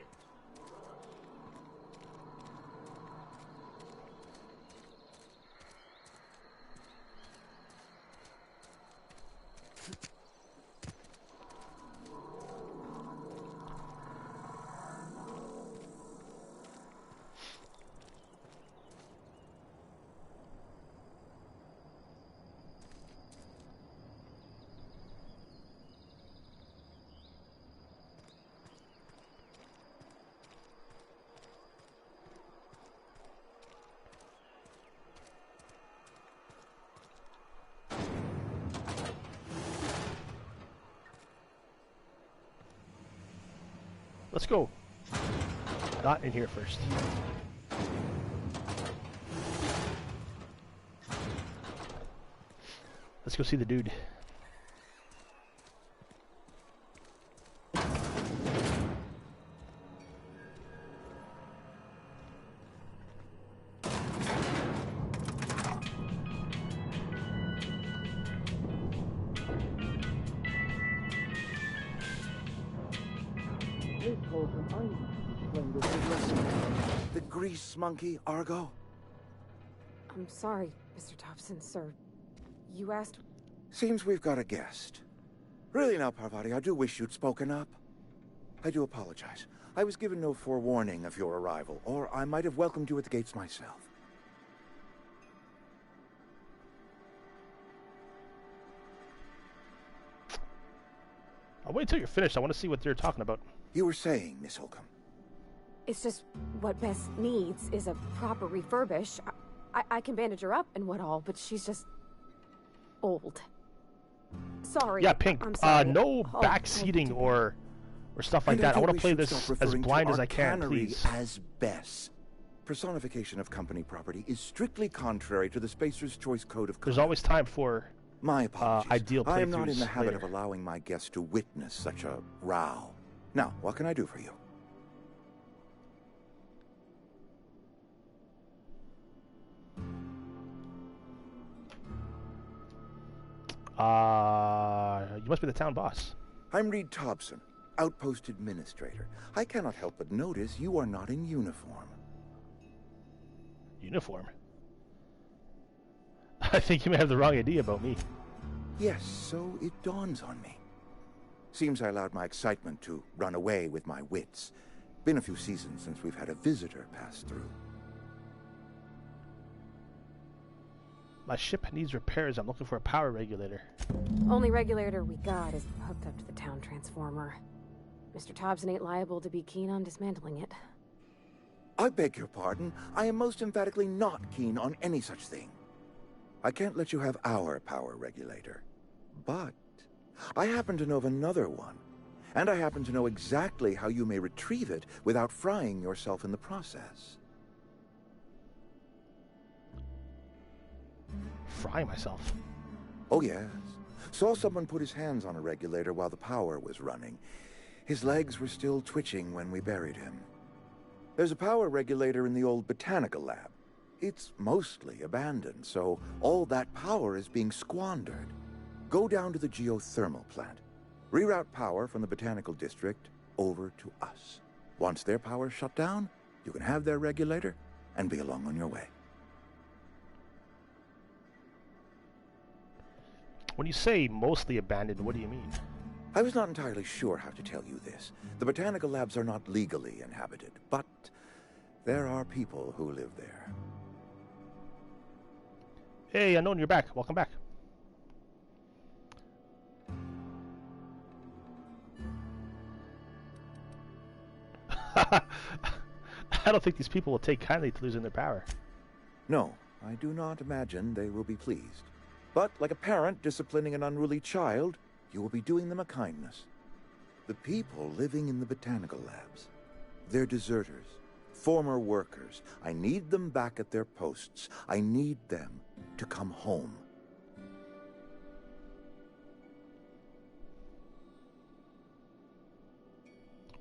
Let's go. Not in here first. Let's go see the dude. The grease monkey, Argo? I'm sorry, Mr. Thompson, sir. You asked Seems we've got a guest. Really now, Parvati, I do wish you'd spoken up. I do apologize. I was given no forewarning of your arrival, or I might have welcomed you at the gates myself. I'll wait till you're finished. I want to see what you're talking about. You were saying, Miss Holcomb. It's just what Bess needs is a proper refurbish. I can bandage her up and what all, but she's just old. Sorry. Yeah, Pink. I'm sorry. No backseating or stuff like that. I want to play this as blind as I can, please. As Bess. Personification of company property is strictly contrary to the Spacer's Choice Code of Conduct. There's always time for my apologies. Ideal playthroughs. I am not in the habit later. of allowing my guests to witness such a row. Now, what can I do for you? You must be the town boss. I'm Reed Thompson, Outpost Administrator. I cannot help but notice you are not in uniform. Uniform? I think you may have the wrong idea about me. Yes, so it dawns on me. Seems I allowed my excitement to run away with my wits. Been a few seasons since we've had a visitor pass through. My ship needs repairs. I'm looking for a power regulator. Only regulator we got is hooked up to the town transformer. Mr. Thompson ain't liable to be keen on dismantling it. I beg your pardon. I am most emphatically not keen on any such thing. I can't let you have our power regulator. But I happen to know of another one. And I happen to know exactly how you may retrieve it without frying yourself in the process. Fry myself? Oh, yes. Saw someone put his hands on a regulator while the power was running. His legs were still twitching when we buried him. There's a power regulator in the old botanical lab. It's mostly abandoned, so all that power is being squandered. Go down to the geothermal plant. Reroute power from the botanical district over to us. Once their power's shut down, you can have their regulator and be along on your way. When you say mostly abandoned, what do you mean? I was not entirely sure how to tell you this. The botanical labs are not legally inhabited, but there are people who live there. Hey, Unknown, you're back. Welcome back. I don't think these people will take kindly to losing their power. No, I do not imagine they will be pleased. But like a parent disciplining an unruly child, you will be doing them a kindness. The people living in the botanical labs, they're deserters, former workers. I need them back at their posts. I need them to come home.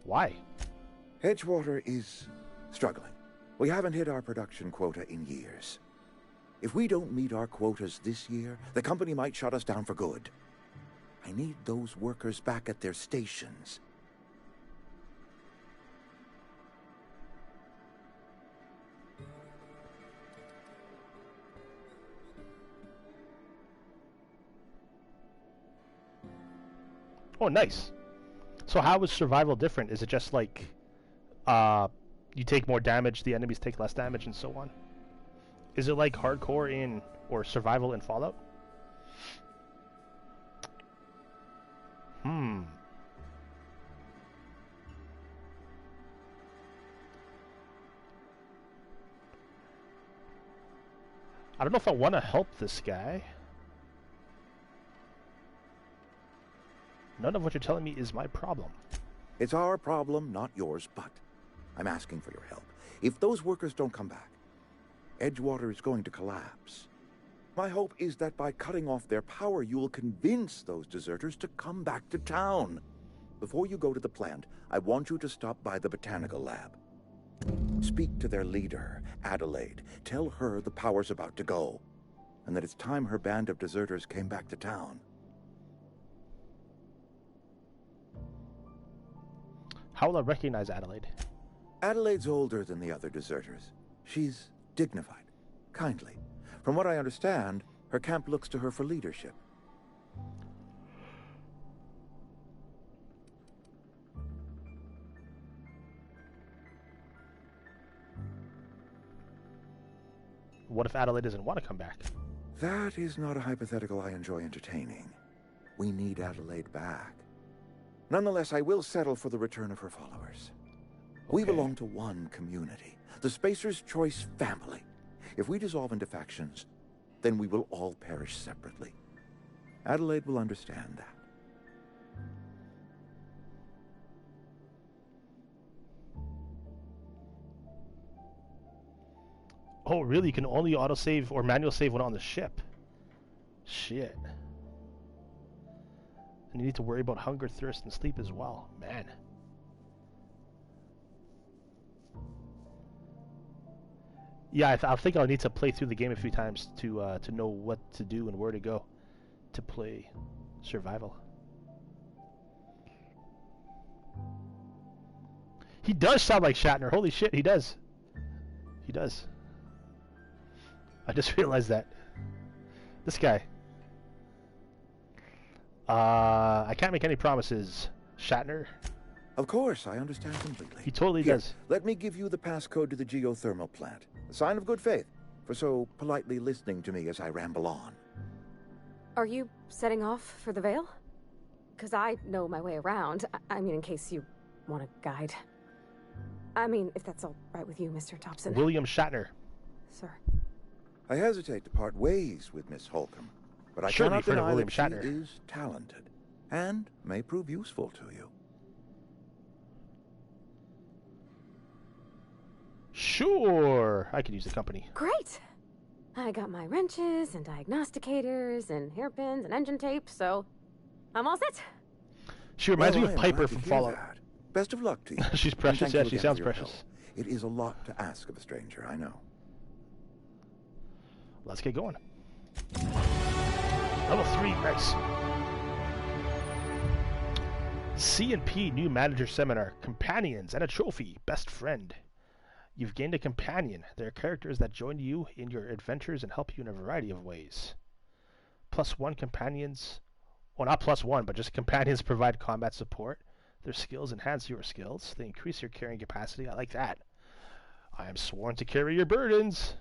Why? Edgewater is struggling. We haven't hit our production quota in years. If we don't meet our quotas this year, the company might shut us down for good. I need those workers back at their stations. Oh, nice. So how is survival different? Is it just like you take more damage, the enemies take less damage, and so on? Is it like hardcore in, or survival in Fallout? I don't know if I want to help this guy. None of what you're telling me is my problem. It's our problem, not yours, but I'm asking for your help. If those workers don't come back, Edgewater is going to collapse. My hope is that by cutting off their power, you will convince those deserters to come back to town. Before you go to the plant, I want you to stop by the botanical lab. Speak to their leader, Adelaide. Tell her the power's about to go, and that it's time her band of deserters came back to town. How will I recognize Adelaide? Adelaide's older than the other deserters. She's dignified, kindly. From what I understand, her camp looks to her for leadership. What if Adelaide doesn't want to come back? That is not a hypothetical I enjoy entertaining. We need Adelaide back. Nonetheless, I will settle for the return of her followers. We belong to one community, the Spacer's Choice family. If we dissolve into factions, then we will all perish separately. Adelaide will understand that. Oh, really? You can only autosave or manual save when on the ship. Shit. And you need to worry about hunger, thirst, and sleep as well. Man. Yeah, I think I'll need to play through the game a few times to know what to do and where to go to play survival. He does sound like Shatner. Holy shit, he does. He does. I just realized that. This guy. I can't make any promises, Shatner. Of course, I understand completely. He totally Here, does. Let me give you the passcode to the geothermal plant. A sign of good faith for so politely listening to me as I ramble on. Are you setting off for the Vale? Because I know my way around. I mean, in case you want a guide. I mean, if that's all right with you, Mr. Thompson. William Shatner. Sir. I hesitate to part ways with Miss Holcomb, but I Surely cannot you've heard of deny William that she Shatner. is talented and may prove useful to you. Sure, I could use the company. Great! I got my wrenches and diagnosticators and hairpins and engine tape, so I'm all set. She reminds Well, me I of am Piper glad to from hear Fallout. that. Best of luck to you. She's And precious, thank yeah, you she again sounds for your precious. help. It is a lot to ask of a stranger, I know. Let's get going. Level 3, nice. C&P New Manager Seminar. Companions and a trophy. Best friend. You've gained a companion. They are characters that join you in your adventures and help you in a variety of ways. +1 companions. Well, not +1, but just companions provide combat support. Their skills enhance your skills. They increase your carrying capacity. I like that. I am sworn to carry your burdens.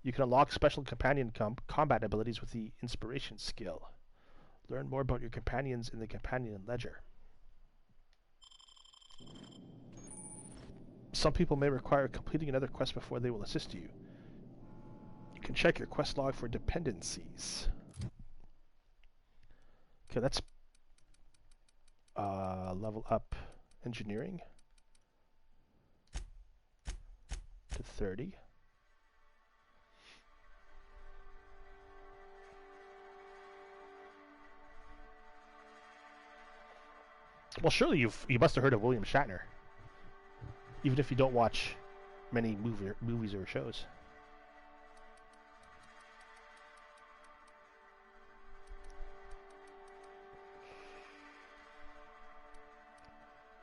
You can unlock special companion combat abilities with the Inspiration skill. Learn more about your companions in the Companion Ledger. Some people may require completing another quest before they will assist you. You can check your quest log for dependencies. Okay, that's level up engineering to 30. Well, surely you must have heard of William Shatner, even if you don't watch many movies or shows.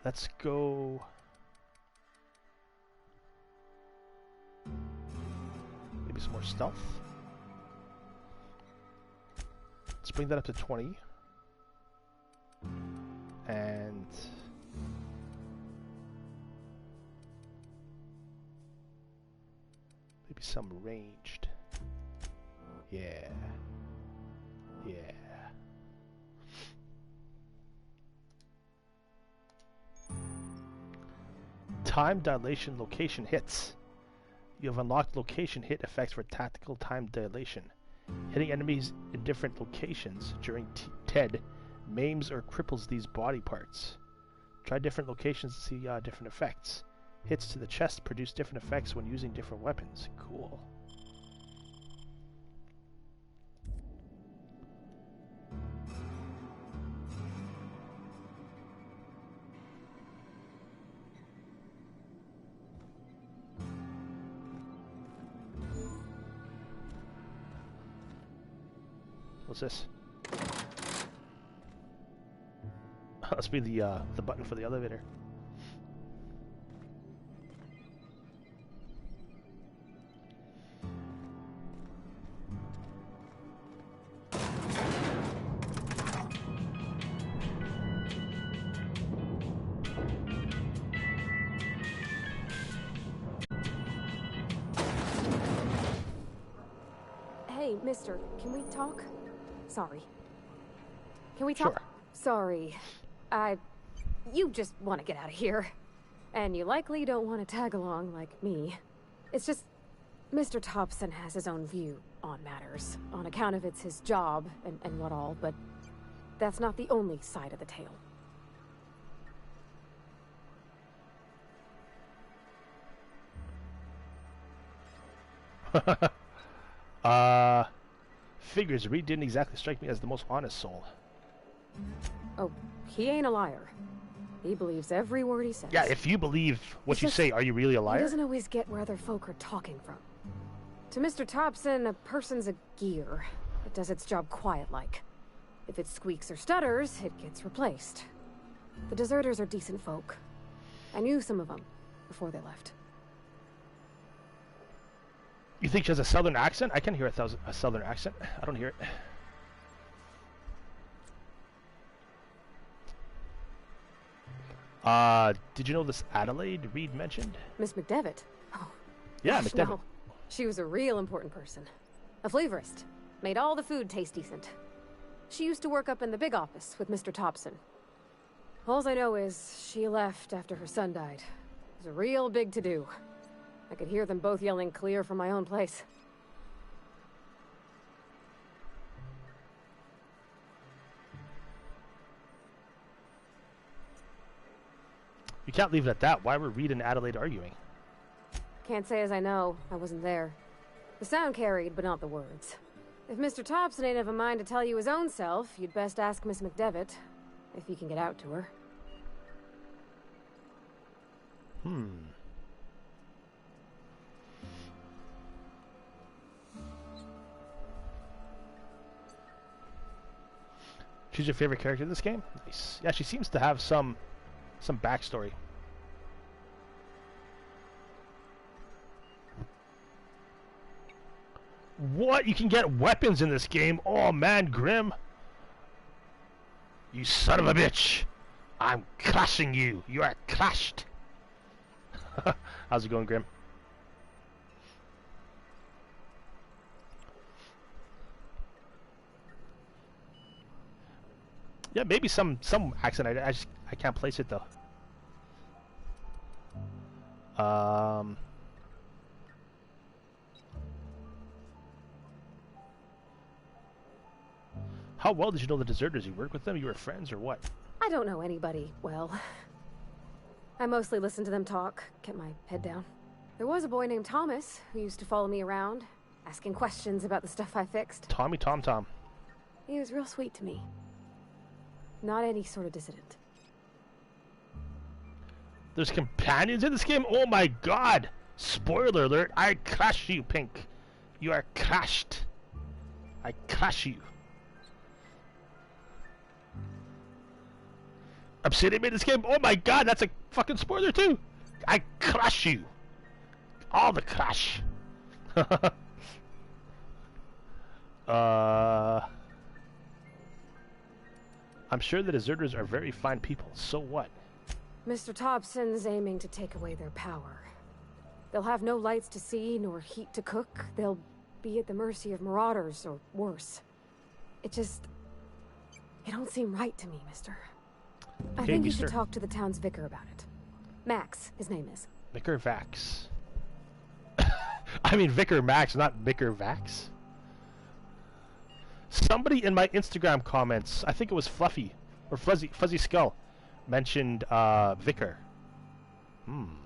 Let's go. Maybe some more stealth. Let's bring that up to 20. And maybe some ranged. Yeah. Yeah. Time dilation location hits. You have unlocked location hit effects for tactical time dilation. Hitting enemies in different locations during TED maims or cripples these body parts. Try different locations to see different effects. Hits to the chest produce different effects when using different weapons. Cool. What's this? Must be the button for the elevator. Hey, mister, can we talk? Sorry. Can we talk? Sure. Sorry. You just want to get out of here. And you likely don't want to tag along like me. It's just, Mr. Thompson has his own view on matters, on account of it's his job and what all, but that's not the only side of the tale. Figures. Reed didn't exactly strike me as the most honest soul. Oh, he ain't a liar. He believes every word he says. Yeah, if you believe what you say, are you really a liar? He doesn't always get where other folk are talking from. To Mr. Thompson, a person's a gear. It does its job quiet-like. If it squeaks or stutters, it gets replaced. The deserters are decent folk. I knew some of them before they left. You think she has a southern accent? I can hear a southern accent. I don't hear it. Did you know this Adelaide Reed mentioned? Miss McDevitt? Oh. Yeah, gosh, McDevitt. No. She was a real important person. A flavorist. Made all the food taste decent. She used to work up in the big office with Mr. Thompson. All I know is she left after her son died. It was a real big to-do. I could hear them both yelling clear from my own place. You can't leave it at that. Why were Reed and Adelaide arguing? Can't say as I know. I wasn't there. The sound carried, but not the words. If Mr. Thompson ain't of a mind to tell you his own self, you'd best ask Miss McDevitt, if he can get out to her. She's your favorite character in this game? Nice. Yeah, she seems to have some backstory. What? You can get weapons in this game? Oh man, Grim. You son of a bitch. I'm crushing you. You are crushed. How's it going, Grim? Yeah, maybe some accent. I can't place it though. How well did you know the deserters? You work with them? You were friends or what? I don't know anybody well. I mostly listened to them talk, kept my head down. There was a boy named Thomas who used to follow me around, asking questions about the stuff I fixed. Tommy Tom Tom. He was real sweet to me. Not any sort of dissident. There's companions in this game? Oh my god! Spoiler alert, I crush you, Pink. You are crushed. I crush you. Obsidian made this game? Oh my god, that's a fucking spoiler too! I crush you. All the crush. I'm sure the deserters are very fine people, so what? Mr. Thompson's aiming to take away their power. They'll have no lights to see, nor heat to cook. They'll be at the mercy of marauders, or worse. It don't seem right to me, mister. I think you should talk to the town's vicar about it. Max, his name is. Vicar Vax. I mean Vicar Max, not Vicar Vax. Somebody in my Instagram comments, I think it was Fluffy, or Fuzzy Skull, mentioned Vicar. I'm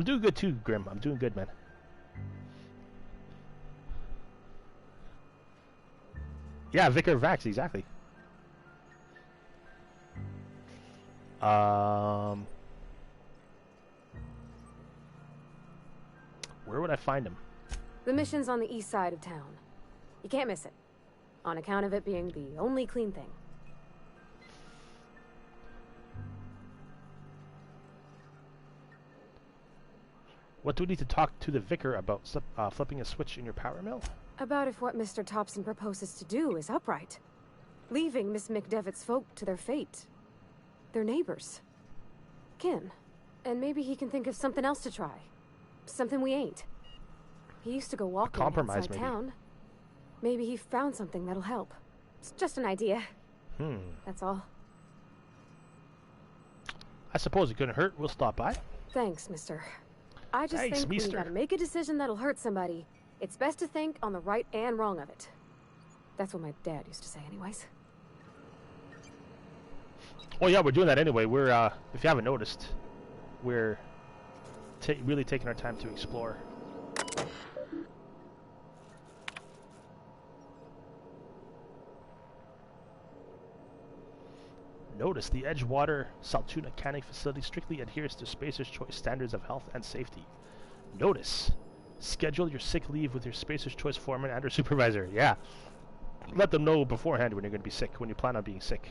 doing good too, Grim. I'm doing good, man. Yeah, Vicar Vax, exactly. Where would I find him? The mission's on the east side of town. You can't miss it, on account of it being the only clean thing. What do we need to talk to the vicar about? Flipping a switch in your power mill? About if what Mr. Thompson proposes to do is upright. Leaving Miss McDevitt's folk to their fate. Their neighbors. Kin. And maybe he can think of something else to try. Something we ain't. He used to go walking Compromise, outside maybe. town. Maybe he found something that'll help. It's just an idea. That's all. I suppose it couldn't hurt. We'll stop by. Thanks, mister. I just Thanks, think when you mister. gotta make a decision that'll hurt somebody, it's best to think on the right and wrong of it. That's what my dad used to say anyways. Oh yeah, we're doing that anyway. We're, if you haven't noticed, we're really taking our time to explore. Notice the Edgewater Saltuna canning facility strictly adheres to Spacer's Choice standards of health and safety. Notice, schedule your sick leave with your Spacer's Choice foreman and or supervisor. Yeah. Let them know beforehand when you're going to be sick, when you plan on being sick.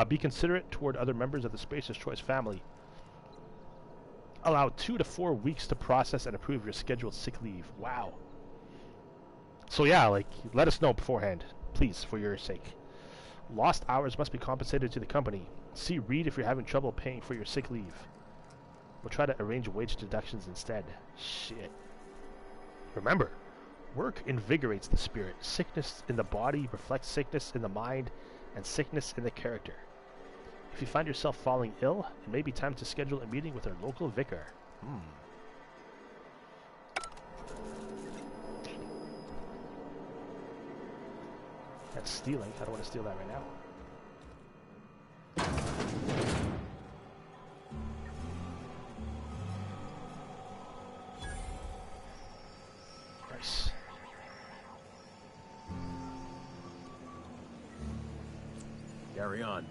Be considerate toward other members of the Spacer's Choice family. Allow 2 to 4 weeks to process and approve your scheduled sick leave. Wow. So yeah, like, let us know beforehand, please, for your sake. Lost hours must be compensated to the company. See Reed if you're having trouble paying for your sick leave. We'll try to arrange wage deductions instead. Shit. Remember, work invigorates the spirit. Sickness in the body reflects sickness in the mind and sickness in the character. If you find yourself falling ill, it may be time to schedule a meeting with our local vicar. That's stealing. I don't want to steal that right now. Nice. Carry on.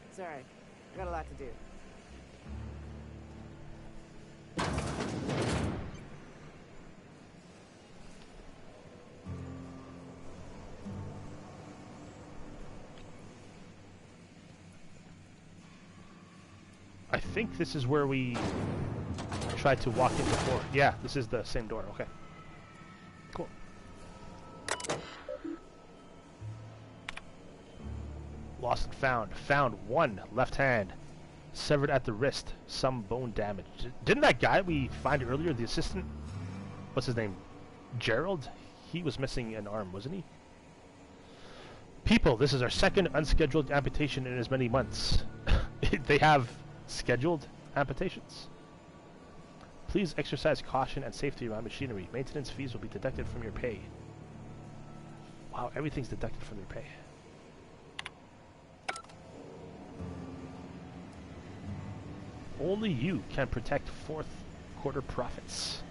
It's alright. I got a lot to do. I think this is where we tried to walk in before. Yeah, this is the same door. Okay. Cool. Lost and found. Found 1 left hand. Severed at the wrist. Some bone damage. Didn't that guy we find earlier, the assistant? What's his name? Gerald? He was missing an arm, wasn't he? People, this is our second unscheduled amputation in as many months. They have scheduled amputations. Please exercise caution and safety around machinery. Maintenance fees will be deducted from your pay. Wow, everything's deducted from your pay. Only you can protect fourth quarter profits.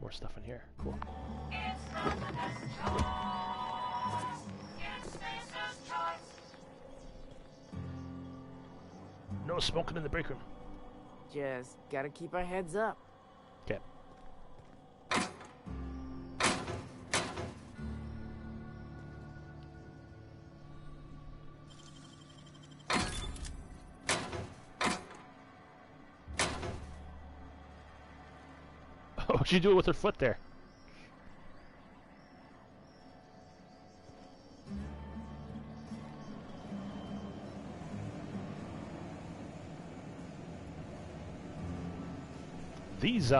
More stuff in here. Cool. No smoking in the break room. Just gotta keep our heads up. Okay. What'd she do with her foot there? These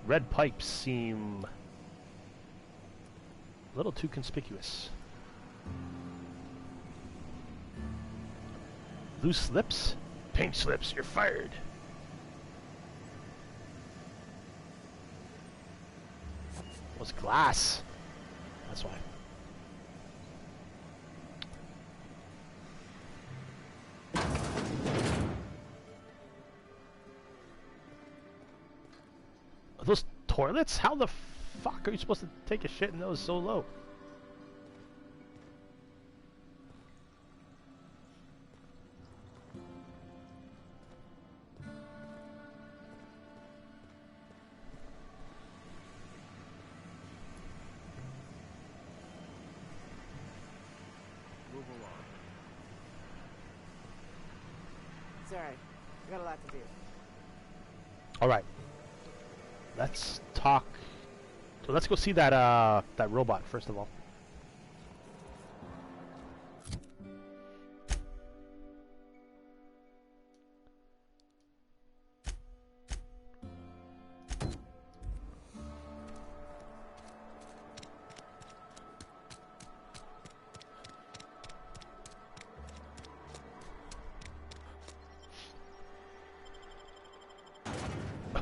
red pipes seem a little too conspicuous. Loose slips? Paint slips, you're fired. It was glass. That's why. Are those toilets? How the fuck are you supposed to take a shit in those so low? Move along. It's alright. I got a lot to do. Alright. Let's talk let's go see that that robot first of all.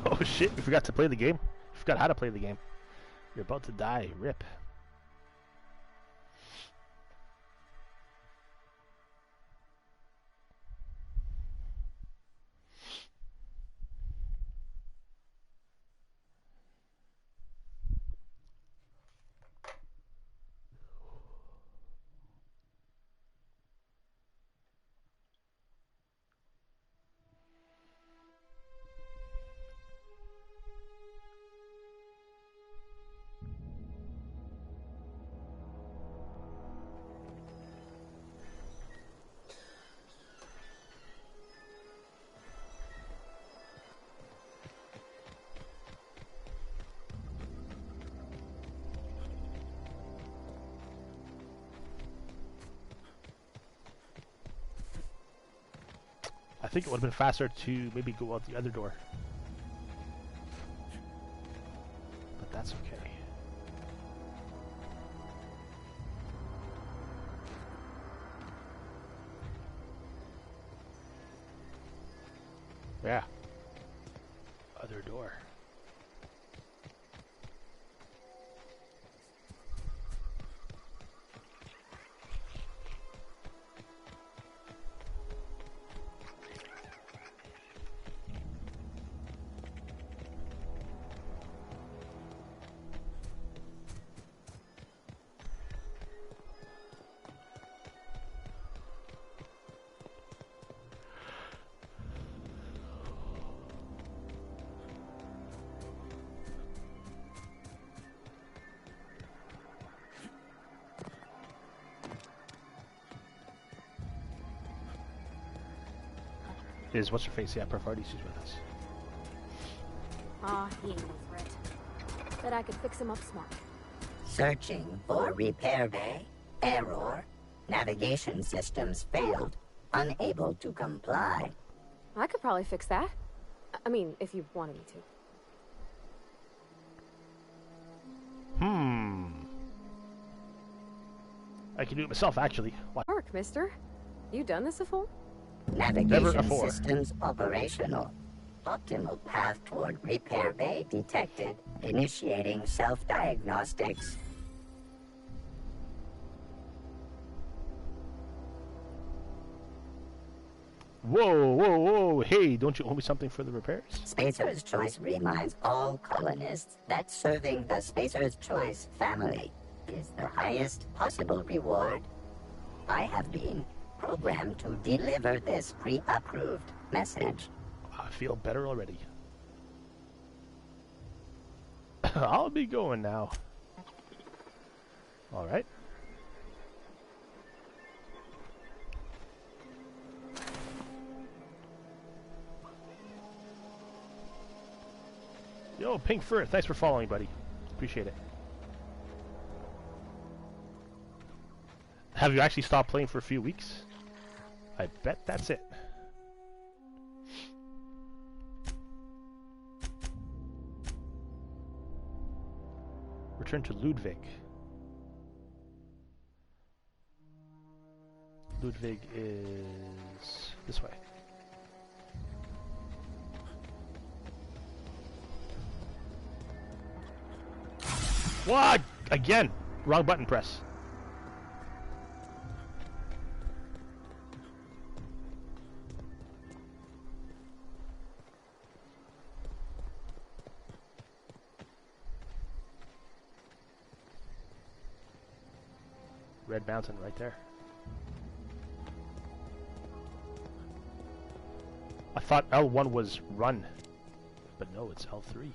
Oh shit, we forgot to play the game. We forgot how to play the game. You're about to die. Rip. I think it would have been faster to maybe go out the other door. But that's okay. Yeah. Other door. Is what's her face? Yeah, Parvardi's she's with us. Ah, he ain't no threat. Bet I could fix him up smart. Searching for repair bay. Error. Navigation systems failed. Unable to comply. I could probably fix that. I mean, if you wanted me to. I can do it myself, actually. What? Work, mister. You done this before? Navigation systems operational. Optimal path toward repair bay detected. Initiating self-diagnostics. Whoa, whoa, whoa. Hey, don't you owe me something for the repairs? Spacer's Choice reminds all colonists that serving the Spacer's Choice family is the highest possible reward. I have been programmed to deliver this pre-approved message. I feel better already. I'll be going now. Alright. Yo, Pink Fur, thanks for following, buddy. Appreciate it. Have you actually stopped playing for a few weeks? I bet that's it. Return to Ludwig. Ludwig is this way. What? Again! Wrong button press. Red Mountain right there. I thought L1 was run, but no, it's L3.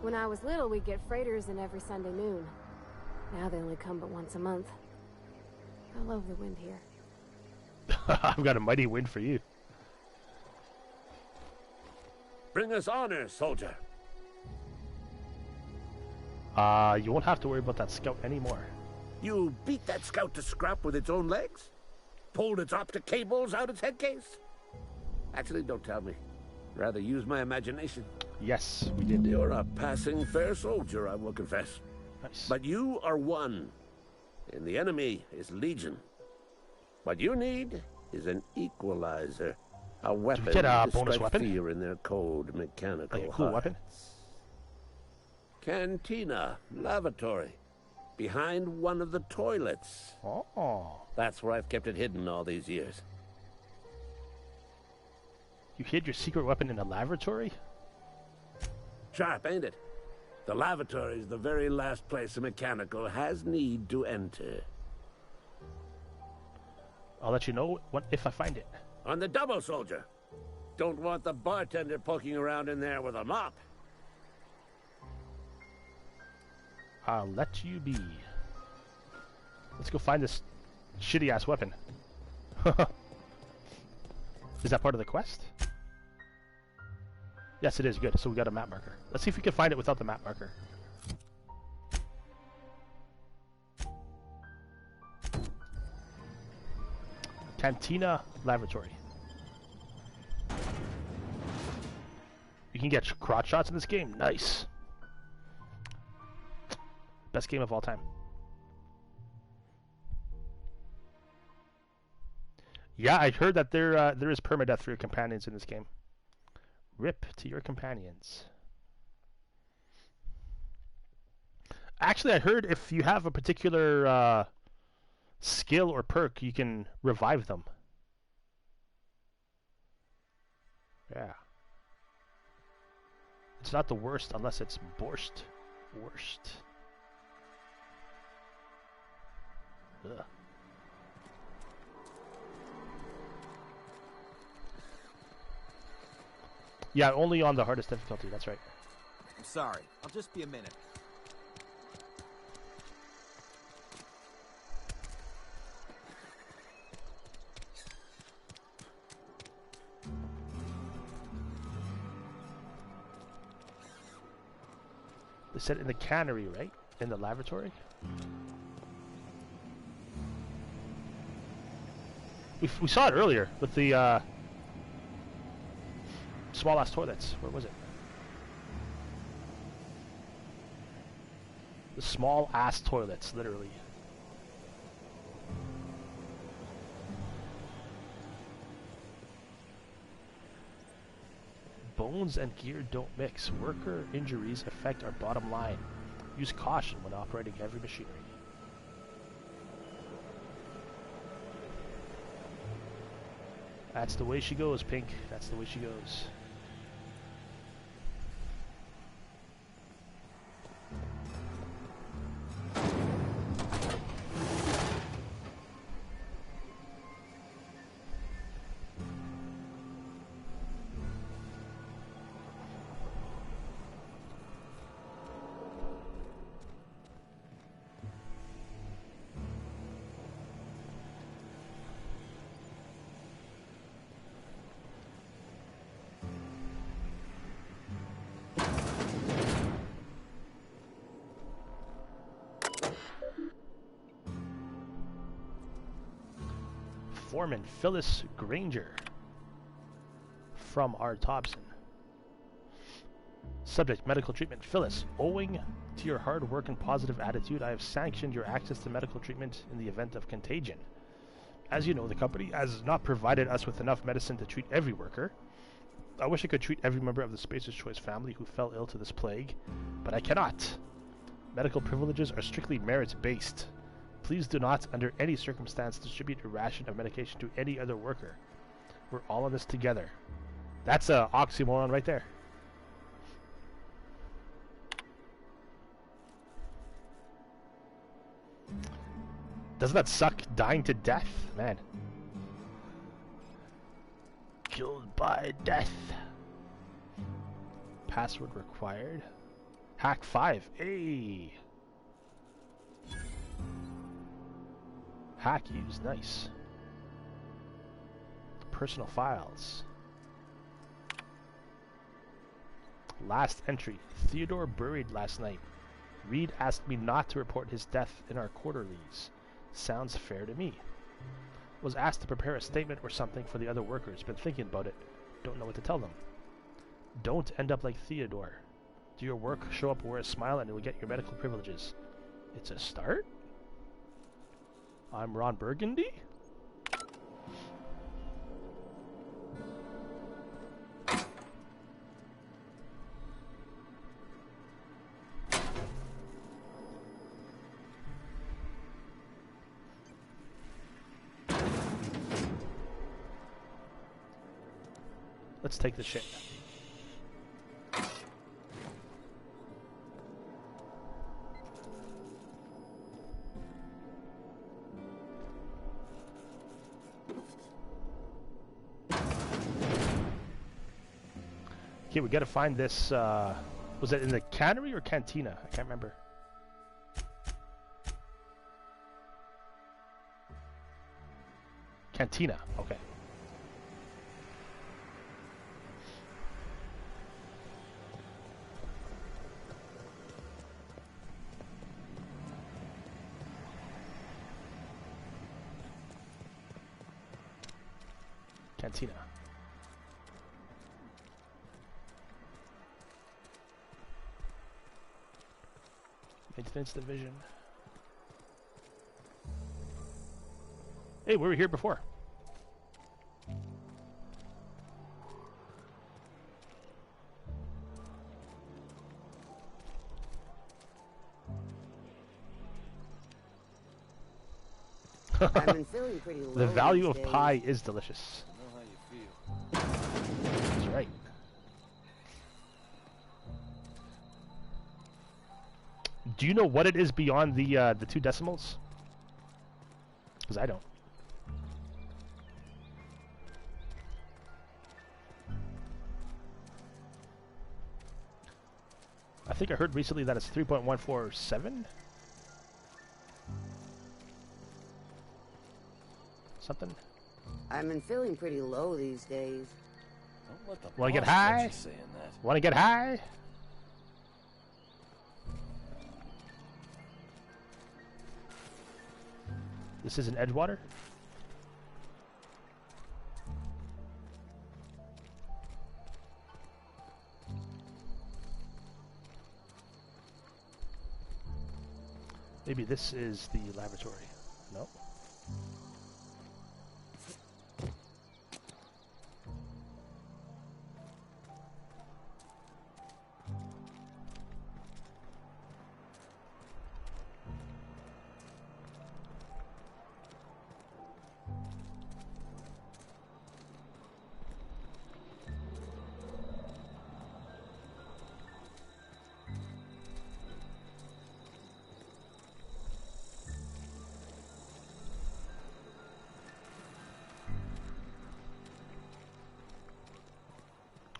When I was little, we'd get freighters in every Sunday noon. Now they only come but once a month. I love the wind here. I've got a mighty wind for you. Bring us honor, soldier. You won't have to worry about that scout anymore. You beat that scout to scrap with its own legs? Pulled its optic cables out its head case? Actually, don't tell me. Rather use my imagination. Yes, we did. You're a passing fair soldier, I will confess. Nice. But you are one, and the enemy is legion. What you need is an equalizer. A weapon get a to bonus strike weapon? fear in their cold mechanical Like a cool weapon? hearts. Cantina, lavatory, behind one of the toilets. Oh. That's where I've kept it hidden all these years. You hid your secret weapon in a lavatory? Sharp, ain't it? The lavatory is the very last place a mechanical has need to enter. I'll let you know if I find it. On the double, soldier. Don't want the bartender poking around in there with a mop. I'll let you be. Let's go find this shitty-ass weapon. Is that part of the quest? Yes, it is. Good. So we got a map marker. Let's see if we can find it without the map marker. Cantina Lavatory. You can get crotch shots in this game. Nice. Best game of all time. Yeah, I heard that there is permadeath for your companions in this game. RIP to your companions. Actually, I heard if you have a particular skill or perk, you can revive them. Yeah. It's not the worst unless it's borscht. Worst. Ugh. Yeah, only on the hardest difficulty, that's right. I'm sorry. I'll just be a minute. They said in the cannery, right? In the lavatory? We saw it earlier with the small ass toilets. Where was it? The small ass toilets, literally. Bones and gear don't mix. Worker injuries affect our bottom line. Use caution when operating heavy machinery. That's the way she goes, Pink. That's the way she goes. Foreman Phyllis Granger from R. Thompson. Subject: medical treatment. Phyllis, owing to your hard work and positive attitude, I have sanctioned your access to medical treatment in the event of contagion. As you know, the company has not provided us with enough medicine to treat every worker. I wish I could treat every member of the Spacer's Choice family who fell ill to this plague, but I cannot. Medical privileges are strictly merit-based. Please do not, under any circumstance, distribute a ration of medication to any other worker. We're all in this together. That's an oxymoron right there. Doesn't that suck, dying to death? Man. Killed by death. Password required. Hack 5. Hey! Hack used. Nice. Personal files. Last entry. Theodore buried last night. Reed asked me not to report his death in our quarterlies. Sounds fair to me. Was asked to prepare a statement or something for the other workers. Been thinking about it. Don't know what to tell them. Don't end up like Theodore. Do your work, show up, wear a smile, and you'll get your medical privileges. It's a start? I'm Ron Burgundy? Let's take the shit. Okay, we gotta find this, was it in the cannery or cantina? I can't remember. Cantina, okay. Cantina. Maintenance division. Hey, we were here before. I've been feeling pretty low. The value of these pie days. is delicious. That's right. Do you know what it is beyond the 2 decimals? Because I don't. I think I heard recently that it's 3.147. Something. I've been feeling pretty low these days. Want to get high? Want to get high? This is in Edgewater? Maybe this is the laboratory. Nope.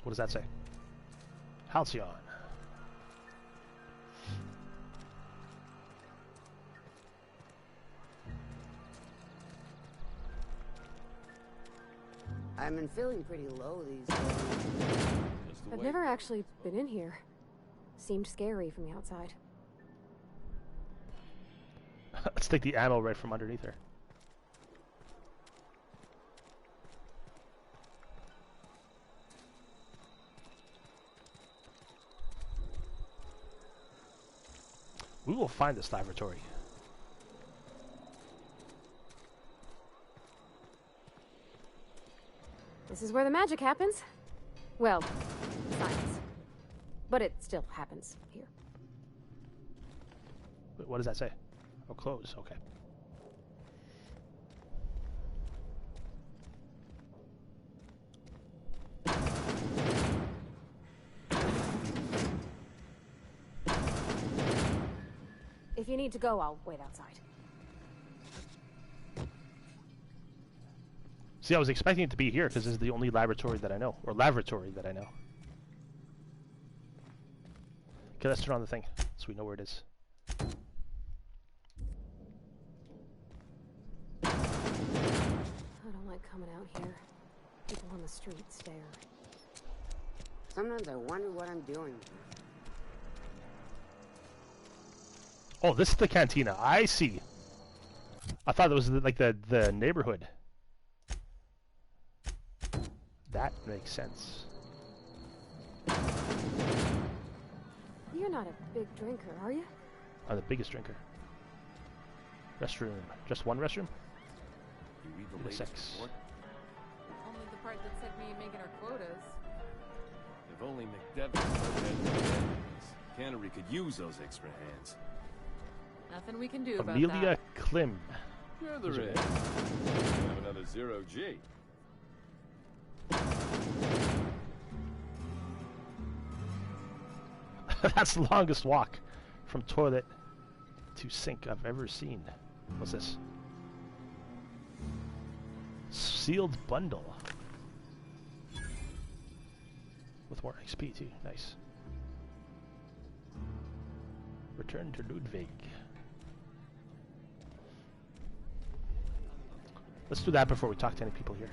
What does that say? Halcyon. I've been feeling pretty low these days. I've never actually been in here. Seemed scary from the outside. Let's take the ammo right from underneath her. We will find this laboratory. This is where the magic happens. Well, science. But it still happens here. Wait, what does that say? Oh, close. Okay. If you need to go, I'll wait outside. See, I was expecting it to be here because this is the only laboratory that I know, or lavatory that I know. Okay, let's turn on the thing so we know where it is. I don't like coming out here. People on the street stare. Sometimes I wonder what I'm doing. Oh, this is the cantina. I see. I thought it was like the neighborhood. That makes sense. You're not a big drinker, are you? I'm the biggest drinker. Restroom. Just one restroom? You read the latest report? Only the part that said we ain't making our quotas. If only McDevitt had Cannery could use those extra hands. Nothing we can do about Amelia that. Klim. Sure there is. Have another 0G. That's the longest walk from toilet to sink I've ever seen. What's this? Sealed bundle. With more XP too. Nice. Return to Ludwig. Let's do that before we talk to any people here.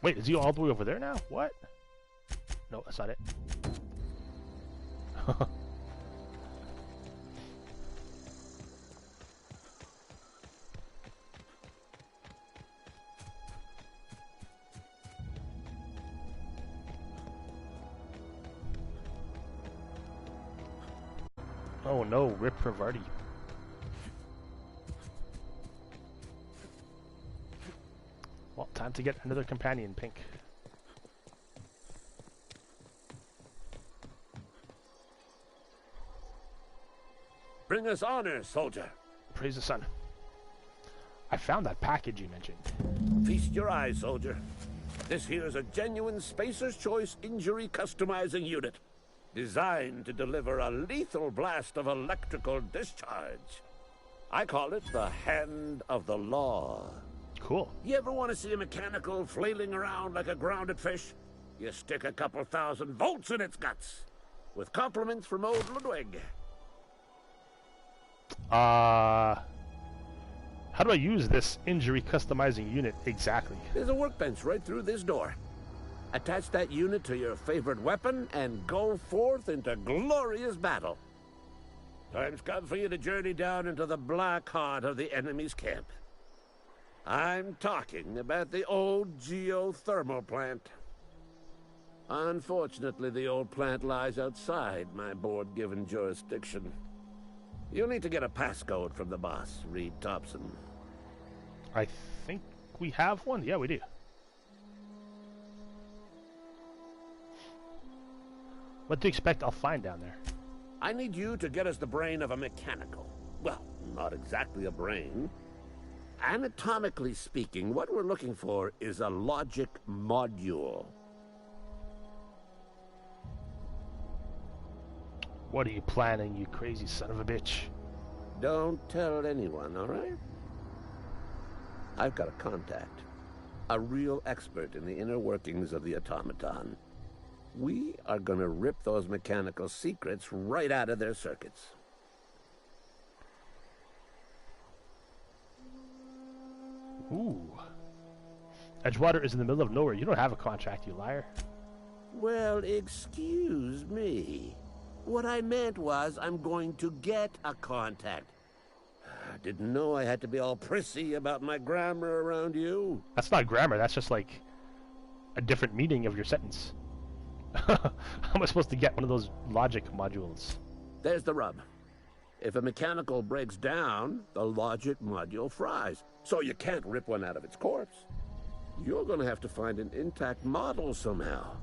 Wait, is he all the way over there now? What? No, that's not it. Oh no, Rip Rivardi. Well, time to get another companion, Pink. Bring us honor, soldier. Praise the sun. I found that package you mentioned. Feast your eyes, soldier. This here is a genuine Spacer's Choice injury customizing unit, designed to deliver a lethal blast of electrical discharge. I call it the Hand of the Law. Cool. You ever want to see a mechanical flailing around like a grounded fish? You stick a couple thousand volts in its guts. With compliments from old Ludwig. How do I use this injury customizing unit exactly? There's a workbench right through this door. Attach that unit to your favorite weapon and go forth into glorious battle. Time's come for you to journey down into the black heart of the enemy's camp. I'm talking about the old geothermal plant. Unfortunately, the old plant lies outside my board-given jurisdiction. You'll need to get a passcode from the boss, Reed Thompson. I think we have one. Yeah, we do. What do you expect I'll find down there? I need you to get us the brain of a mechanical. Well, not exactly a brain. Anatomically speaking, what we're looking for is a logic module. What are you planning, you crazy son of a bitch? Don't tell anyone, all right? I've got a contact. A real expert in the inner workings of the automaton. We are gonna rip those mechanical secrets right out of their circuits. Ooh. Edgewater is in the middle of nowhere. You don't have a contract, you liar. Well, excuse me. What I meant was I'm going to get a contact. Didn't know I had to be all prissy about my grammar around you. That's not grammar, that's just like a different meaning of your sentence. How am I supposed to get one of those logic modules? There's the rub. If a mechanical breaks down, the logic module fries. So you can't rip one out of its corpse. You're gonna have to find an intact model somehow.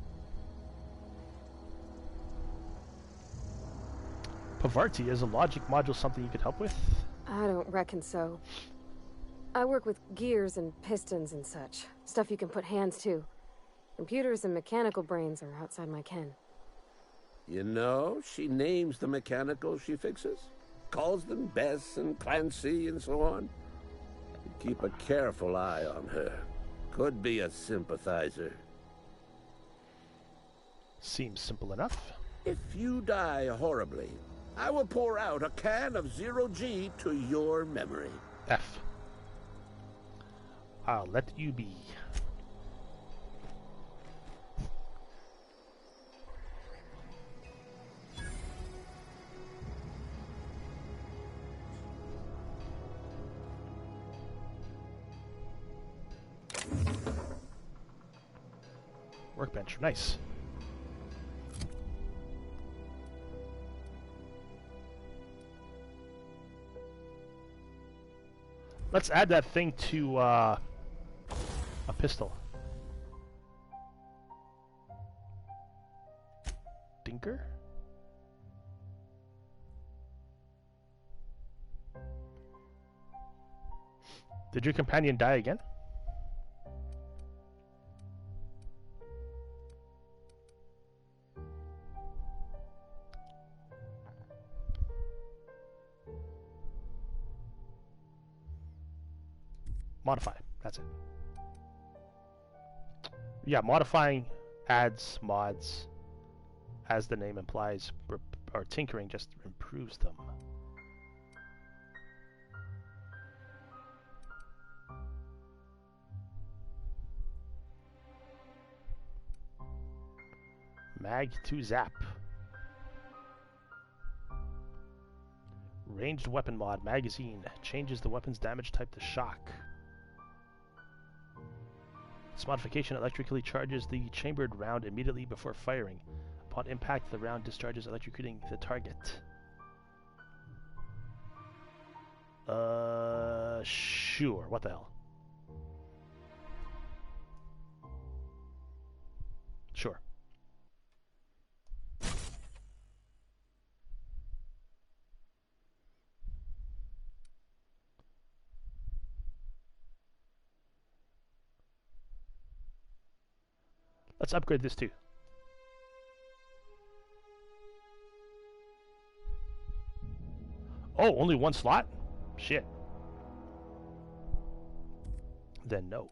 Pavarti, is a logic module something you could help with? I don't reckon so. I work with gears and pistons and such. Stuff you can put hands to. Computers and mechanical brains are outside my ken. You know, she names the mechanicals she fixes. Calls them Bess and Clancy and so on. Keep a careful eye on her. Could be a sympathizer. Seems simple enough. If you die horribly, I will pour out a can of 0G to your memory. F. I'll let you be. Workbench, nice. Let's add that thing to a pistol. Dinker? Did your companion die again? Modify, that's it. Yeah, modifying adds mods, as the name implies, or tinkering just improves them. Mag to zap. Ranged weapon mod, magazine, changes the weapon's damage type to shock. This modification electrically charges the chambered round immediately before firing. Upon impact, the round discharges, electrocuting the target. Sure. What the hell? Sure. Let's upgrade this too. Oh, only one slot? Shit. Then no.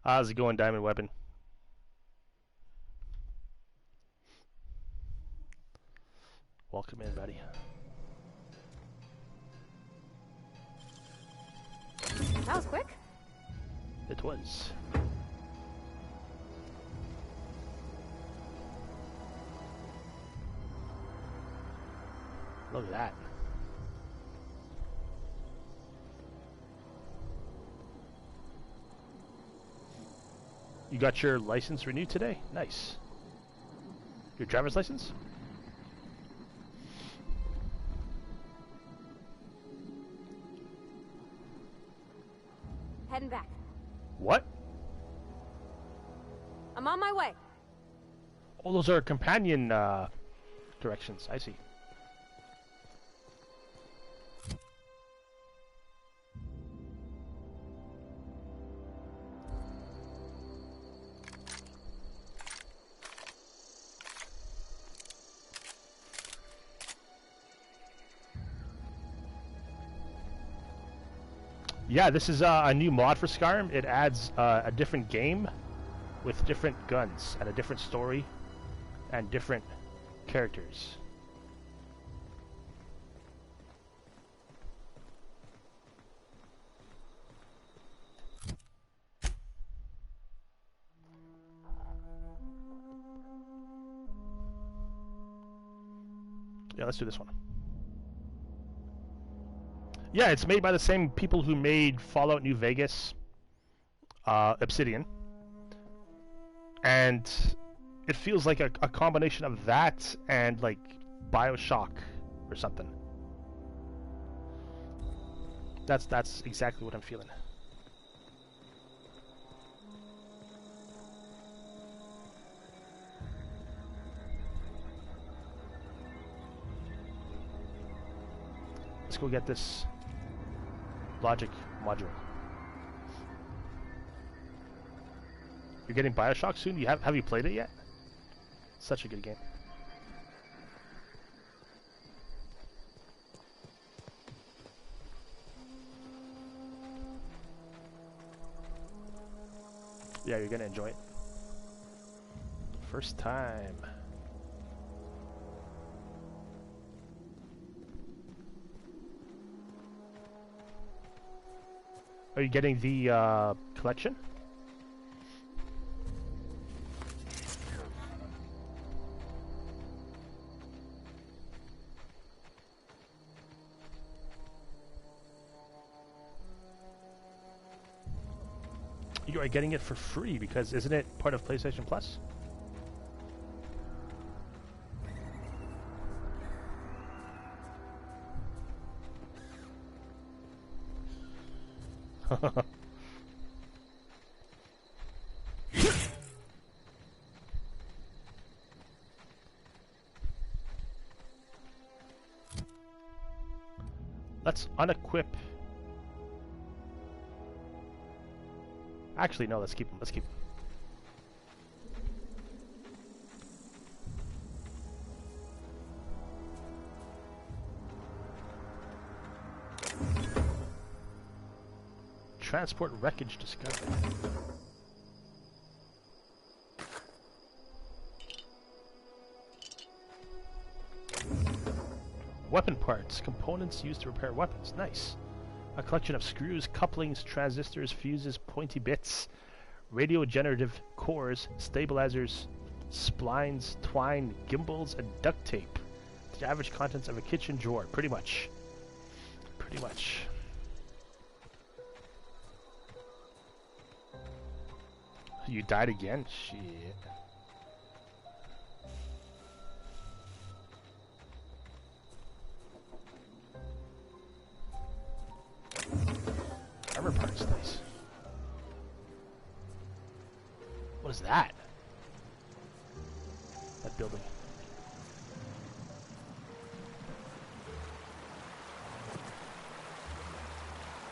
How's it going, Diamond Weapon? Welcome in, buddy. That was quick. It was. Look at that. You got your license renewed today? Nice. Your driver's license? Heading back. What? I'm on my way. Oh, those are companion directions. I see. Yeah, this is a new mod for Skyrim. It adds a different game with different guns and a different story and different characters. Yeah, let's do this one. Yeah, it's made by the same people who made Fallout New Vegas, Obsidian. And it feels like a combination of that and like BioShock or something. That's exactly what I'm feeling. Let's go get this logic module. You're getting BioShock soon? Have you played it yet? Such a good game. Yeah, you're gonna enjoy it. First time. Are you getting the collection? You are getting it for free because isn't it part of PlayStation Plus? Let's unequip. Actually, no, let's keep them. Let's keep them. Transport wreckage discovered. Weapon parts. Components used to repair weapons. Nice. A collection of screws, couplings, transistors, fuses, pointy bits, radio generative cores, stabilizers, splines, twine, gimbals, and duct tape. The average contents of a kitchen drawer. Pretty much. Pretty much. You died again? Shit. Armor parts, nice. What is that? That building.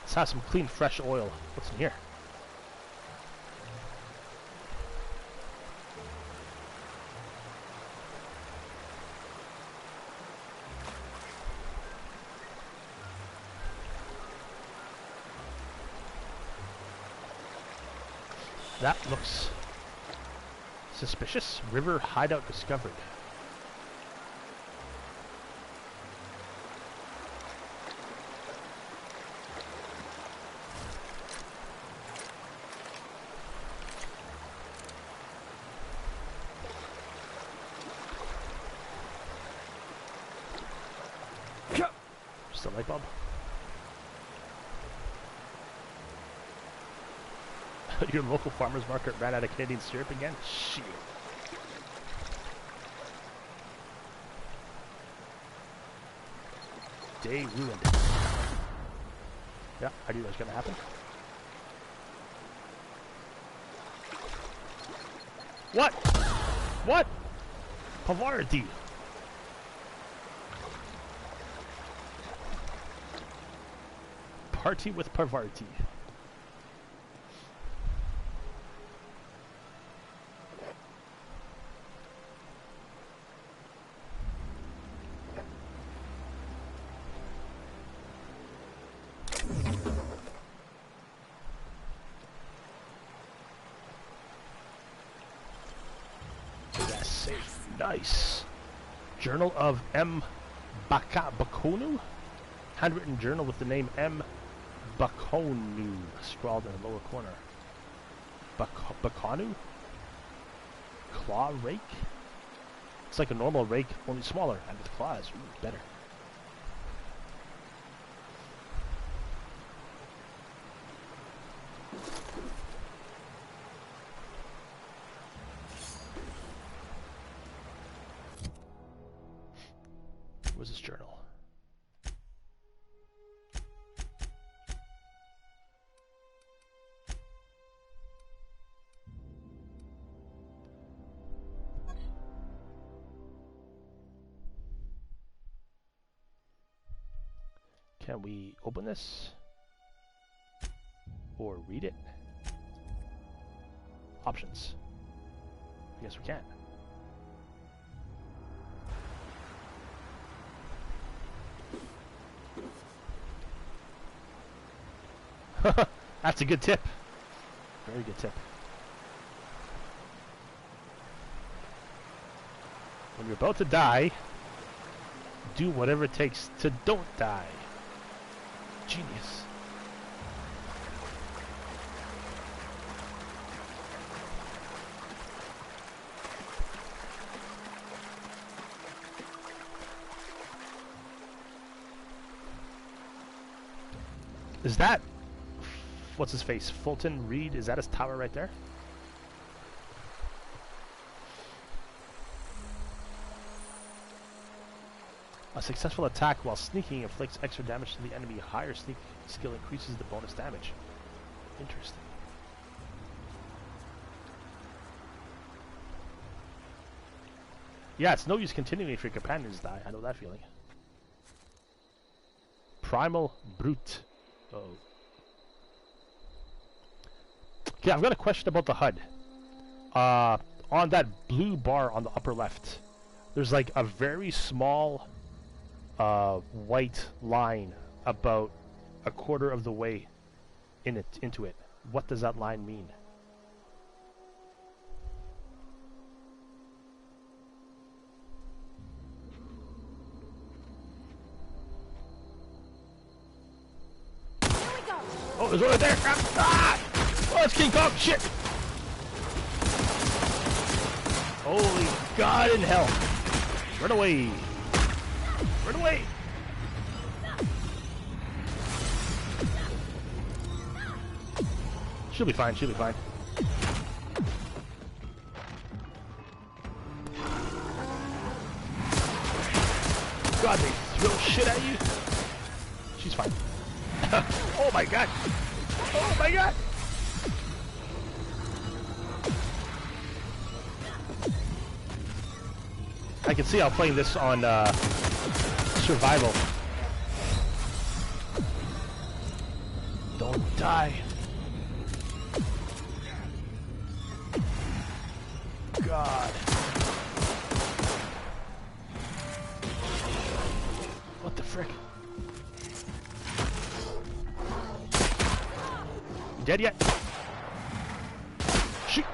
Let's have some clean, fresh oil. What's in here? That looks suspicious. River hideout discovered. Just a light bulb. Your local farmer's market ran out of Canadian syrup again? Shit. Day ruined. Yeah, I knew that was gonna happen. What? What? Pavarti. Party with Pavarti. Yes. save. Nice. Journal of M. Bakonu? Handwritten journal with the name M. Bakonu scrawled in the lower corner. Bakonu? Claw rake? It's like a normal rake, only smaller, and with claws. Ooh, better. Where's this journal? Can we open this? Or read it? Options. I guess we can. That's a good tip. Very good tip. When you're about to die, do whatever it takes to don't die. Genius. Is that... what's his face? Fulton Reed? Is that his tower right there? A successful attack while sneaking inflicts extra damage to the enemy. Higher sneak skill increases the bonus damage. Interesting. Yeah, it's no use continuing if your companions die. I know that feeling. Primal Brute. Uh oh. Okay, I've got a question about the HUD. On that blue bar on the upper left, there's like a very small white line about a quarter of the way into it. What does that line mean? Oh, there's one right there! Ah! Oh, it's King Kong! Shit! Holy God in hell! Run away! Run away! She'll be fine, she'll be fine. God, they throw shit at you? She's fine. Oh my God! Oh my God! I can see how playing this on survival. Don't die. God. What the frick? You dead yet? Shoot!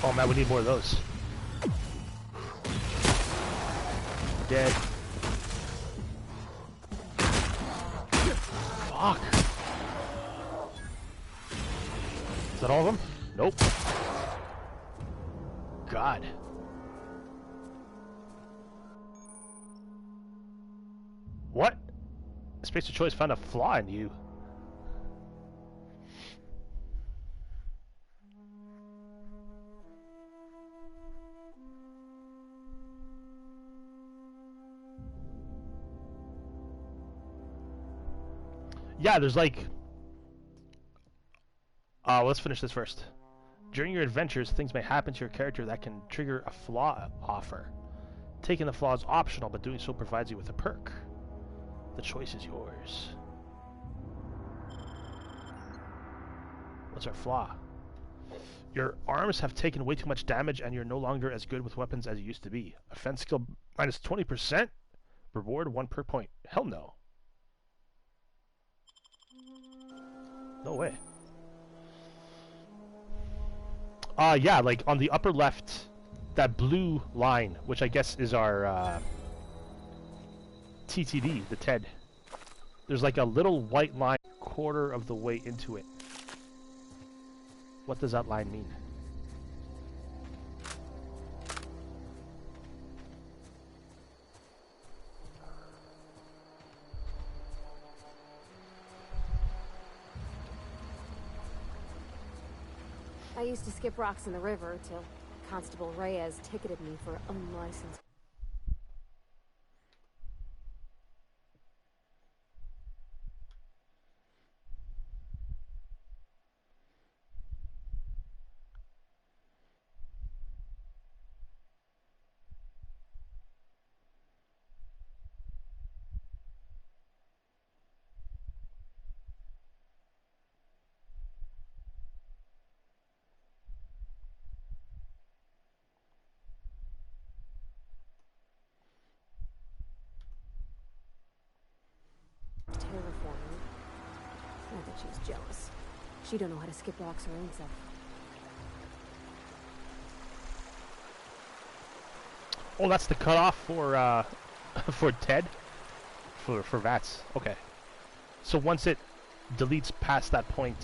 Oh man, we need more of those. Dead. Fuck. Is that all of them? Nope. God. What? Space of Choice found a flaw in you. Yeah, there's like... let's finish this first. During your adventures, things may happen to your character that can trigger a flaw offer. Taking the flaw is optional, but doing so provides you with a perk. The choice is yours. What's our flaw? Your arms have taken way too much damage and you're no longer as good with weapons as you used to be. Offense skill minus 20%? Reward 1 per point. Hell no. No way. Yeah, like on the upper left, that blue line, which I guess is our TTD, the TED. There's like a little white line quarter of the way into it. What does that line mean? I used to skip rocks in the river till Constable Reyes ticketed me for unlicensed. Terraforming. I bet she's jealous. She don't know how to skip rocks her own self. Oh, that's the cutoff for for TED? For VATS. Okay. So once it deletes past that point,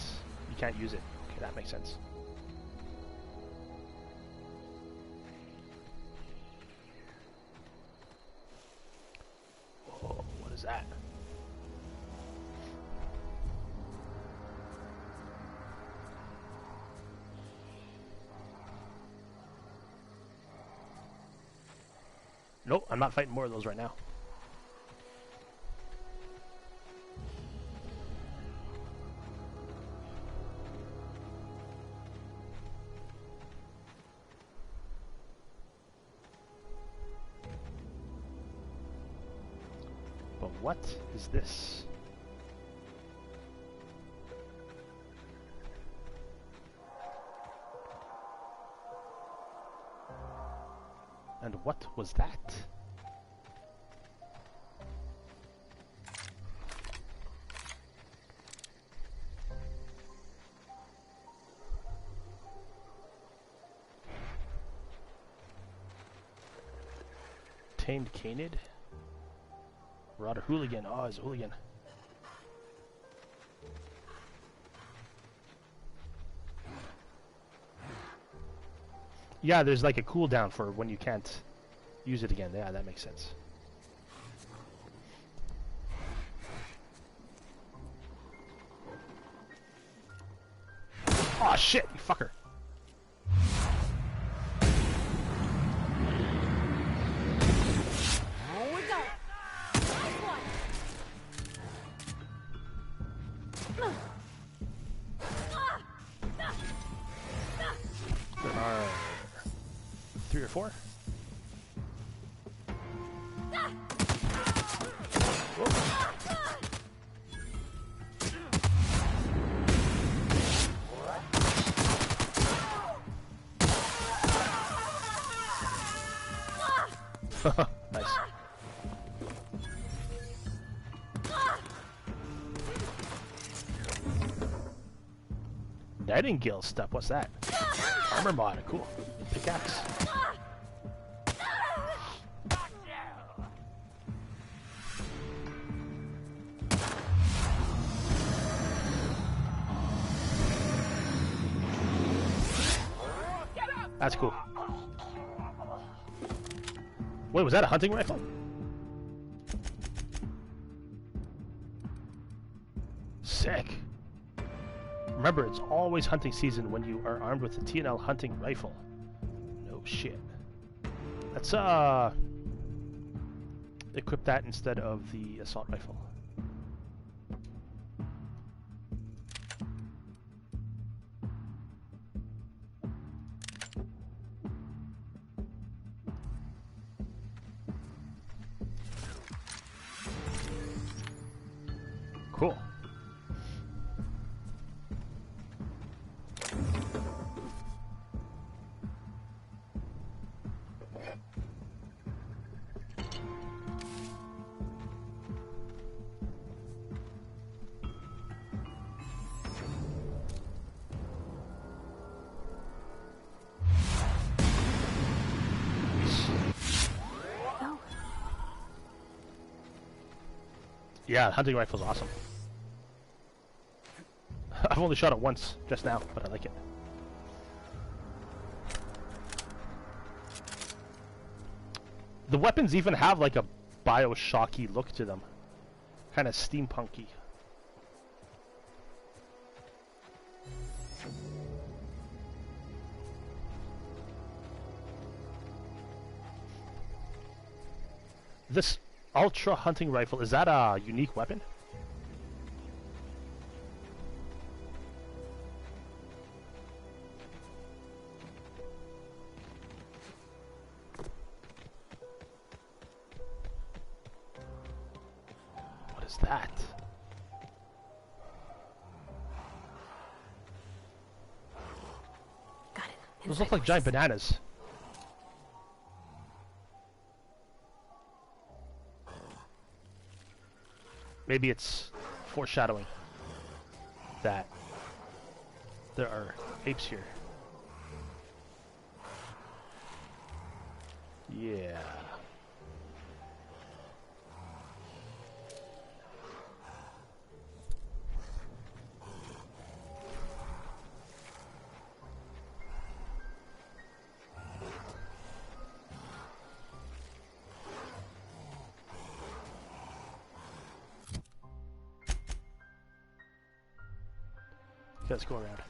you can't use it. Okay, that makes sense. Whoa, what is that? Nope, I'm not fighting more of those right now. But what is this? And what was that? Tamed Canid? Marauder Hooligan. Oh, it's a hooligan. Yeah, there's like a cooldown for when you can't use it again. Yeah, that makes sense. Oh shit, you fucker. Three or four? Nice. Nightingale step, what's that? Armor mod, cool. Pickaxe. That's cool. Wait, was that a hunting rifle? Sick. Remember, it's always hunting season when you are armed with a T&L hunting rifle. No shit. Let's equip that instead of the assault rifle. Cool. Yeah, hunting rifle's awesome. I've only shot it once, just now, but I like it. The weapons even have like a Bioshocky look to them. Kind of steampunky. This Ultra hunting rifle, is that a unique weapon? What is that? Got it. Those look like giant bananas. Maybe it's foreshadowing that there are apes here. Yeah. Let's go around.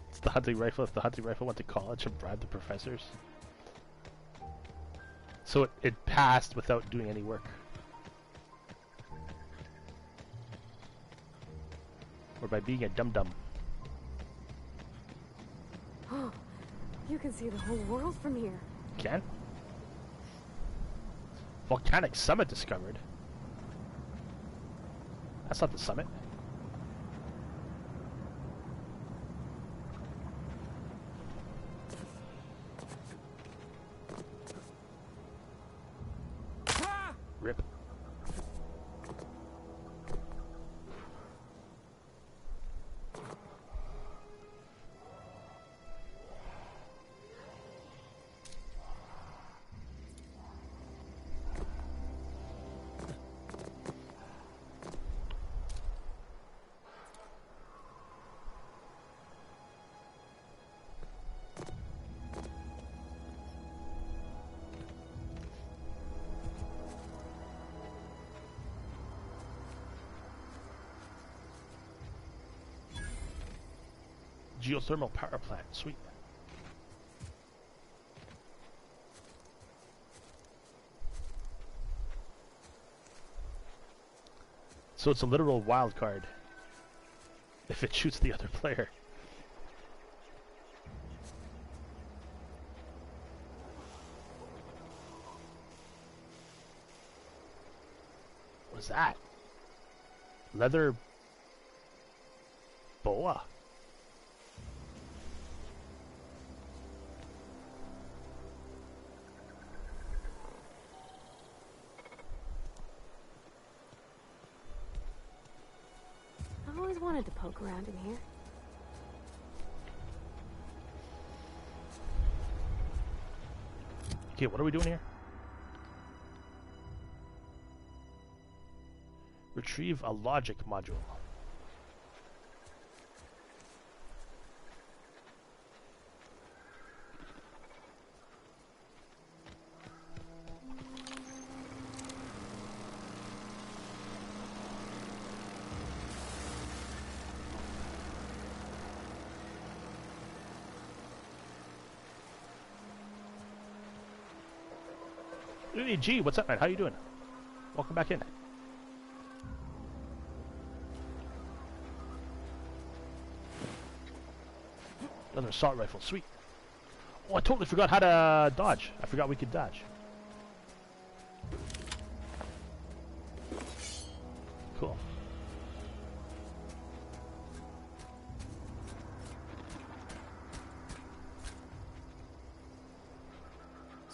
It's the hunting rifle. If the hunting rifle went to college and bribed the professors. So it passed without doing any work. Or by being a dum-dum. Oh, you can see the whole world from here. Can? Volcanic summit discovered. That's not the summit. Rip. Geothermal power plant, sweet. So it's a literal wild card if it shoots the other player. What's that? Leather boa. I've always wanted to poke around in here. Okay, what are we doing here? Retrieve a logic module. Hey, G, what's up, man? How you doing? Welcome back in. Another assault rifle, sweet. Oh, I totally forgot how to dodge. I forgot we could dodge. Cool.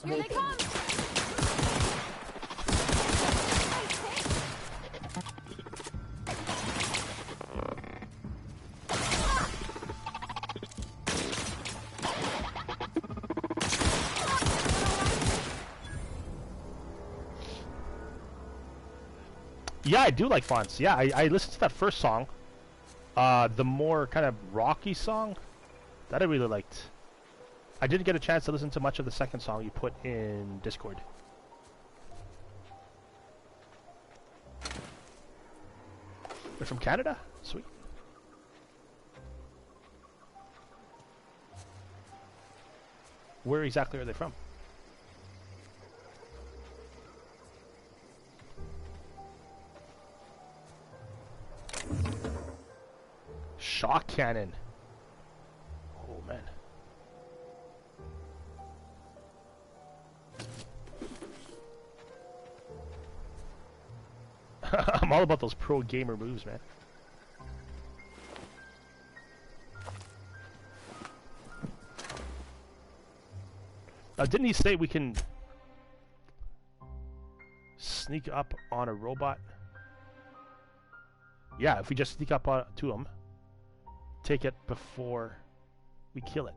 Here they come! Yeah, I do like fonts. Yeah, I listened to that first song. The more kind of rocky song. That I really liked. I didn't get a chance to listen to much of the second song you put in Discord. They're from Canada? Sweet. Where exactly are they from? Shock cannon. Oh man. I'm all about those pro gamer moves, man. Didn't he say we can sneak up on a robot? Yeah, if we just sneak up to him, take it before we kill it.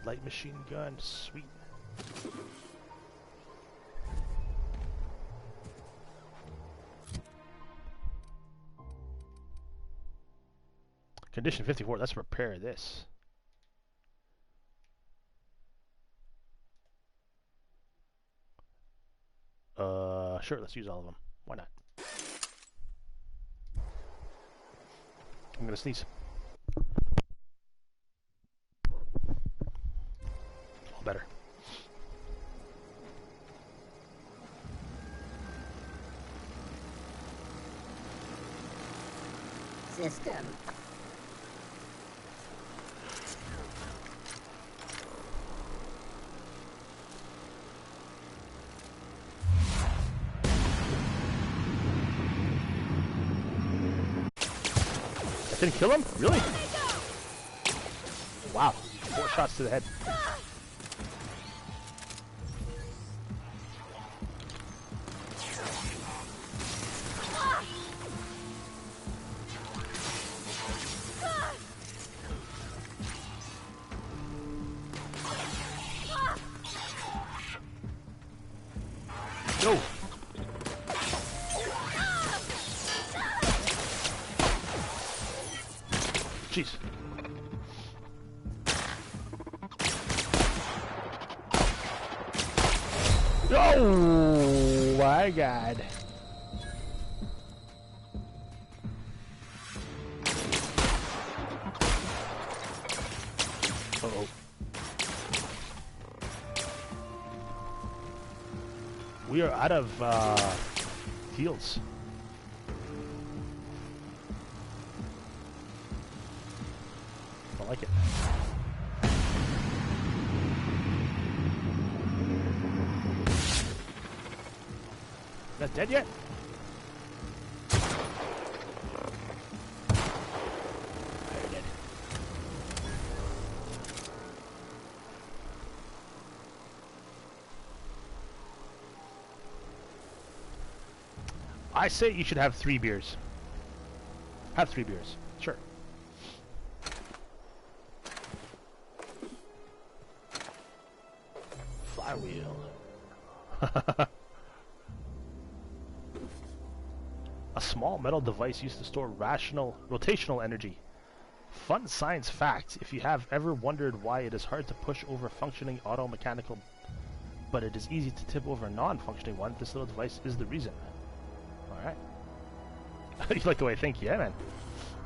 Light machine gun, sweet. Condition 54, let's repair this. Sure, let's use all of them. Why not? I'm gonna sneeze. All better. System. Didn't kill him? Really? Wow. 4 shots to the head. No. Jeez. Oh my god. Uh-oh. We are out of heals. I like it. Not dead yet? They're dead. I say you should have 3 beers. Have 3 beers. Sure. Flywheel. A small metal device used to store rotational energy. Fun science fact, if you have ever wondered why it is hard to push over a functioning auto-mechanical, but it is easy to tip over a non-functioning one, this little device is the reason. Alright. You like the way I think? Yeah, man.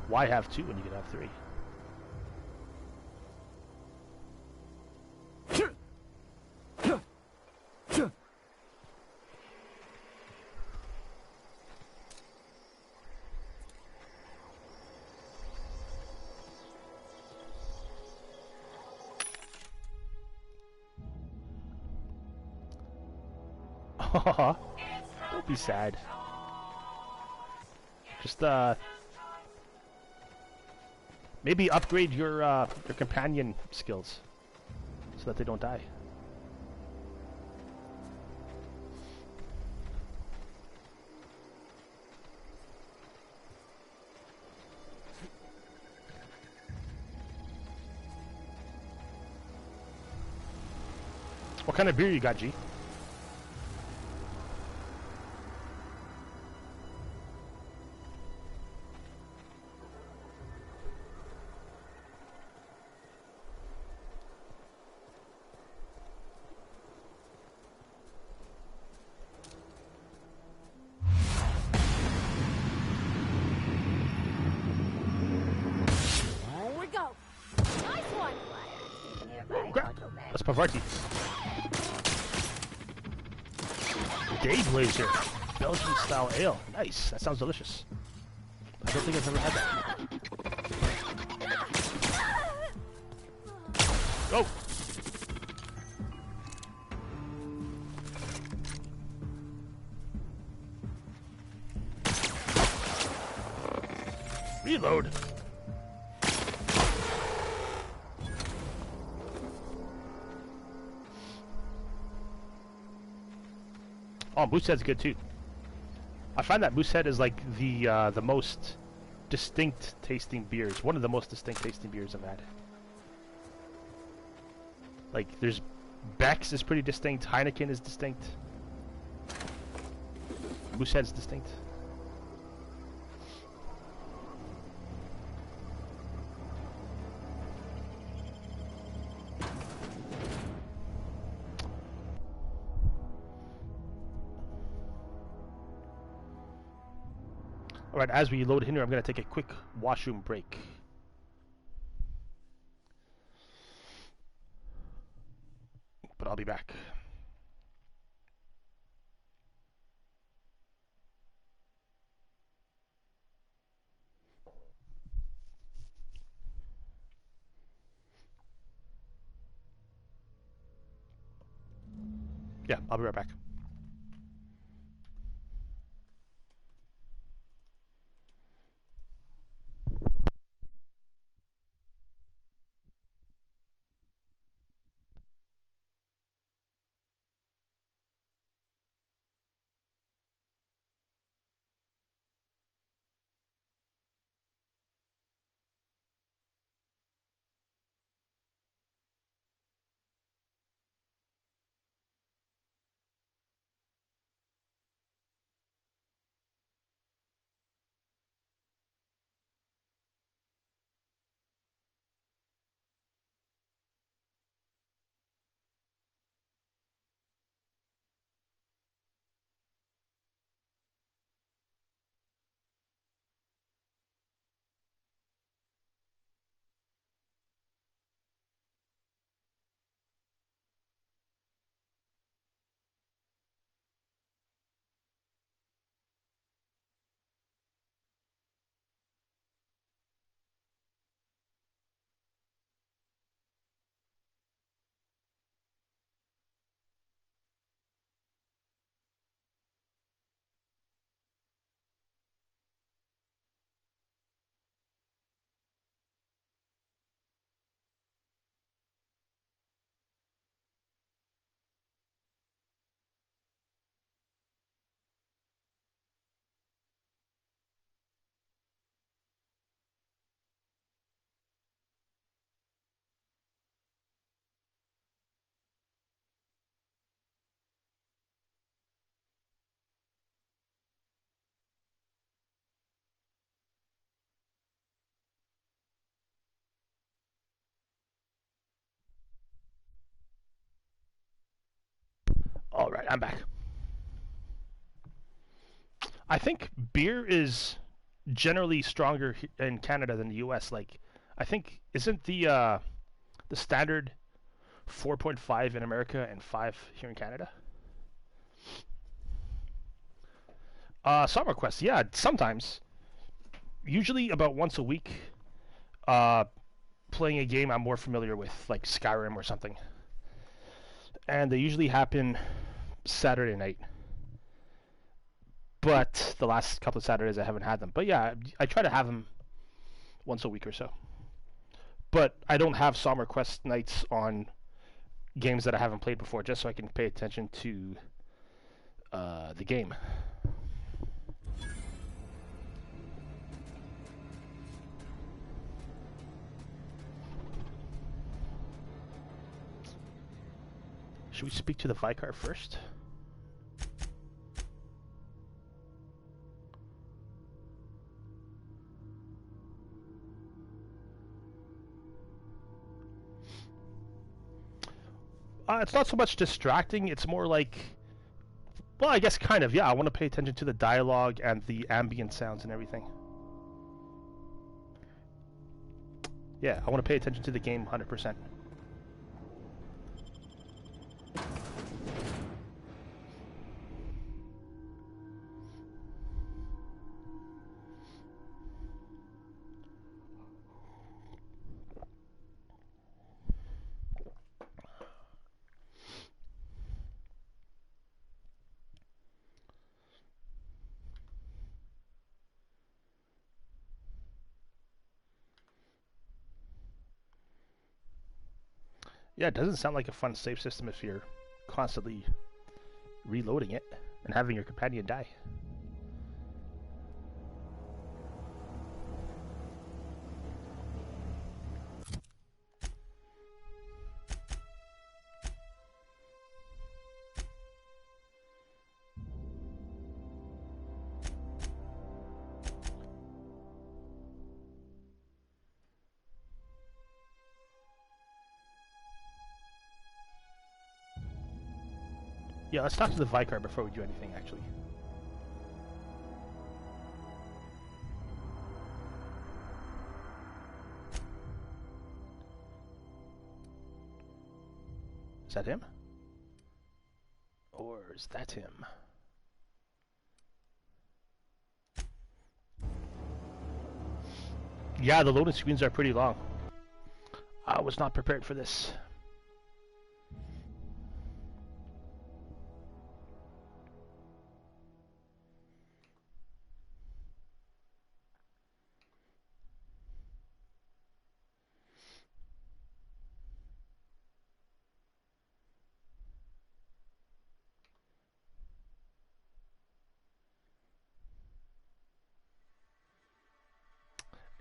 Why have 2 when you can have 3? Don't be sad. Just maybe upgrade your companion skills so that they don't die. What kind of beer you got, G? Here we go. Nice one. That's Pavarti. Day Blazer. Belgian style ale. Nice. That sounds delicious. I don't think I've ever had that. Go! Reload. Oh, Moosehead's good too. I find that Moosehead is like the most distinct tasting beers. One of the most distinct tasting beers I've had. Like, there's Beck's is pretty distinct. Heineken is distinct. Moosehead's distinct. Alright, as we load in here, I'm going to take a quick washroom break. But I'll be back. Yeah, I'll be right back. Alright, I'm back. I think beer is generally stronger in Canada than the US. Like, I think, isn't the standard 4.5 in America and 5 here in Canada? Summer Quest, yeah, sometimes. Usually about once a week. Playing a game I'm more familiar with, like Skyrim or something. And they usually happen Saturday night. But the last couple of Saturdays I haven't had them. But yeah, I try to have them once a week or so. But I don't have Summer Quest nights on games that I haven't played before, just so I can pay attention to the game. Should we speak to the Vicar first? It's not so much distracting, it's more like, well, I guess kind of, yeah, I want to pay attention to the dialogue and the ambient sounds and everything. Yeah, I want to pay attention to the game 100%. Yeah, it doesn't sound like a fun save system if you're constantly reloading it and having your companion die. Yeah, let's talk to the Vicar before we do anything, actually. Is that him? Or is that him? Yeah, the loading screens are pretty long. I was not prepared for this.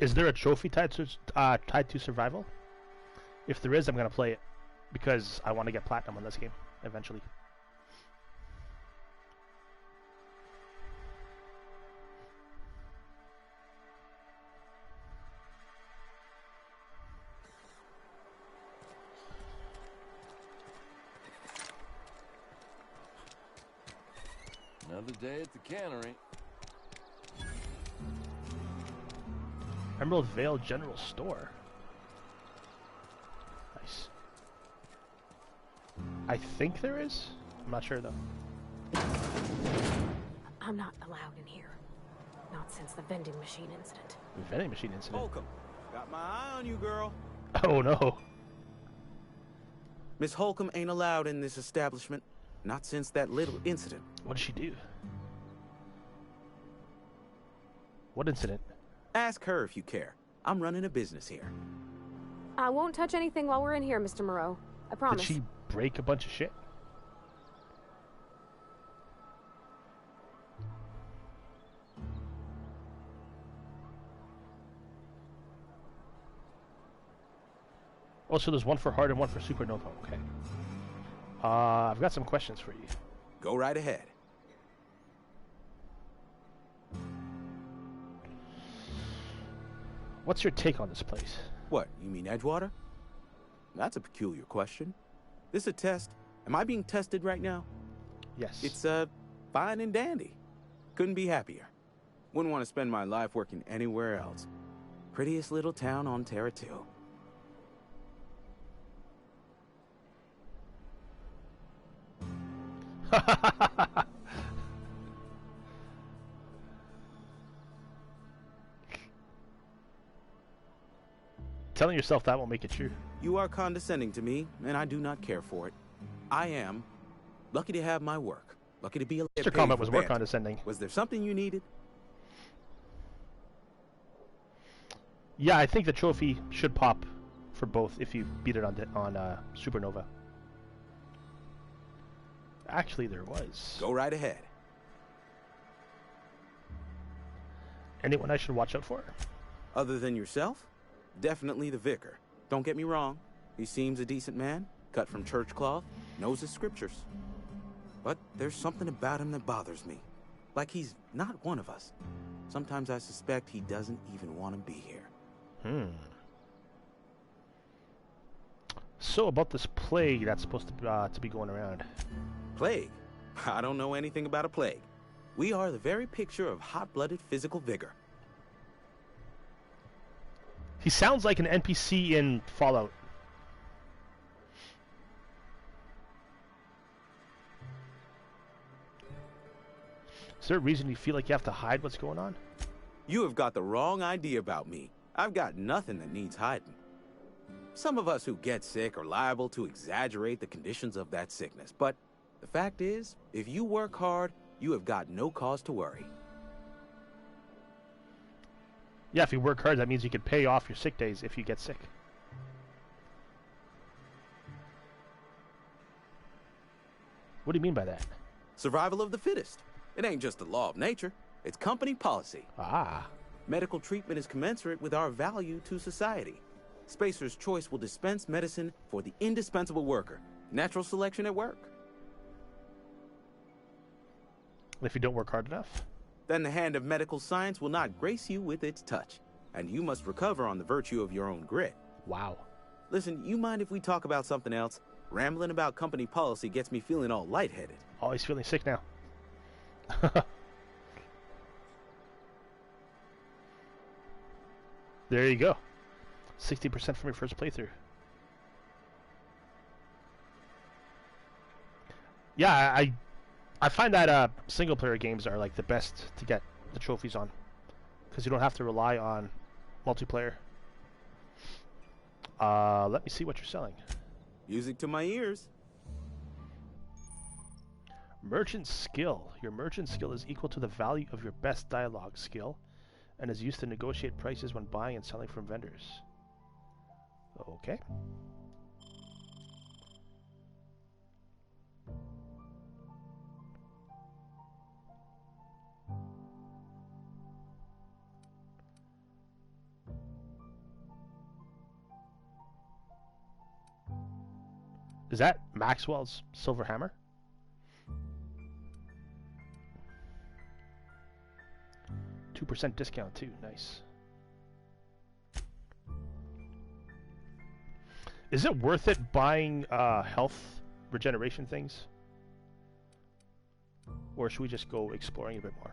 Is there a trophy tied to survival? If there is, I'm gonna play it because I want to get platinum on this game eventually. Another day at the cannery. Emerald Vale General Store. Nice. I think there is. I'm not sure though. I'm not allowed in here. Not since the vending machine incident. The vending machine incident? Holcomb, got my eye on you, girl. Oh no. Miss Holcomb ain't allowed in this establishment. Not since that little incident. What did she do? What incident? Ask her if you care. I'm running a business here. I won't touch anything while we're in here, Mr. Moreau. I promise. Did she break a bunch of shit? Oh, so there's one for hard and one for supernova. Okay. I've got some questions for you. Go right ahead. What's your take on this place? What, you mean Edgewater? That's a peculiar question. This a test? Am I being tested right now? Yes. It's, fine and dandy. Couldn't be happier. Wouldn't want to spend my life working anywhere else. Prettiest little town on Terra 2. Telling yourself that won't make it true. You are condescending to me, and I do not care for it. I am lucky to have my work. Lucky to be alive. Mr. Combat was more condescending. Was there something you needed? Yeah, I think the trophy should pop for both if you beat it on Supernova. Actually, there was. Go right ahead. Anyone I should watch out for? Other than yourself? Definitely the vicar. Don't get me wrong. He seems a decent man, cut from church cloth, knows his scriptures. But there's something about him that bothers me. Like he's not one of us. Sometimes I suspect he doesn't even want to be here. So about this plague that's supposed to be going around. Plague? I don't know anything about a plague. We are the very picture of hot-blooded physical vigor. He sounds like an NPC in Fallout. Is there a reason you feel like you have to hide what's going on? You have got the wrong idea about me. I've got nothing that needs hiding. Some of us who get sick are liable to exaggerate the conditions of that sickness, but the fact is, if you work hard, you have got no cause to worry. Yeah, if you work hard, that means you can pay off your sick days if you get sick. What do you mean by that? Survival of the fittest. It ain't just the law of nature. It's company policy. Ah. Medical treatment is commensurate with our value to society. Spacer's Choice will dispense medicine for the indispensable worker. Natural selection at work. If you don't work hard enough? Then the hand of medical science will not grace you with its touch, and you must recover on the virtue of your own grit. Wow. Listen, you mind if we talk about something else? Rambling about company policy gets me feeling all lightheaded. Oh, he's feeling sick now. There you go. 60% from your first playthrough. Yeah, I find that single player games are like the best to get the trophies on, because you don't have to rely on multiplayer. Let me see what you're selling. Music to my ears. Merchant skill. Your merchant skill is equal to the value of your best dialogue skill and is used to negotiate prices when buying and selling from vendors. Okay. Is that Maxwell's silver hammer? %2 discount too, nice. Is it worth it buying health regeneration things? Or should we just go exploring a bit more?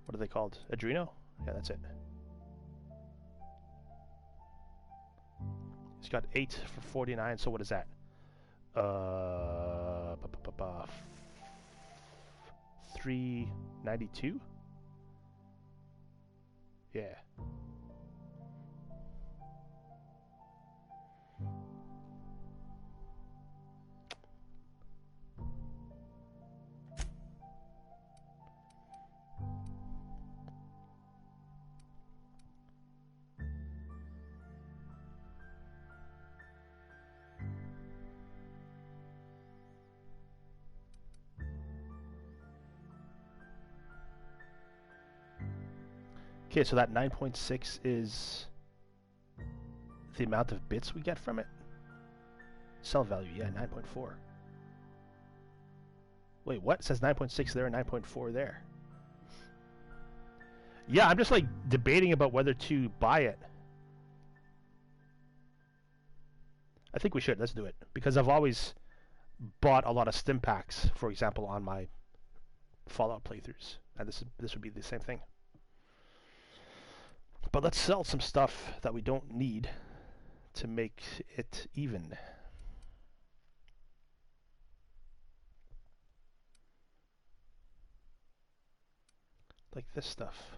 What are they called? Adreno? Yeah, that's it. He's got 8 for 49, so what is that? 392? Yeah. Okay, so that 9.6 is the amount of bits we get from it? Sell value, yeah, 9.4. Wait, what? It says 9.6 there and 9.4 there. Yeah, I'm just like debating about whether to buy it. I think we should. Let's do it. Because I've always bought a lot of stim packs, for example, on my Fallout playthroughs. And this would be the same thing. But let's sell some stuff that we don't need to make it even. like this stuff.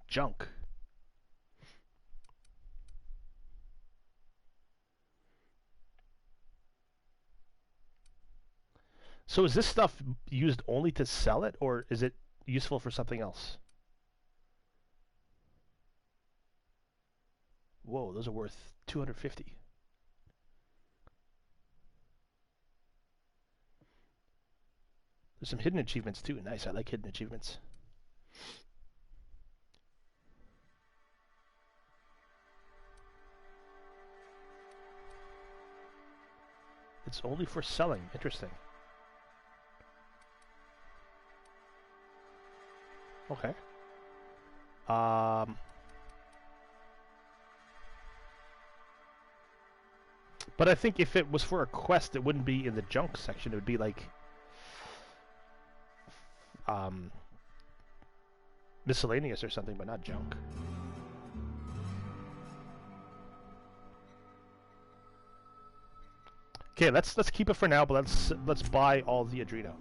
Junk. So is this stuff used only to sell it, or is it useful for something else? Whoa, those are worth 250. There's some hidden achievements too. Nice, I like hidden achievements. It's only for selling. Interesting. Okay. But I think if it was for a quest, it wouldn't be in the junk section. It would be like miscellaneous or something, but not junk. Okay, let's keep it for now, but let's buy all the Adreno.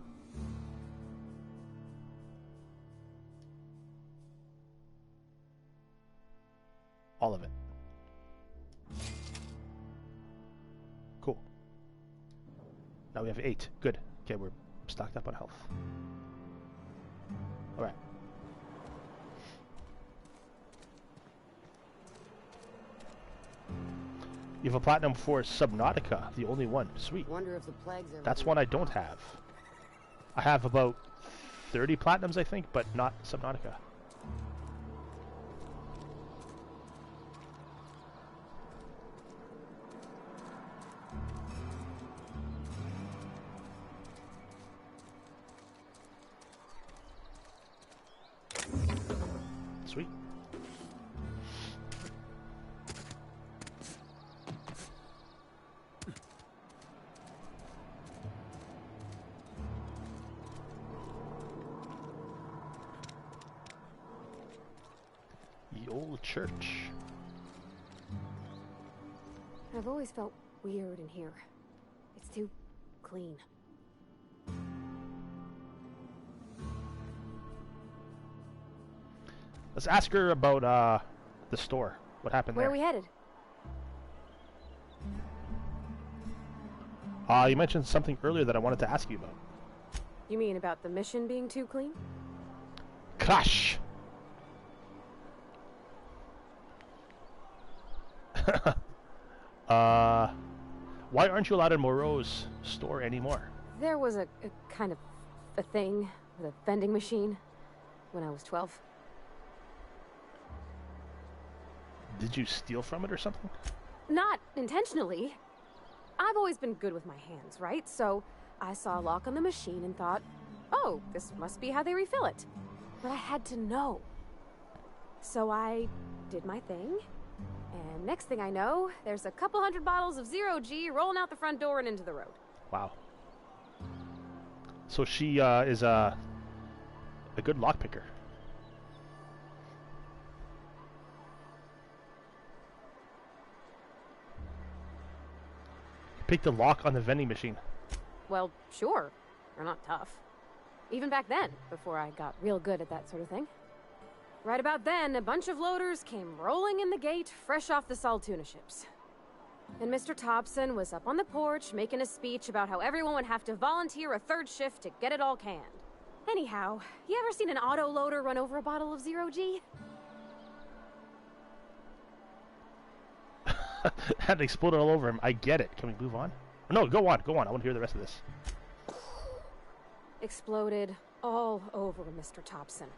All of it. Cool. Now we have 8. Good. Okay, we're stocked up on health. Alright. You have a platinum for Subnautica, the only one. Sweet. Wonder if the plague's ever That's one I don't have. I have about 30 platinums, I think, but not Subnautica. Sweet. The old church. I've always felt weird in here. It's too clean. Let's ask her about the store. What happened Where there? are we headed? You mentioned something earlier that I wanted to ask you about. You mean about the mission being too clean? Crash! Why aren't you allowed in Moreau's store anymore? There was a kind of a thing with a vending machine when I was 12. Did you steal from it or something? Not intentionally. I've always been good with my hands, right? So I saw a lock on the machine and thought, oh, this must be how they refill it. But I had to know. So I did my thing, and next thing I know, there's a couple hundred bottles of 0G rolling out the front door and into the road. Wow. So she is a good lockpicker. Pick the lock on the vending machine. Well, sure. They're not tough. Even back then, before I got real good at that sort of thing. Right about then, a bunch of loaders came rolling in the gate, fresh off the Saltuna ships. And Mr. Thompson was up on the porch making a speech about how everyone would have to volunteer a third shift to get it all canned. Anyhow, you ever seen an auto loader run over a bottle of 0G? Had exploded all over him. I get it. Can we move on? No, go on. Go on. I want to hear the rest of this. Exploded all over Mr. Thompson.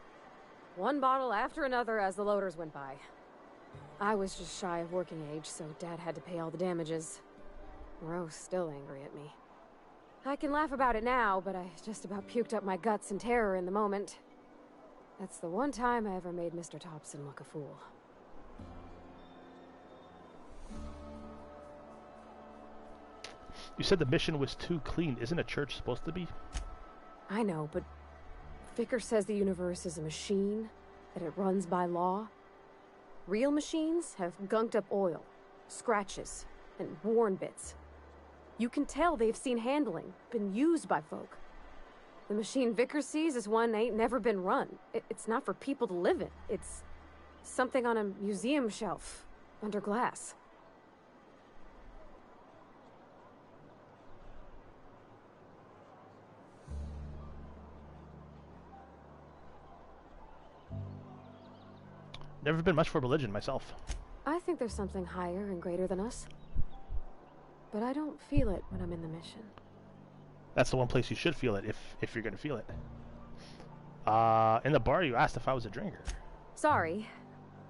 One bottle after another as the loaders went by. I was just shy of working age, so Dad had to pay all the damages. Moreau's still angry at me. I can laugh about it now, but I just about puked up my guts in terror in the moment. That's the one time I ever made Mr. Thompson look a fool. You said the mission was too clean. Isn't a church supposed to be? I know, but Vicar says the universe is a machine, that it runs by law. Real machines have gunked up oil, scratches, and worn bits. You can tell they've seen handling, been used by folk. The machine Vicar sees is one ain't never been run. It's not for people to live in. It's something on a museum shelf, under glass. Never been much for religion myself. I think there's something higher and greater than us. But I don't feel it when I'm in the mission. That's the one place you should feel it, if you're gonna feel it. In the bar, you asked if I was a drinker. Sorry.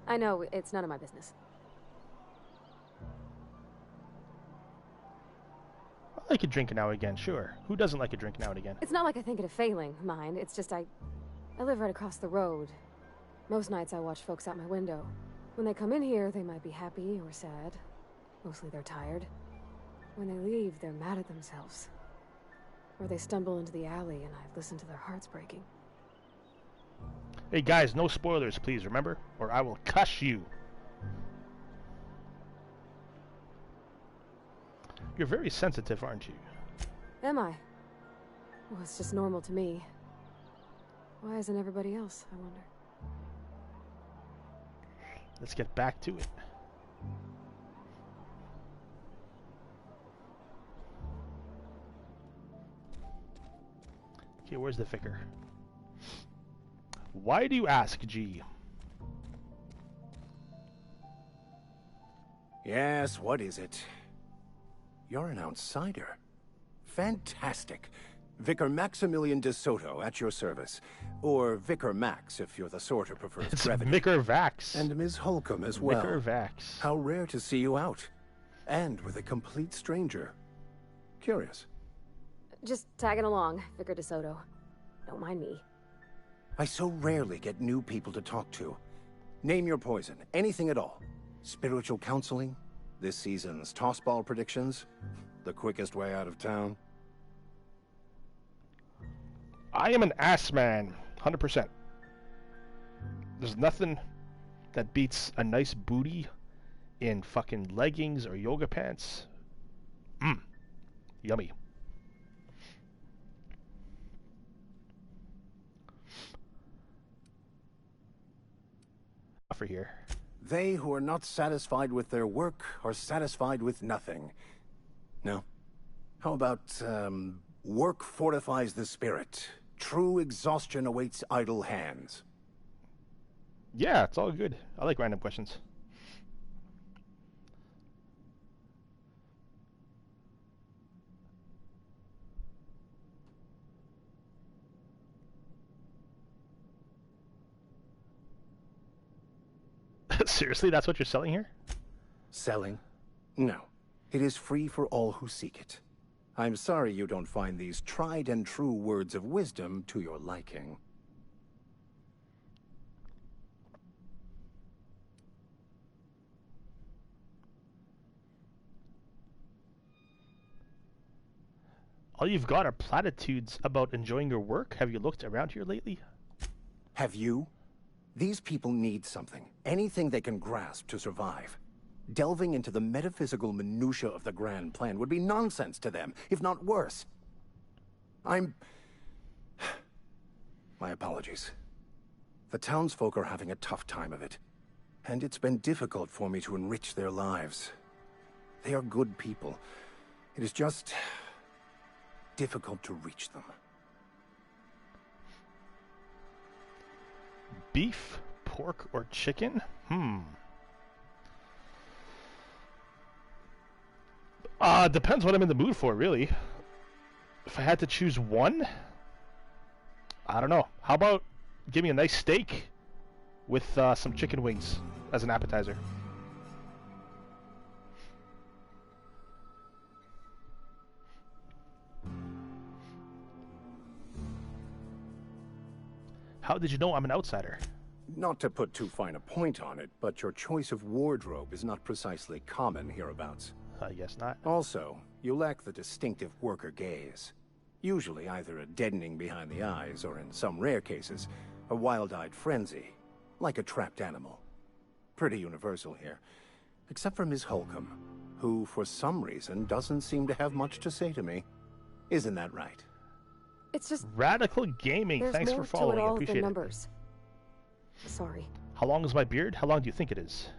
I know, it's none of my business. I like a drink now and again, sure. Who doesn't like a drink now and again? It's not like I think it a failing, mind. It's just I live right across the road. Most nights I watch folks out my window. When they come in here, they might be happy or sad. Mostly they're tired. When they leave, they're mad at themselves. Or they stumble into the alley and I listen to their hearts breaking. Hey guys, no spoilers please, remember? Or I will cuss you. You're very sensitive, aren't you? Am I? Well, it's just normal to me. Why isn't everybody else, I wonder? Let's get back to it. Okay, where's the vicar? Why do you ask, G? Yes, what is it? You're an outsider. Fantastic. Vicar Maximilian de Soto at your service. Or Vicar Max, if you're the sort who prefers It's brevity. Vicar Vax. And Ms. Holcomb as well. Vicar Vax. How rare to see you out. And with a complete stranger. Curious. Just tagging along, Vicar DeSoto. Don't mind me. I so rarely get new people to talk to. Name your poison, anything at all. Spiritual counseling, this season's tossball predictions, the quickest way out of town. I am an ass man, 100%. There's nothing that beats a nice booty in fucking leggings or yoga pants. Yummy. For here. They who are not satisfied with their work are satisfied with nothing. No? How about, work fortifies the spirit. True exhaustion awaits idle hands. Yeah, it's all good. I like random questions. Seriously, that's what you're selling here? Selling? No. It is free for all who seek it. I'm sorry you don't find these tried and true words of wisdom to your liking. All you've got are platitudes about enjoying your work. Have you looked around here lately? Have you? These people need something, anything they can grasp to survive. Delving into the metaphysical minutiae of the grand plan would be nonsense to them, if not worse. My apologies. The townsfolk are having a tough time of it, and it's been difficult for me to enrich their lives. They are good people. It is just difficult to reach them. Beef, pork, or chicken? Depends what I'm in the mood for, really. If I had to choose one, I don't know. How about give me a nice steak with some chicken wings as an appetizer? How did you know I'm an outsider? Not to put too fine a point on it, but your choice of wardrobe is not precisely common hereabouts. I guess not. Also, you lack the distinctive worker gaze. Usually either a deadening behind the eyes, or in some rare cases, a wild-eyed frenzy, like a trapped animal. Pretty universal here. Except for Ms. Holcomb, who, for some reason, doesn't seem to have much to say to me. Isn't that right? It's just... Radical Gaming, thanks for following. There's more to it all Appreciate than it. numbers. Sorry. How long is my beard? How long do you think it is?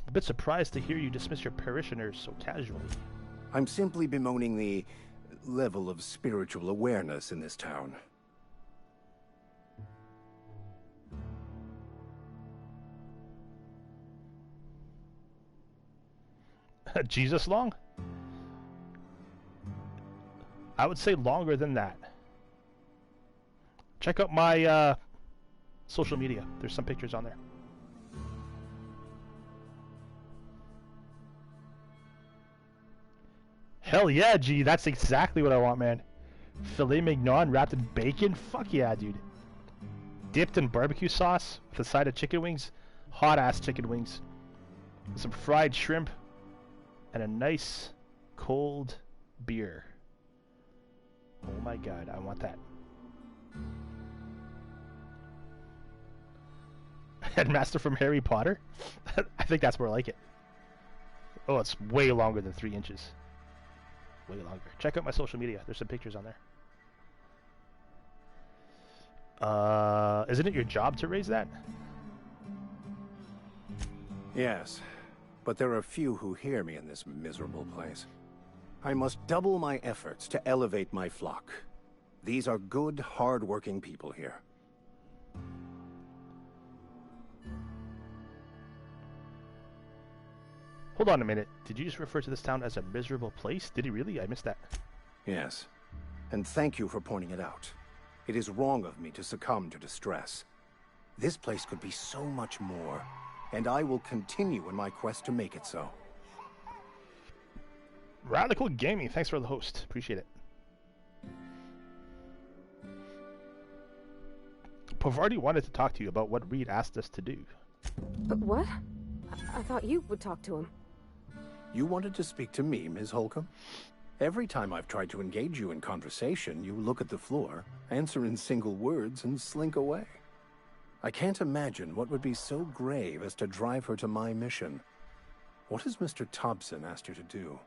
A bit surprised to hear you dismiss your parishioners so casually. I'm simply bemoaning the level of spiritual awareness in this town. Jesus long? I would say longer than that. Check out my social media. There's some pictures on there. Hell yeah, G. That's exactly what I want, man. Filet mignon wrapped in bacon? Fuck yeah, dude. Dipped in barbecue sauce with a side of chicken wings. Hot-ass chicken wings. With some fried shrimp. And a nice, cold beer. Oh my god, I want that. Headmaster from Harry Potter? I think that's more like it. Oh, it's way longer than 3 inches. Way longer. Check out my social media. There's some pictures on there. Isn't it your job to raise that? Yes, but there are few who hear me in this miserable place. I must double my efforts to elevate my flock. These are good, hard-working people here. Hold on a minute. Did you just refer to this town as a miserable place? Did he really? I missed that. Yes, and thank you for pointing it out. It is wrong of me to succumb to distress. This place could be so much more, and I will continue in my quest to make it so. Radical Gaming, thanks for the host. Appreciate it. Pavardi wanted to talk to you about what Reed asked us to do. What? I thought you would talk to him. You wanted to speak to me, Ms. Holcomb? Every time I've tried to engage you in conversation, you look at the floor, answer in single words, and slink away. I can't imagine what would be so grave as to drive her to my mission. What has Mr. Thompson asked you to do?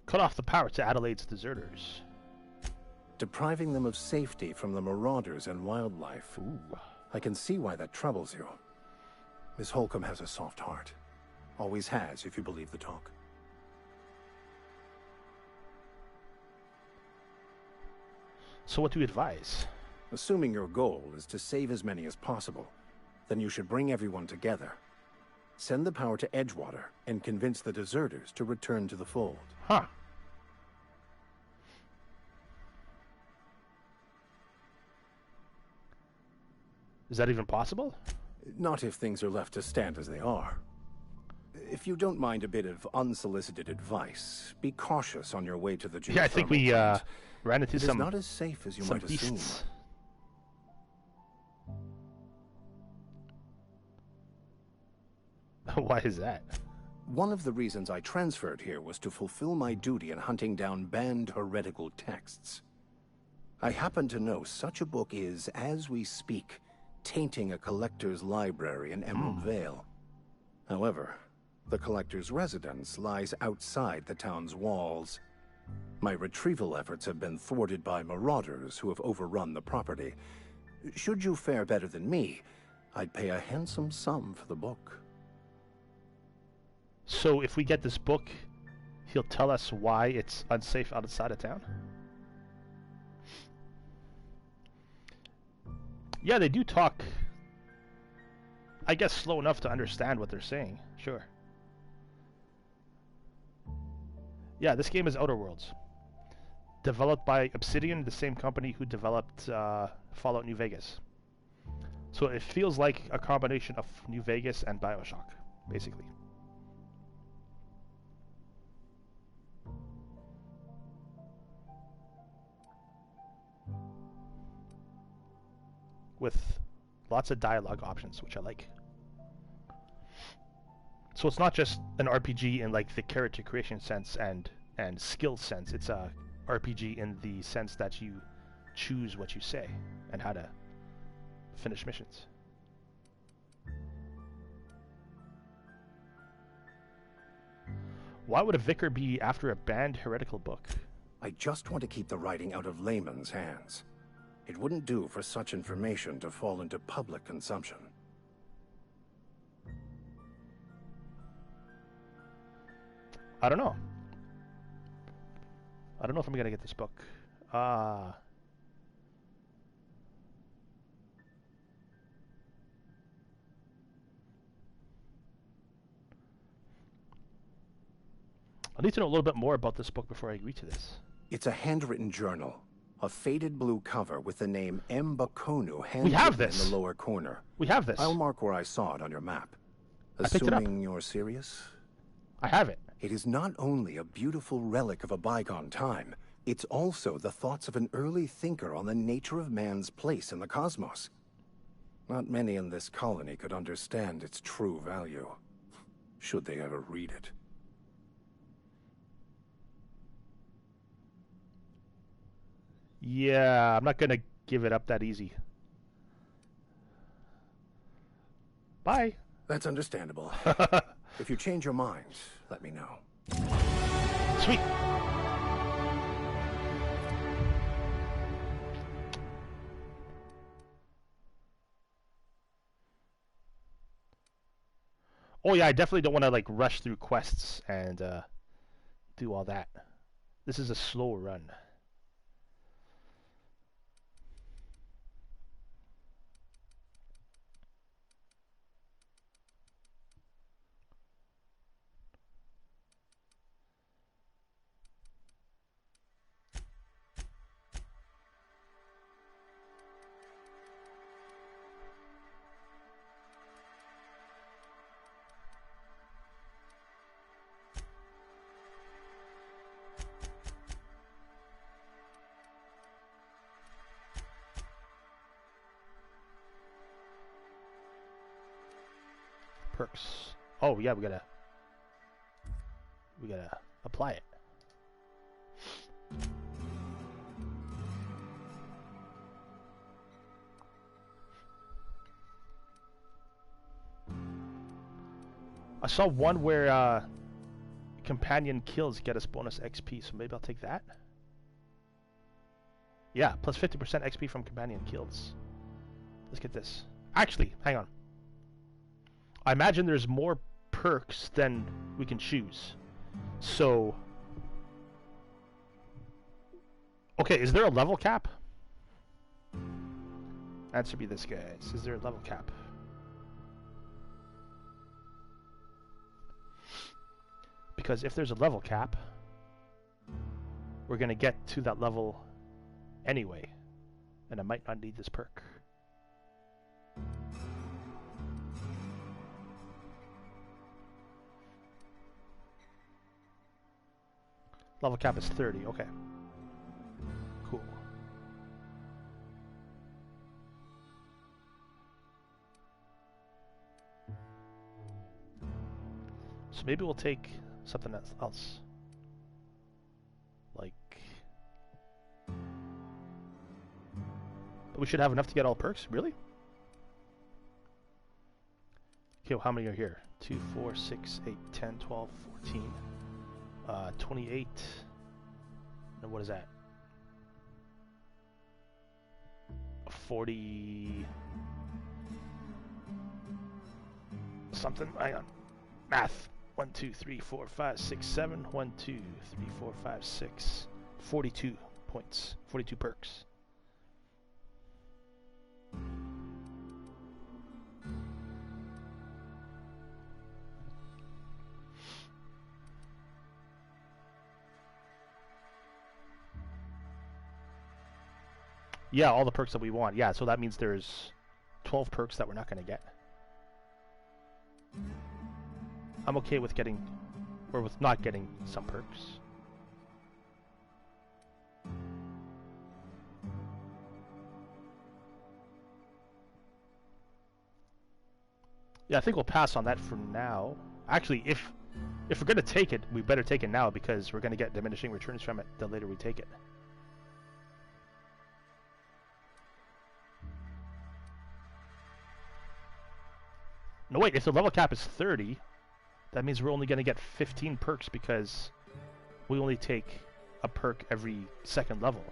Cut off the power to Adelaide's deserters. Depriving them of safety from the marauders and wildlife. Ooh. I can see why that troubles you. Miss Holcomb has a soft heart. Always has, if you believe the talk. So what do you advise? Assuming your goal is to save as many as possible, then you should bring everyone together. Send the power to Edgewater and convince the deserters to return to the fold. Huh. Is that even possible? Not if things are left to stand as they are. If you don't mind a bit of unsolicited advice, be cautious on your way to the geothermal Yeah, I think we plant. ran into It some is not as safe as you some might beasts. assume. Why is that? One of the reasons I transferred here was to fulfill my duty in hunting down banned heretical texts. I happen to know such a book is, as we speak, tainting a collector's library in Emerald Vale. However, the collector's residence lies outside the town's walls. My retrieval efforts have been thwarted by marauders who have overrun the property. Should you fare better than me, I'd pay a handsome sum for the book. So if we get this book, he'll tell us why it's unsafe outside of town? Yeah, they do talk, I guess, slow enough to understand what they're saying. Sure. Yeah, this game is Outer Worlds. Developed by Obsidian, the same company who developed Fallout New Vegas. So it feels like a combination of New Vegas and Bioshock, basically. With lots of dialogue options, which I like. So it's not just an RPG in like the character creation sense and skill sense. It's a RPG in the sense that you choose what you say and how to finish missions. Why would a vicar be after a banned heretical book? I just want to keep the writing out of layman's hands. It wouldn't do for such information to fall into public consumption. I don't know. I don't know if I'm gonna get this book. I need to know a little bit more about this book before I agree to this. It's a handwritten journal. A faded blue cover with the name M. Bakonu We have handwritten this. in the lower corner. We have this. I'll mark where I saw it on your map. I picked it up. Assuming you're serious? I have it. It is not only a beautiful relic of a bygone time, it's also the thoughts of an early thinker on the nature of man's place in the cosmos. Not many in this colony could understand its true value, should they ever read it. Yeah, I'm not gonna give it up that easy. Bye. That's understandable. If you change your mind, let me know. Sweet. Oh yeah, I definitely don't want to like rush through quests and do all that. This is a slow run. Perks. Oh yeah, we gotta apply it. I saw one where companion kills get us bonus XP, so maybe I'll take that. Yeah, plus 50% XP from companion kills. Let's get this. Actually, hang on. I imagine there's more perks than we can choose. So... Okay, is there a level cap? Answer me this, guys. Is there a level cap? Because if there's a level cap, we're gonna get to that level anyway. And I might not need this perk. Level cap is 30, okay. Cool. So maybe we'll take something else. Like... But we should have enough to get all perks? Really? Okay, well, how many are here? 2, 4, 6, 8, 10, 12, 14... 28. And what is that? 40 something. Hang on. Math. 1, 2, 3, 4, 5, 6, 7. 1, 2, 3, 4, 5, 6. 42 points. 42 perks. Yeah, all the perks that we want. Yeah, so that means there's 12 perks that we're not going to get. I'm okay with getting, or with not getting some perks. Yeah, I think we'll pass on that for now. Actually, if we're going to take it, we better take it now because we're going to get diminishing returns from it the later we take it. No, wait, if the level cap is 30, that means we're only going to get 15 perks because we only take a perk every second level.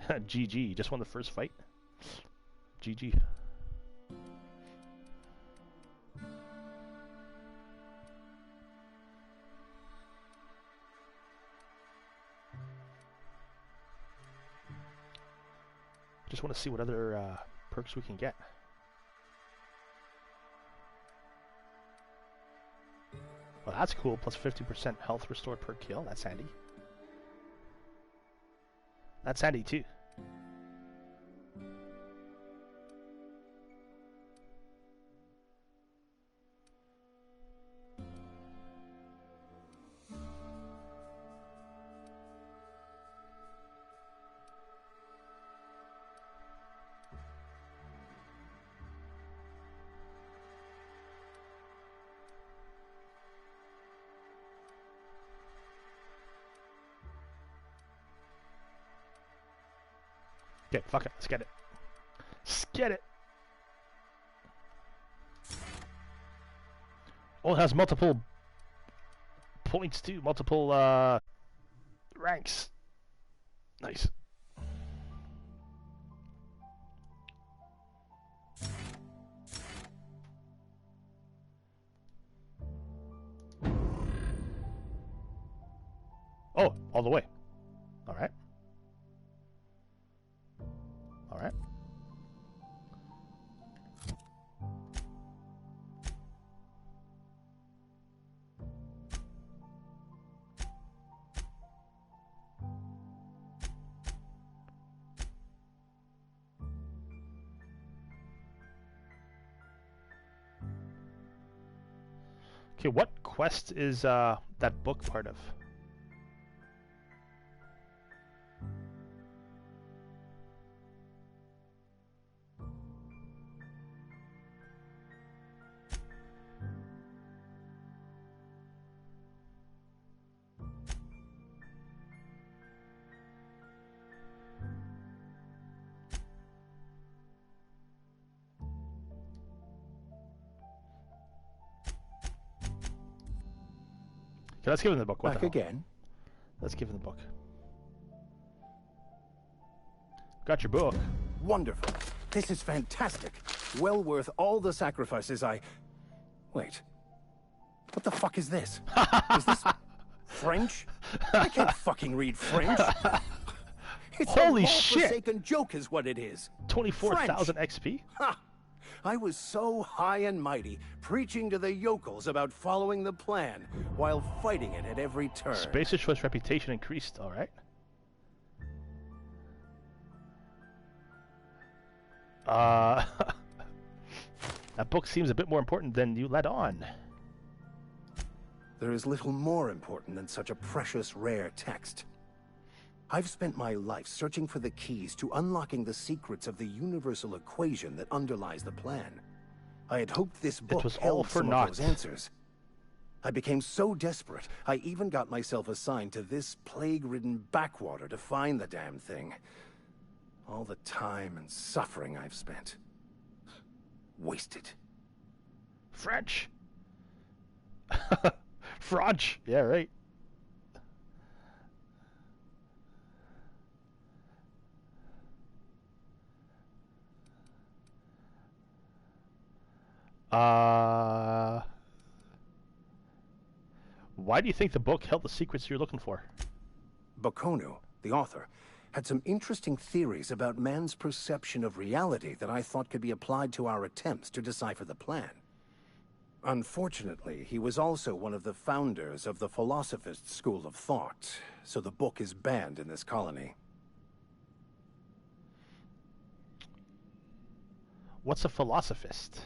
GG, you just won the first fight. GG. Just want to see what other perks we can get. Well, that's cool. Plus 50% health restored per kill. That's handy. That's handy too. Okay, fuck it. Let's get it. Let's get it. Oh, it has multiple points too. Multiple ranks. Nice. Oh, all the way. All right. All right. Okay, what quest is that book part of? Okay, let's give him the book. What Back the hell? again? Let's give him the book. Got your book. Wonderful. This is fantastic. Well worth all the sacrifices I... Wait. What the fuck is this? Is this French? I can't fucking read French. It's Holy a shit! forsaken joke is what it is. 24,000 XP? Ha! I was so high and mighty, preaching to the yokels about following the plan, while fighting it at every turn. Spacer Choice reputation increased, alright. That book seems a bit more important than you let on. There is little more important than such a precious, rare text. I've spent my life searching for the keys to unlocking the secrets of the universal equation that underlies the plan. I had hoped this book was all held for some naught. of those answers. I became so desperate, I even got myself assigned to this plague-ridden backwater to find the damn thing. All the time and suffering I've spent. Wasted. French. French. Yeah, right. Why do you think the book held the secrets you're looking for? Bakono, the author, had some interesting theories about man's perception of reality that I thought could be applied to our attempts to decipher the plan. Unfortunately, he was also one of the founders of the Philosophist School of Thought, so the book is banned in this colony. What's a philosophist?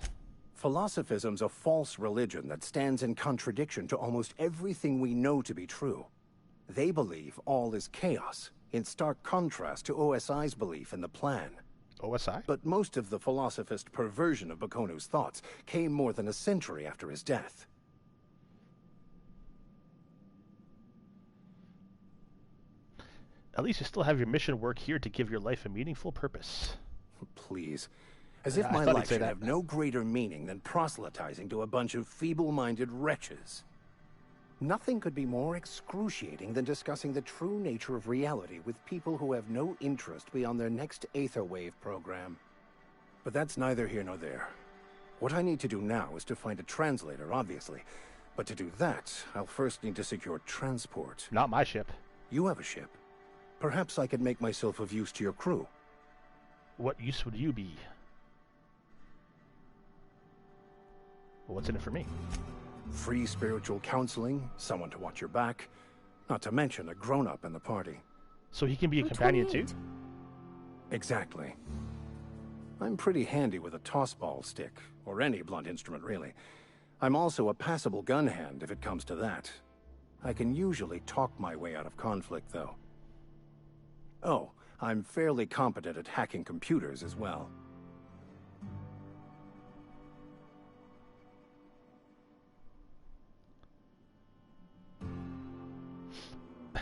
Philosophism's a false religion that stands in contradiction to almost everything we know to be true. They believe all is chaos, in stark contrast to OSI's belief in the plan. OSI? But most of the philosophist perversion of Bakonu's thoughts came more than a century after his death. At least you still have your mission work here to give your life a meaningful purpose. Please. As if my life should have no greater meaning than proselytizing to a bunch of feeble-minded wretches. Nothing could be more excruciating than discussing the true nature of reality with people who have no interest beyond their next Aetherwave program. But that's neither here nor there. What I need to do now is to find a translator, obviously. But to do that, I'll first need to secure transport. Not my ship. You have a ship. Perhaps I could make myself of use to your crew. What use would you be? Well, what's in it for me? Free spiritual counseling, someone to watch your back, not to mention a grown-up in the party. So he can be a companion too? Exactly. I'm pretty handy with a tossball stick, or any blunt instrument really. I'm also a passable gun hand if it comes to that. I can usually talk my way out of conflict, though. Oh, I'm fairly competent at hacking computers as well.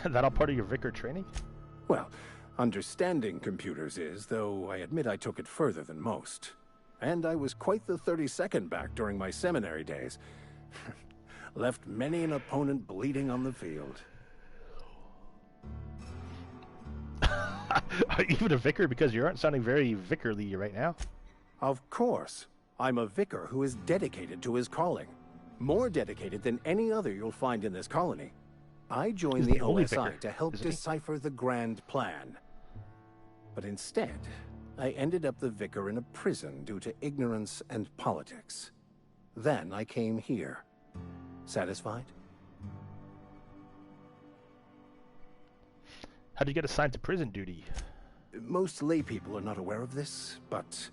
That all part of your vicar training? Well, understanding computers is, though I admit I took it further than most. And I was quite the 32nd back during my seminary days. Left many an opponent bleeding on the field. Are you even a vicar? Because you aren't sounding very vicarly right now. Of course. I'm a vicar who is dedicated to his calling. More dedicated than any other you'll find in this colony. I joined the OSI to help decipher the grand plan. But instead, I ended up the vicar in a prison due to ignorance and politics. Then I came here. Satisfied? How did you get assigned to prison duty? Most lay people are not aware of this, but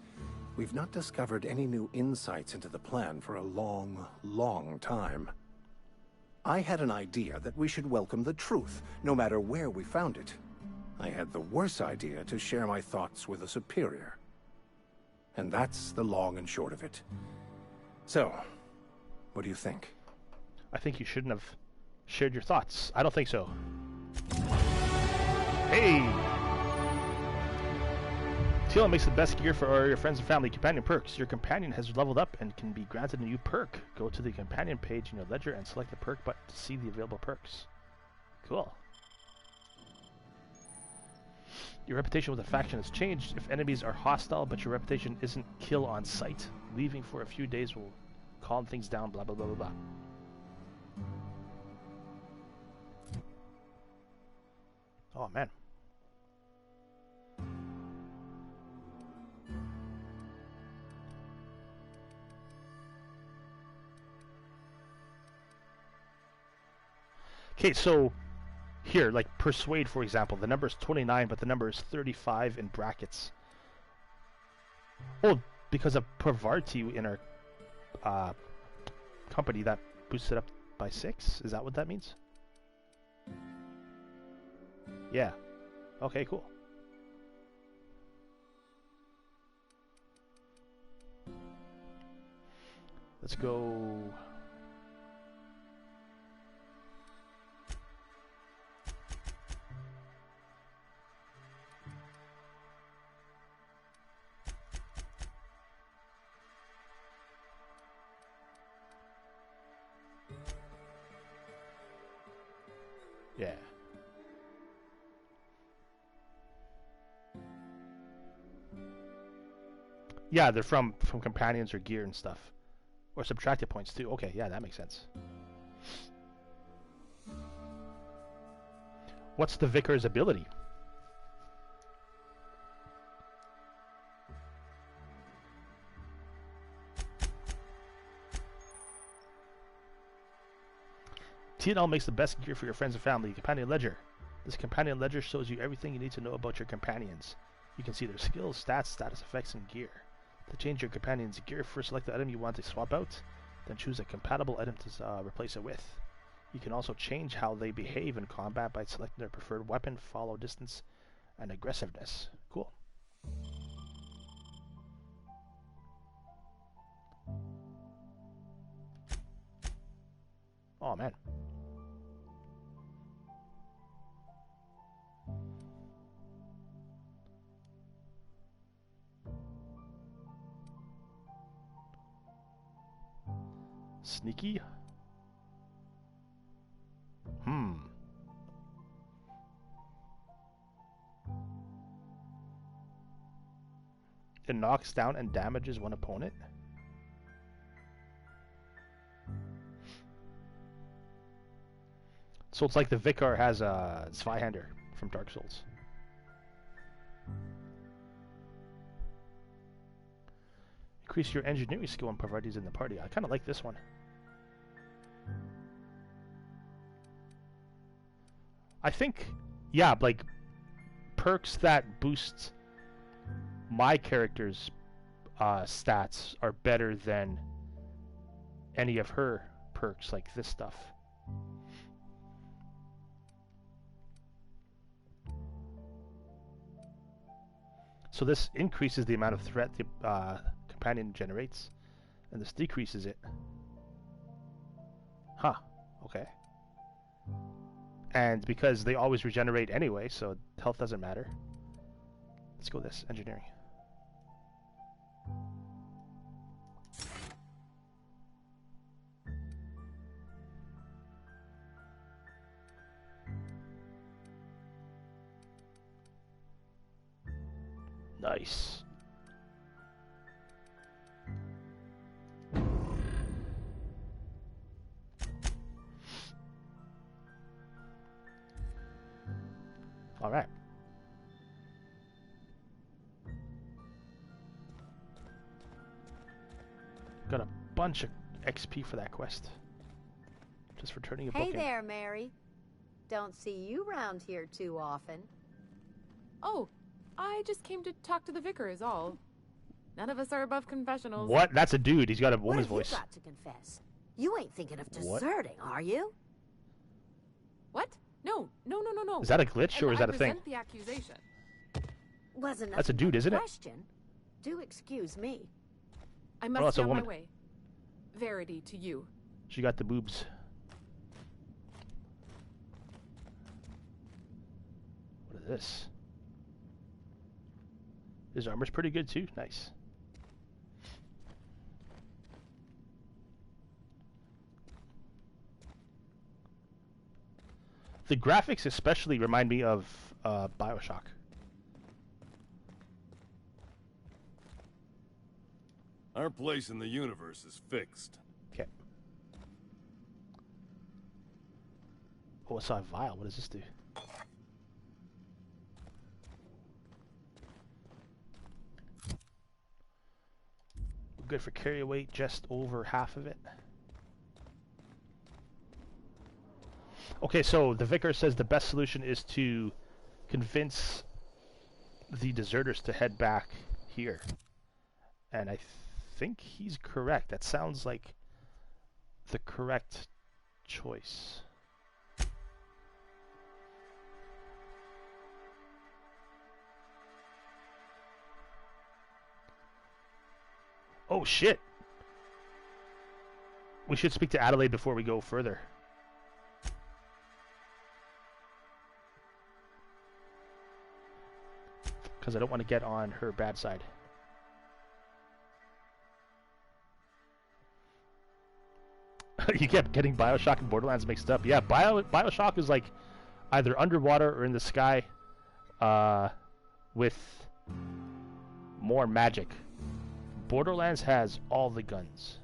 we've not discovered any new insights into the plan for a long, long time. I had an idea that we should welcome the truth, no matter where we found it. I had the worse idea to share my thoughts with a superior. And that's the long and short of it. So, what do you think? I think you shouldn't have shared your thoughts. I don't think so. Hey! Teal makes the best gear for your friends and family. Companion perks. Your companion has leveled up and can be granted a new perk. Go to the companion page in your ledger and select the perk button to see the available perks. Cool. Your reputation with a faction has changed if enemies are hostile, but your reputation isn't kill on sight. Leaving for a few days will calm things down, blah, blah, blah, blah, blah. Oh, man. Okay, so here, like persuade, for example, the number is 29, but the number is 35 in brackets. Oh, because of Parvarti in our company, that boosted up by 6? Is that what that means? Yeah. Okay, cool. Let's go... Yeah. Yeah, they're from companions or gear and stuff. Or subtracted points too. Okay, yeah, that makes sense. What's the Vicar's ability? TNL makes the best gear for your friends and family. Companion Ledger. This companion ledger shows you everything you need to know about your companions. You can see their skills, stats, status effects, and gear. To change your companion's gear, first select the item you want to swap out, then choose a compatible item to replace it with. You can also change how they behave in combat by selecting their preferred weapon, follow distance, and aggressiveness. Cool. Oh man. Sneaky? It knocks down and damages one opponent. So it's like the Vicar has a Zweihander from Dark Souls. Increase your engineering skill and priorities in the party. I kind of like this one. I think, yeah, like perks that boost my character's stats are better than any of her perks, like this stuff. So this increases the amount of threat the companion generates, and this decreases it. Huh, okay. And because they always regenerate anyway, so health doesn't matter. Let's go this, engineering. Nice. All right. Got a bunch of XP for that quest. Just for turning a book in. Hey there, Mary. Don't see you round here too often. Oh, I just came to talk to the vicar is all. None of us are above confessionals. What? That's a dude. He's got a woman's What have voice. you got to confess? You ain't thinking of What? deserting, are you? What? No. Is that a glitch or is that a thing? I resent the accusation. Wasn't That's a dude, isn't it? question. Do excuse me. I Oh, must it's a be on my woman. way. Verity to you. She got the boobs. What is this? His armor's pretty good too. Nice. The graphics especially remind me of BioShock. Our place in the universe is fixed. Okay. Oh, I saw a vial. What does this do? Good for carry weight, just over half of it. Okay, so the vicar says the best solution is to convince the deserters to head back here. And I think he's correct. That sounds like the correct choice. Oh shit! We should speak to Adelaide before we go further. Because I don't want to get on her bad side. You kept getting BioShock and Borderlands mixed up. Yeah, BioShock is like either underwater or in the sky with more magic. Borderlands has all the guns.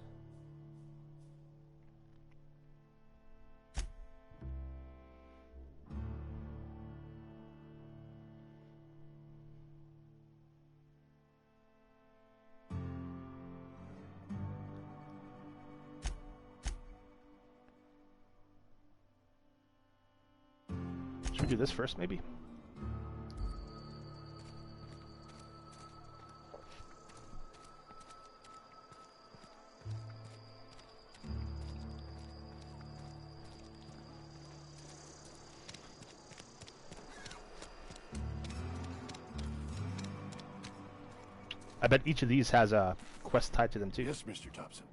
do this first, maybe? I bet each of these has a quest tied to them too. Yes, Mr. Thompson.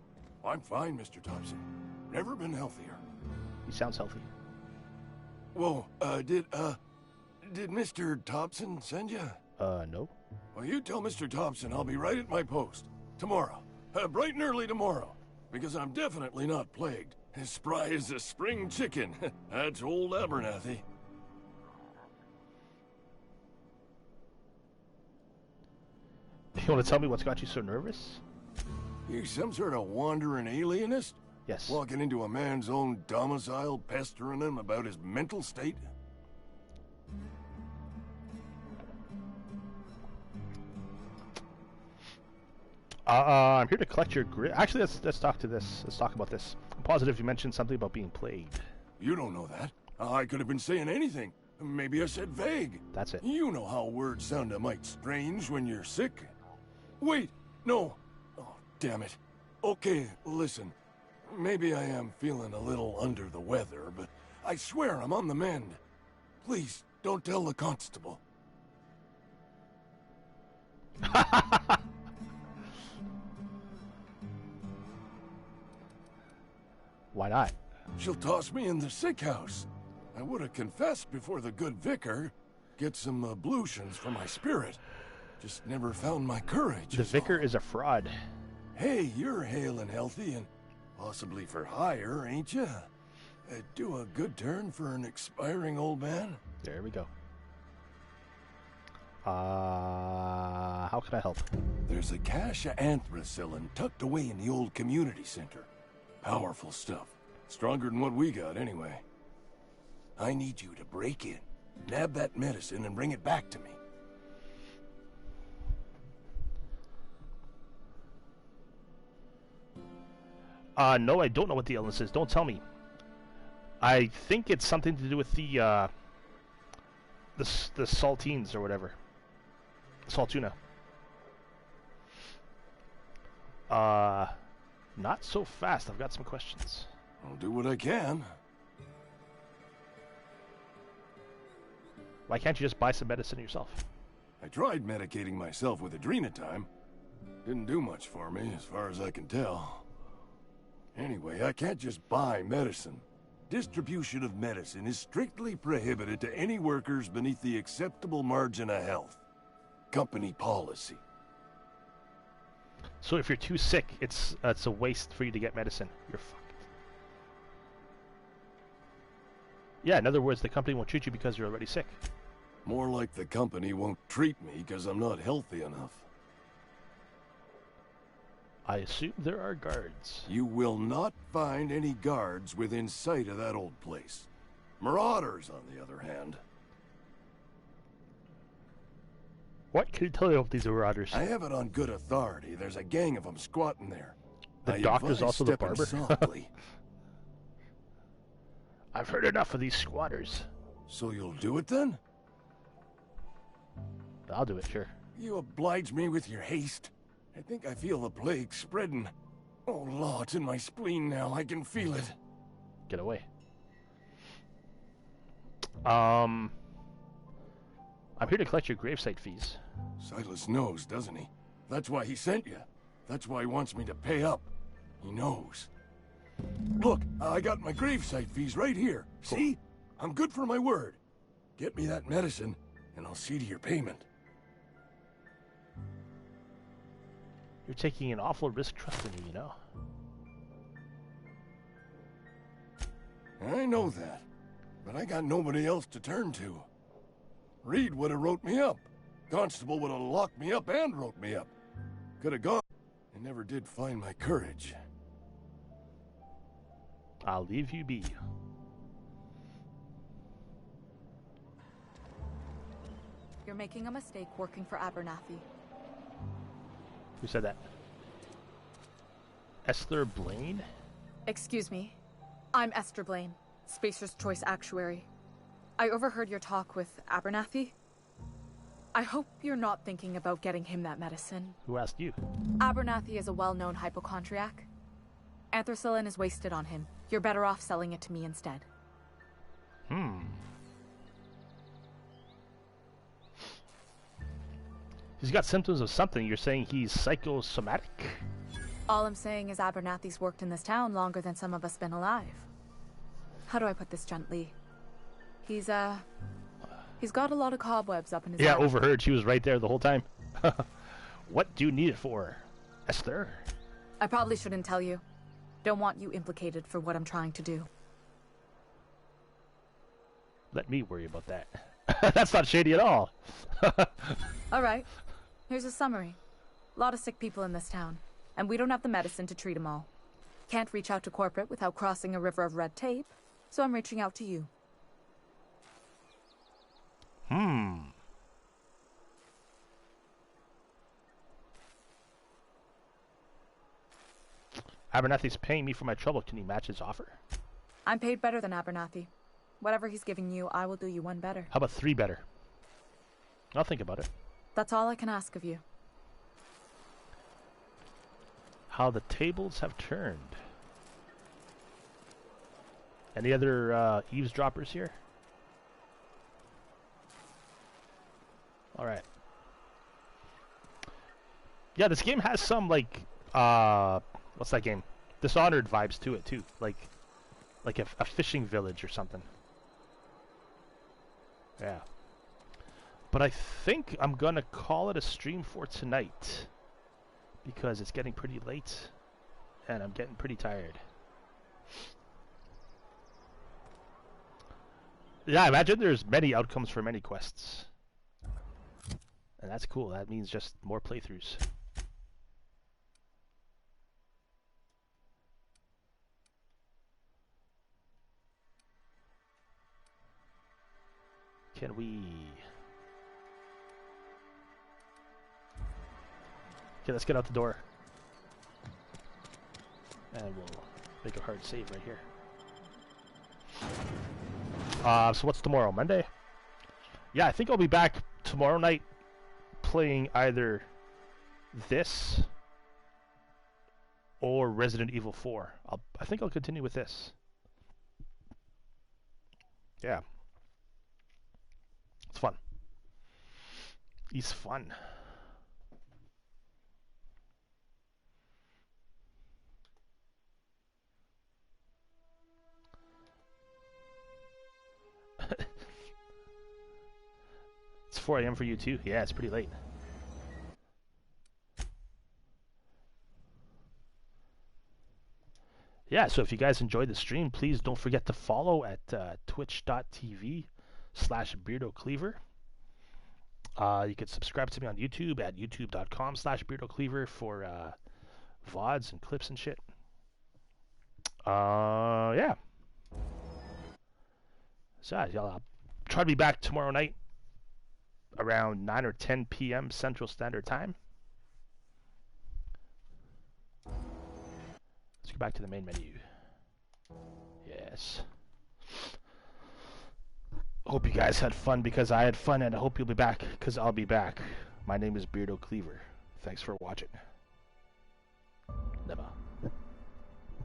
I'm fine, Mr. Thompson. Never been healthier. He sounds healthy. Whoa, did Mr. Thompson send you? No. Well, you tell Mr. Thompson I'll be right at my post. Tomorrow. Bright and early tomorrow. Because I'm definitely not plagued. As spry as a spring chicken. That's old Abernathy. You want to tell me what's got you so nervous? You some sort of wandering alienist? Yes. Walking into a man's own domicile, pestering him about his mental state? I'm here to collect your grit. Actually, let's talk to this. Let's talk about this. I'm positive you mentioned something about being plagued. You don't know that. I could have been saying anything. Maybe I said vague. That's it. You know how words sound a mite strange when you're sick. Wait, no. Oh, damn it. Okay, listen. Maybe I am feeling a little under the weather, but I swear I'm on the mend. Please, don't tell the constable. Why not? She'll toss me in the sick house. I would have confessed before the good vicar. Get some ablutions for my spirit. Just never found my courage. The vicar is a fraud. Hey, you're hale and healthy and possibly for hire, ain't you? Do a good turn for an expiring old man? There we go. How can I help? There's a cache of anthracillin tucked away in the old community center. Powerful stuff. Stronger than what we got, anyway. I need you to break in, nab that medicine, and bring it back to me. No, I don't know what the illness is. Don't tell me. I think it's something to do with the saltines or whatever. Saltuna. Not so fast. I've got some questions. I'll do what I can. Why can't you just buy some medicine yourself? I tried medicating myself with adrenatime. Didn't do much for me, as far as I can tell. Anyway, I can't just buy medicine. Distribution of medicine is strictly prohibited to any workers beneath the acceptable margin of health. Company policy. So if you're too sick, it's a waste for you to get medicine. You're fucked. Yeah, in other words, the company won't treat you because you're already sick. More like the company won't treat me because I'm not healthy enough. I assume there are guards. You will not find any guards within sight of that old place. Marauders, on the other hand. What can you tell me about these marauders? I have it on good authority. There's a gang of them squatting there. The doctor's also the barber? I've heard enough of these squatters. So you'll do it then? I'll do it, sure. You oblige me with your haste. I think I feel the plague spreading. Oh, Law, it's in my spleen now. I can feel it. Get away. I'm here to collect your gravesite fees. Silas knows, doesn't he? That's why he sent you. That's why he wants me to pay up. He knows. Look, I got my gravesite fees right here. Cool. See? I'm good for my word. Get me that medicine, and I'll see to your payment. You're taking an awful risk trusting me, you know. I know that, but I got nobody else to turn to. Reed would have wrote me up. Constable would have locked me up and wrote me up. Could have gone. I never did find my courage. I'll leave you be. You're making a mistake working for Abernathy. Who said that? Esther Blaine? Excuse me. I'm Esther Blaine, Spacer's Choice Actuary. I overheard your talk with Abernathy. I hope you're not thinking about getting him that medicine. Who asked you? Abernathy is a well-known hypochondriac. Anthracillin is wasted on him. You're better off selling it to me instead. He's got symptoms of something. You're saying he's psychosomatic? All I'm saying is Abernathy's worked in this town longer than some of us been alive. How do I put this gently? He's got a lot of cobwebs up in his Yeah, eye. overheard. She was right there the whole time. What do you need it for, Esther? I probably shouldn't tell you. Don't want you implicated for what I'm trying to do. Let me worry about that. That's not shady at all. All right. Here's a summary. A lot of sick people in this town, and we don't have the medicine to treat them all. Can't reach out to corporate without crossing a river of red tape, so I'm reaching out to you. Abernathy's paying me for my trouble. Can he match his offer? I'm paid better than Abernathy. Whatever he's giving you, I will do you one better. How about 3 better? I'll think about it. That's all I can ask of you. How the tables have turned. Any other eavesdroppers here? Alright. Yeah, this game has some, like, what's that game? Dishonored vibes to it, too. Like a fishing village or something. Yeah. But I think I'm gonna call it a stream for tonight. Because it's getting pretty late. And I'm getting pretty tired. Yeah, I imagine there's many outcomes for many quests. And that's cool. That means just more playthroughs. Can we... Okay, let's get out the door. And we'll make a hard save right here. So what's tomorrow? Monday? Yeah, I think I'll be back tomorrow night playing either this or Resident Evil 4. I think I'll continue with this. Yeah. It's fun. It's fun. It's 4 a.m. for you too? Yeah, it's pretty late. Yeah, so if you guys enjoyed the stream, please don't forget to follow at twitch.tv/Beardo Cleaver. You can subscribe to me on YouTube at youtube.com/Beardo Cleaver for VODs and clips and shit. Yeah. So I'll try to be back tomorrow night around 9 or 10 p.m. Central Standard Time. Let's go back to the main menu. Yes. Hope you guys had fun because I had fun, and I hope you'll be back because I'll be back. My name is Beardo Cleaver. Thanks for watching.